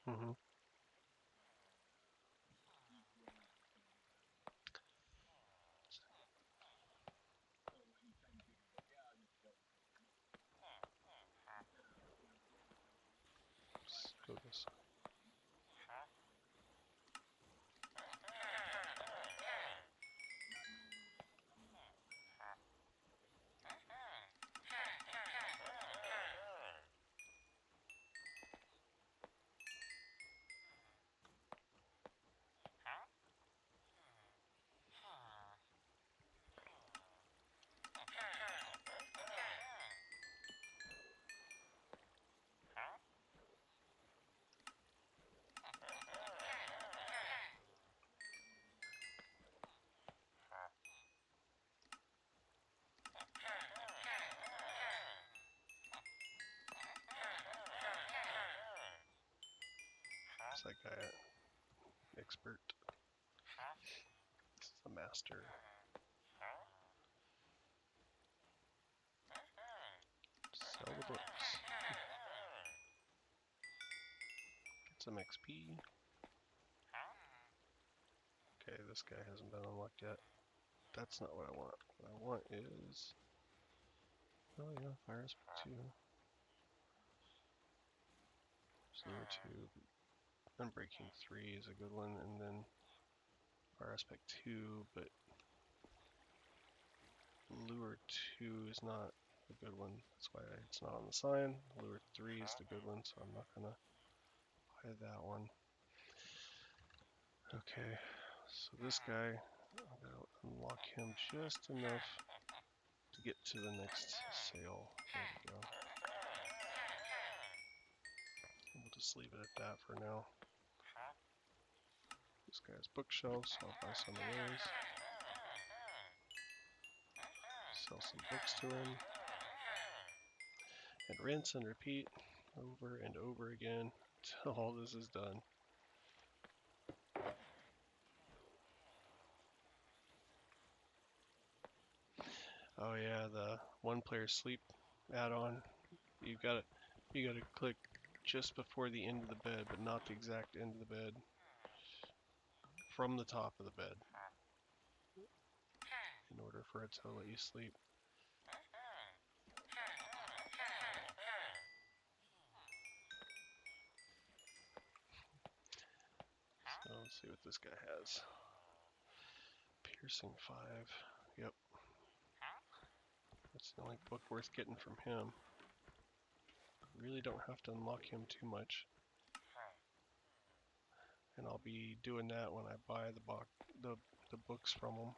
Mm-hmm. Let's go this way. It's that guy, expert. This is the master. Sell the books. Get some XP. Okay, this guy hasn't been unlocked yet. That's not what I want. What I want is... Oh yeah, fire aspect 2. Zero 2. Unbreaking 3 is a good one, and then fire aspect 2, but lure 2 is not a good one. That's why it's not on the sign. Lure 3 is the good one, so I'm not gonna buy that one. Okay, so this guy, I'm gonna unlock him just enough to get to the next sale. There we go. We'll just leave it at that for now. This guy has bookshelves, so I'll buy some of those. Sell some books to him. And rinse and repeat. over and over again until all this is done. Oh yeah, the one player sleep add-on. You gotta click just before the end of the bed, but not the exact end of the bed. From the top of the bed, in order for it to let you sleep. So let's see what this guy has. Piercing 5. Yep. That's the only book worth getting from him. Really don't have to unlock him too much. And I'll be doing that when I buy the books from him.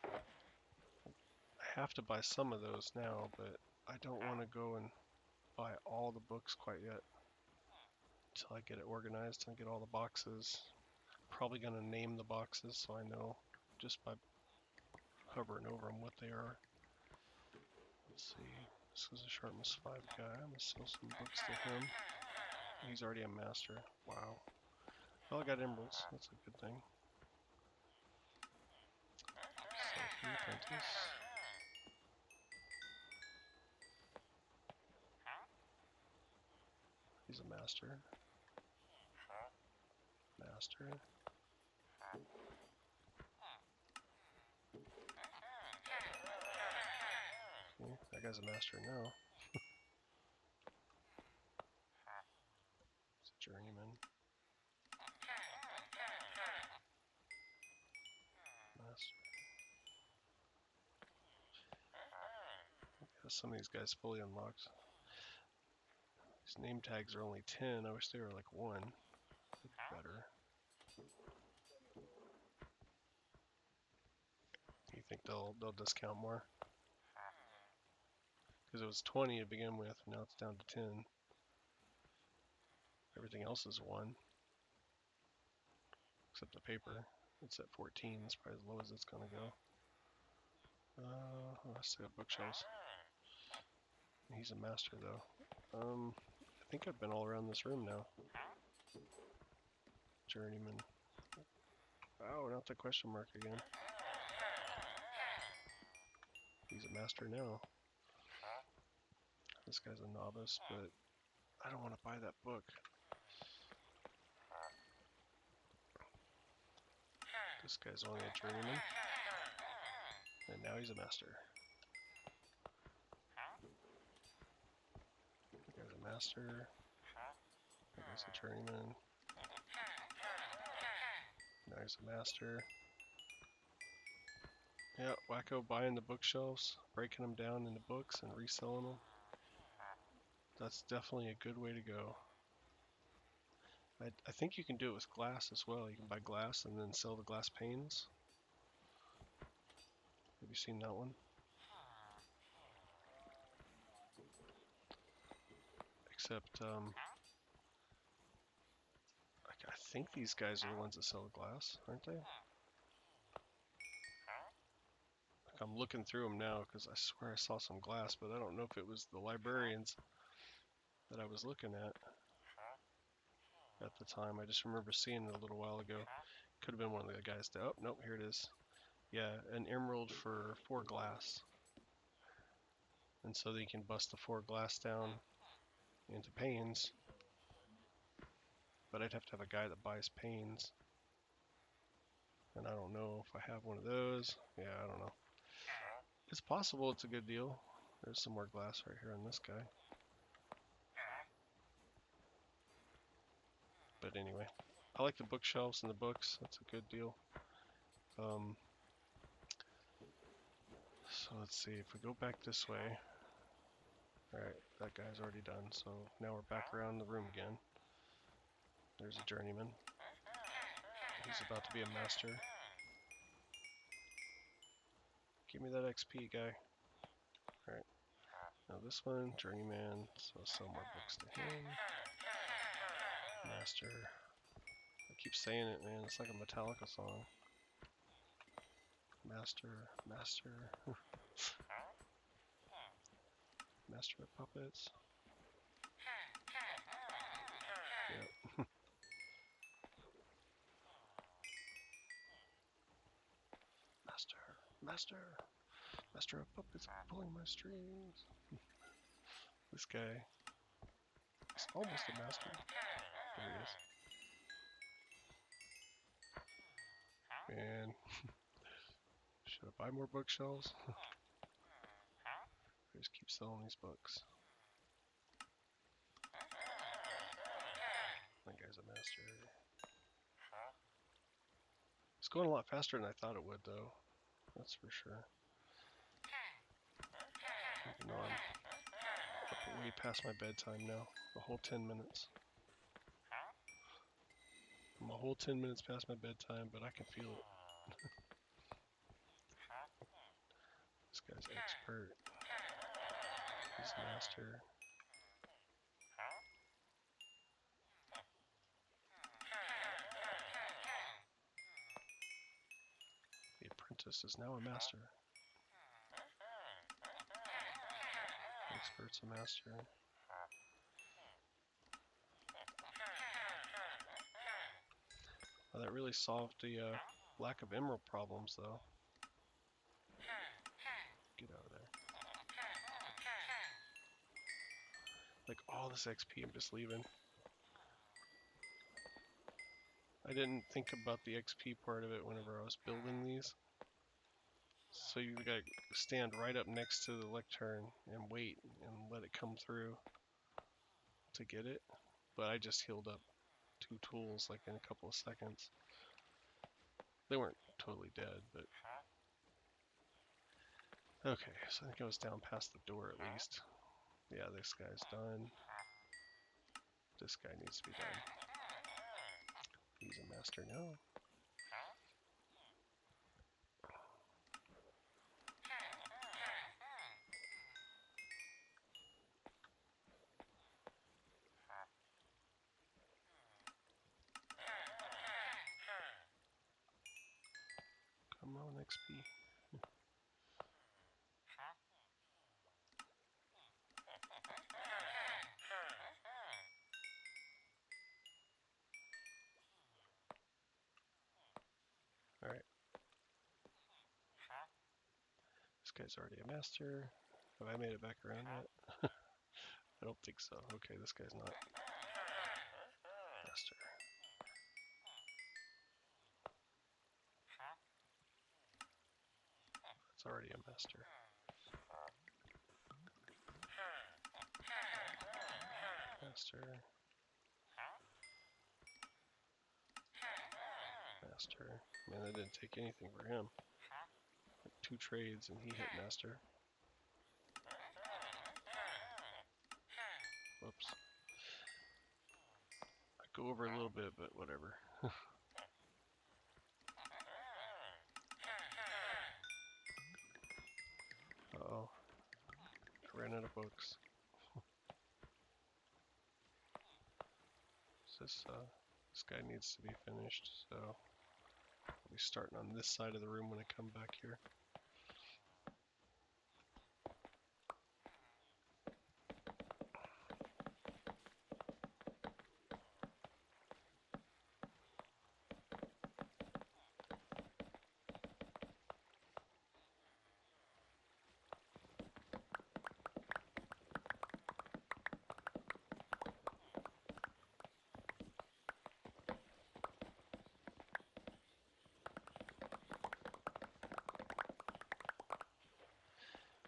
I have to buy some of those now, but I don't want to go and buy all the books quite yet. Until I get it organized and get all the boxes. Probably going to name the boxes so I know just by hovering over them what they are. Let's see. This is a sharpness 5 guy. I'm going to sell some books to him. He's already a master. Wow. Well, I got emeralds. That's a good thing. Sell 3 apprentice. He's a master. Master. Okay, that guy's a master now. He's a journeyman. Master. Yeah, some of these guys fully unlocked. These name tags are only 10. I wish they were like 1. Better. You think they'll discount more? Because it was 20 to begin with, now it's down to 10. Everything else is 1. Except the paper. It's at 14. That's probably as low as it's gonna go. I still got bookshelves. He's a master though. I think I've been all around this room now. Journeyman. Oh, not the question mark again. He's a master now. This guy's a novice, but I don't want to buy that book. This guy's only a journeyman. And now he's a master. That guy's a master. That guy's a journeyman. Now he's a master. Yeah, wacko buying the bookshelves, breaking them down into books and reselling them. That's definitely a good way to go. I think you can do it with glass as well. You can buy glass and then sell the glass panes. Have you seen that one? Except, I think these guys are the ones that sell the glass, aren't they? Like I'm looking through them now because I swear I saw some glass, but I don't know if it was the librarians that I was looking at the time. I just remember seeing it a little while ago. Could have been one of the guys. Oh, nope, here it is. Yeah, an emerald for 4 glass. And so that you can bust the 4 glass down into panes. But I'd have to have a guy that buys panes. And I don't know if I have one of those. Yeah, I don't know. It's possible it's a good deal. There's some more glass right here on this guy. But anyway, I like the bookshelves and the books. That's a good deal. So let's see, if we go back this way. Alright, that guy's already done, so now we're back around the room again. There's a journeyman. He's about to be a master. Give me that XP, guy. Alright. Now this one, journeyman, so sell more books to him. Master. I keep saying it, man, it's like a Metallica song. Master, master. Master of puppets. Master! Master of puppets pulling my strings. This guy is almost a master. There he is. Man, should I buy more bookshelves? I just keep selling these books. That guy's a master. It's going a lot faster than I thought it would, though. That's for sure. Even though I'm up way past my bedtime now. A whole 10 minutes. I'm a whole 10 minutes past my bedtime, but I can feel it. This guy's expert. He's master. The apprentice is now a master. The expert's a master. Well, that really solved the lack of emerald problems, though. Get out of there. Like, all this XP I'm just leaving. I didn't think about the XP part of it whenever I was building these. So you gotta stand right up next to the lectern and wait and let it come through to get it. But I just healed up 2 tools like in a couple of seconds. They weren't totally dead, but... Okay, so I think I was down past the door at least. Yeah, this guy's done. This guy needs to be done. He's a master now. Come on, XP. Alright. This guy's already a master. Have I made it back around yet? I don't think so. Okay, this guy's not master. It's already a master. Master. Master. Man, that didn't take anything for him. Like 2 trades and he hit master. Whoops. I go over a little bit, but whatever. Uh-oh. I ran out of books. This guy needs to be finished, so I'll be starting on this side of the room when I come back here.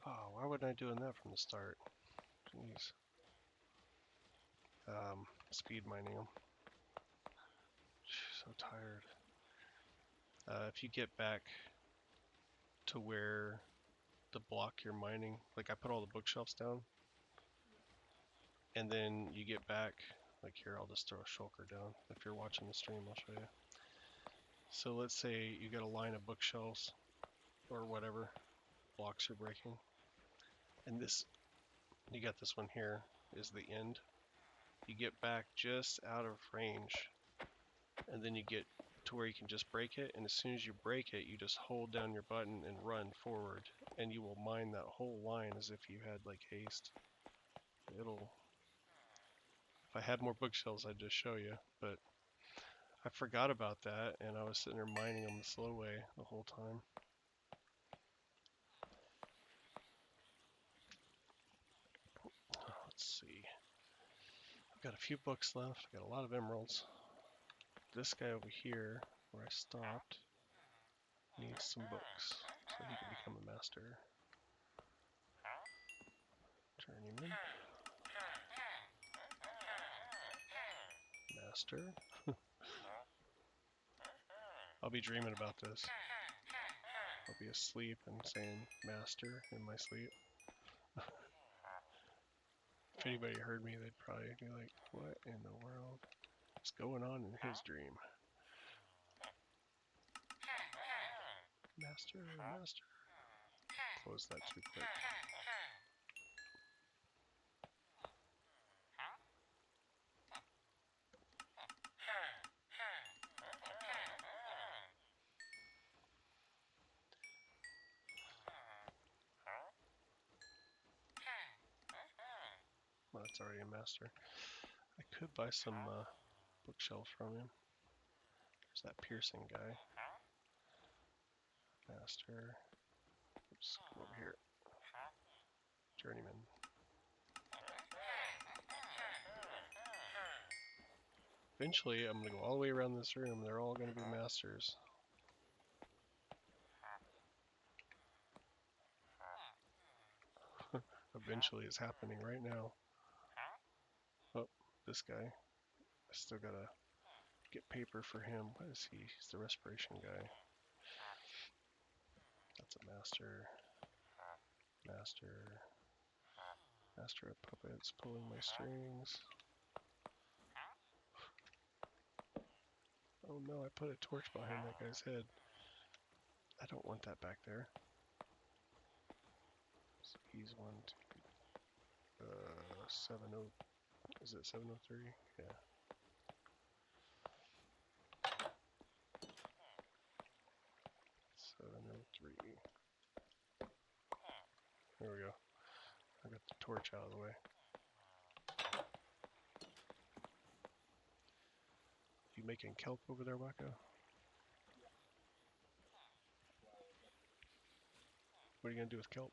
Oh, why wasn't I doing that from the start? Jeez. Speed mining them. So tired. If you get back to where the block you're mining, like I put all the bookshelves down, and then you get back, like here I'll just throw a shulker down. If you're watching the stream, I'll show you. So let's say you got a line of bookshelves, or whatever blocks you're breaking, and this, you got this one here, is the end. You get back just out of range, and then you get to where you can just break it, and as soon as you break it, you just hold down your button and run forward, and you will mine that whole line as if you had like haste. It'll... If I had more bookshelves, I'd just show you, but I forgot about that, and I was sitting there mining them the slow way the whole time. Let's see. I've got a few books left. I've got a lot of emeralds. This guy over here, where I stopped, needs some books so he can become a master. Journeyman. Master. I'll be dreaming about this. I'll be asleep and saying master in my sleep. If anybody heard me, they'd probably be like, what in the world is going on in his dream? Master, master. Close that too quick. Well, that's already a master. I could buy some bookshelves from him. There's that piercing guy. Master. Oops, come over here. Journeyman. Eventually, I'm going to go all the way around this room. They're all going to be masters. Eventually, it's happening right now. Oh, this guy. I still got to get paper for him. What is he? He's the respiration guy. That's a master. Master. Master of puppets, pulling my strings. Oh no, I put a torch behind that guy's head. I don't want that back there. So he's 70. Is it 703? Yeah. There we go. I got the torch out of the way. You making kelp over there, Wacko? What are you gonna do with kelp?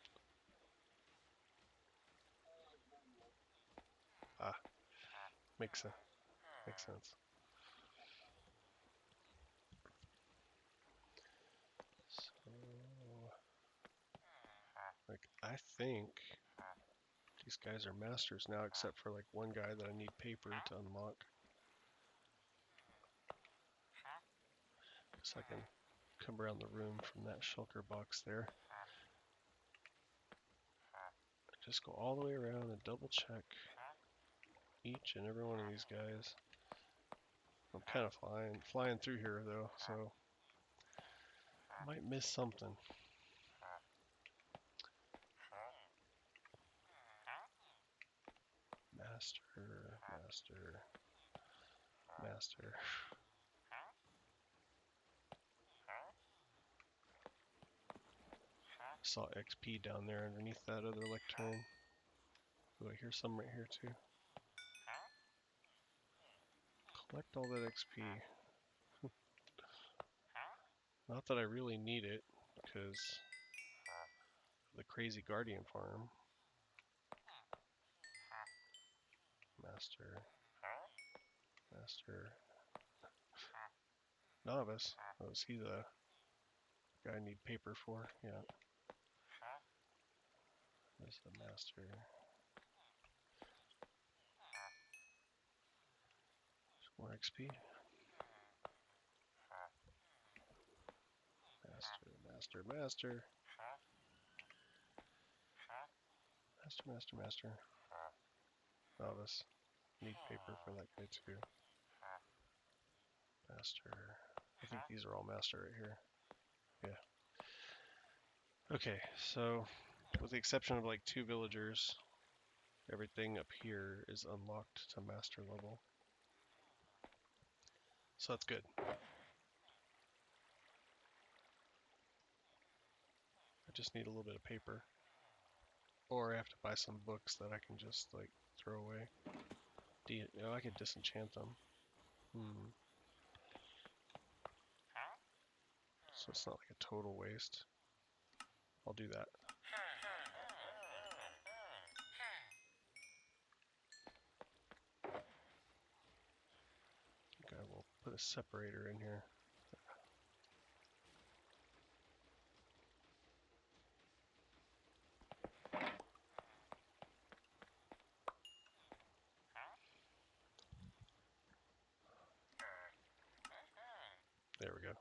Ah, makes sense. Makes sense. So, like, I think these guys are masters now, except for like one guy that I need paper to unlock. So I can come around the room from that shulker box there. Just go all the way around and double check each and every one of these guys. I'm kind of flying through here though, so I might miss something. Master, master, master. Saw XP down there underneath that other lectern. Oh, I hear some right here too. Collect all that XP. Not that I really need it, because the crazy guardian farm. Master. Master. Novice. Oh, is he the guy I need paper for? Yeah. There's the master. More XP. Master, master, master. Master, master, master. Novice. Need paper for that guy too. Master. I think these are all master right here. Yeah. Okay, so with the exception of like 2 villagers, everything up here is unlocked to master level. So that's good. I just need a little bit of paper. Or I have to buy some books that I can just like throw away. I could disenchant them. So it's not like a total waste. I'll do that. put a separator in here. There we go.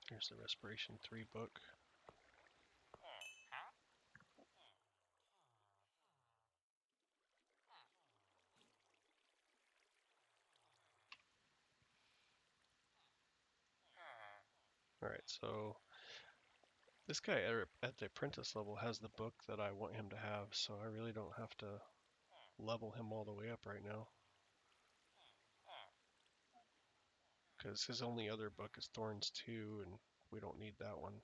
Here's the Respiration 3 book. Alright, so this guy at the apprentice level has the book that I want him to have, so I really don't have to level him all the way up right now. Because his only other book is Thorns 2, and we don't need that one.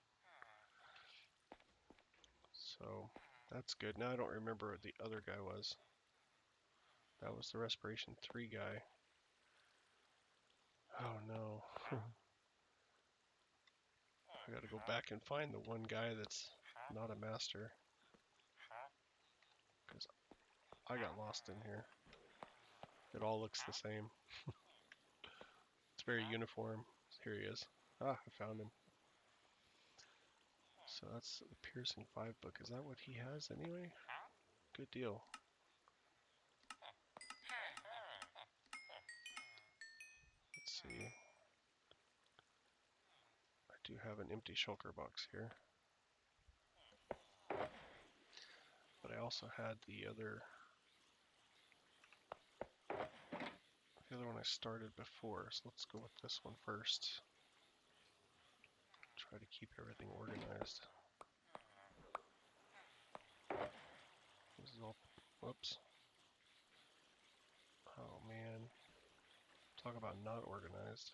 So that's good. Now I don't remember what the other guy was. That was the Respiration 3 guy. Oh no. I gotta go back and find the one guy that's not a master. Because I got lost in here. It all looks the same. It's very uniform. Here he is. Ah, I found him. So that's the Piercing 5 book. Is that what he has anyway? Good deal. Let's see. I do have an empty shulker box here. But I also had the other one I started before. So let's go with this one first. Try to keep everything organized. This is all, whoops. Oh man, talk about not organized.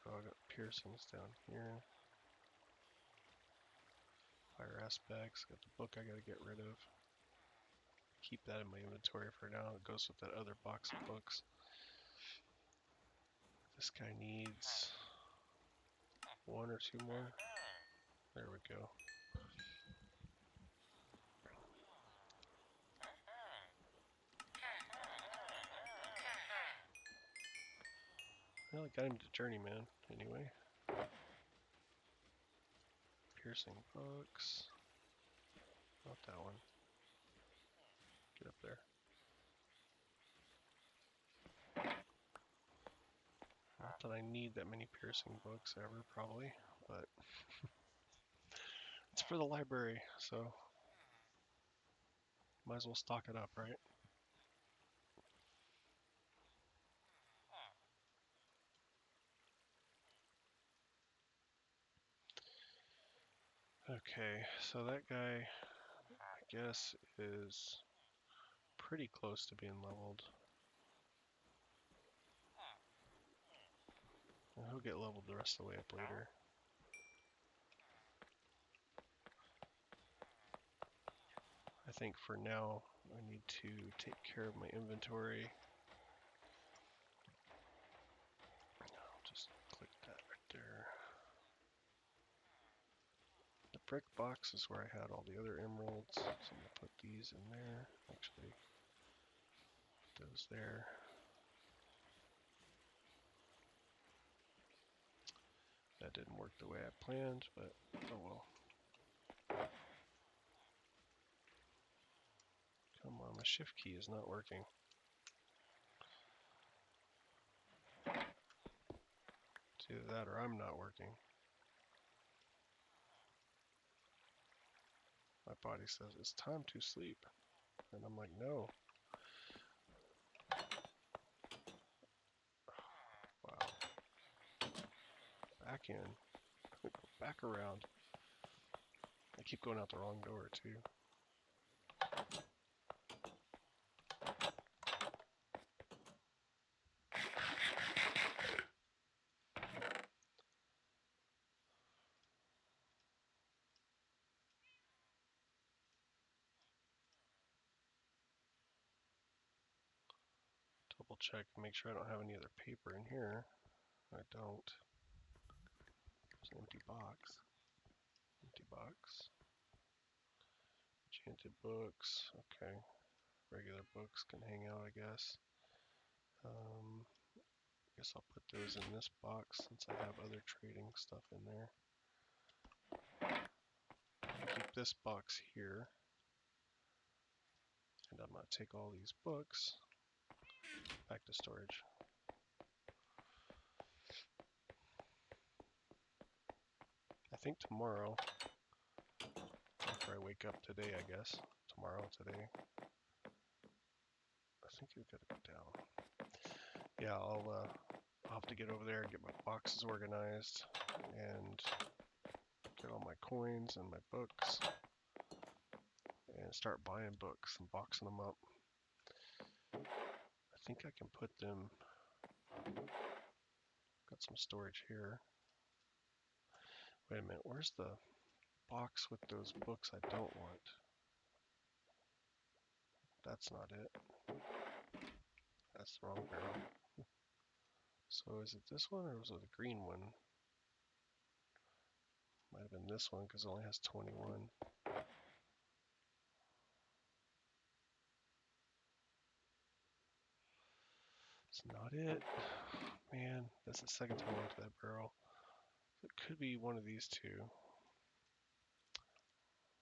So I got piercings down here. Fire aspects, got the book I gotta get rid of. Keep that in my inventory for now. It goes with that other box of books. This guy needs 1 or 2 more. There we go. Well, I got him to Journeyman anyway. Piercing books. Not that one. Get up there. Not that I need that many piercing books ever, probably, but it's for the library, so might as well stock it up, right? Okay, so that guy, I guess, is pretty close to being leveled. And he'll get leveled the rest of the way up later. I think for now, I need to take care of my inventory. I'll just click that right there. The brick box is where I had all the other emeralds, so I'm going to put these in there. Actually, put those there. That didn't work the way I planned, but oh well. Come on, my shift key is not working. It's either that or I'm not working. My body says it's time to sleep. And I'm like, no. Wow. Back in. Go back around. I keep going out the wrong door too. Double check, make sure I don't have any other paper in here. I don't. There's an empty box. Empty box. Enchanted books. Okay. Regular books can hang out, I guess. Guess I'll put those in this box since I have other trading stuff in there. Keep this box here. And I'm going to take all these books back to storage. I think tomorrow, after I wake up today, I guess, today, I think you've got to go down. Yeah, I'll have to get over there and get my boxes organized and get all my coins and my books and start buying books and boxing them up. I think I can put them, got some storage here. Wait a minute, where's the box with those books I don't want? That's not it. That's the wrong barrel. So is it this one or was it the green one? Might have been this one because it only has 21. It's not it. Man, that's the second time I went to that barrel. It could be one of these two.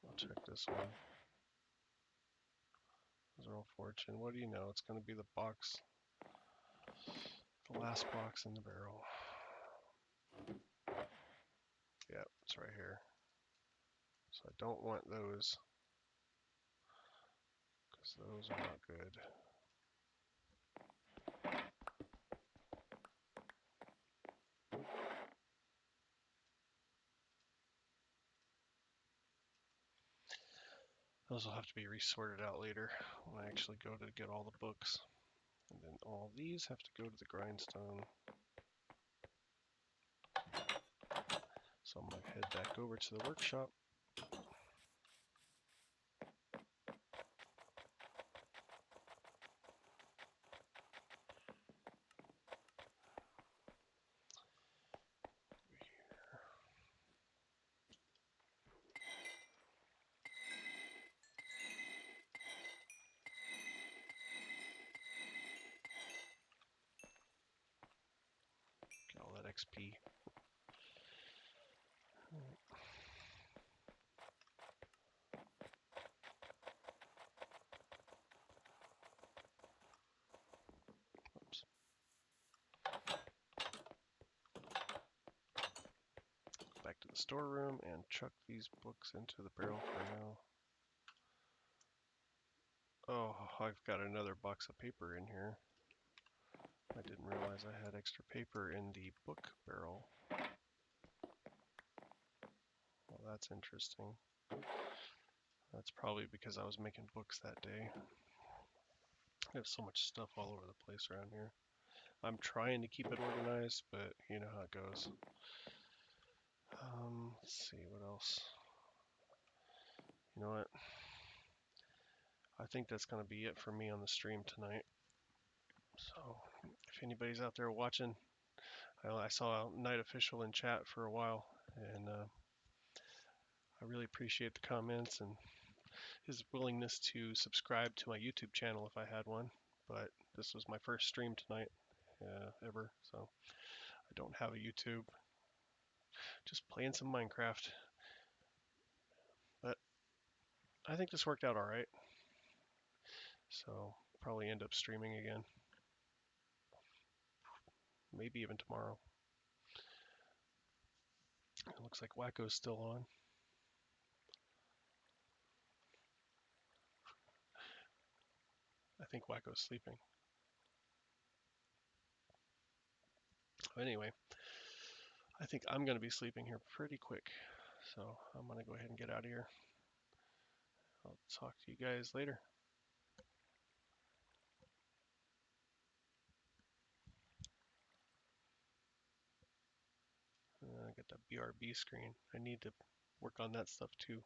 I'll check this one. Zero fortune. What do you know? It's going to be the box, the last box in the barrel. Yeah, it's right here. So I don't want those because those are not good. Those will have to be resorted out later when I actually go to get all the books. And then all these have to go to the grindstone. So I'm going to head back over to the workshop. Get all that XP. Oops. Back to the storeroom and chuck these books into the barrel for now. Oh, I've got another box of paper in here. I didn't realize I had extra paper in the book barrel. Well, that's interesting. That's probably because I was making books that day. I have so much stuff all over the place around here. I'm trying to keep it organized, but you know how it goes. Let's see, what else? You know what? I think that's going to be it for me on the stream tonight. So, if anybody's out there watching, I saw Night Official in chat for a while, and I really appreciate the comments and his willingness to subscribe to my YouTube channel if I had one. But this was my first stream tonight ever, so I don't have a YouTube. Just playing some Minecraft. But I think this worked out all right. So probably end up streaming again. Maybe even tomorrow. It looks like Wacko's still on. I think Wacko's sleeping. Anyway, I think I'm going to be sleeping here pretty quick. So I'm going to go ahead and get out of here. I'll talk to you guys later. I got the BRB screen. I need to work on that stuff too.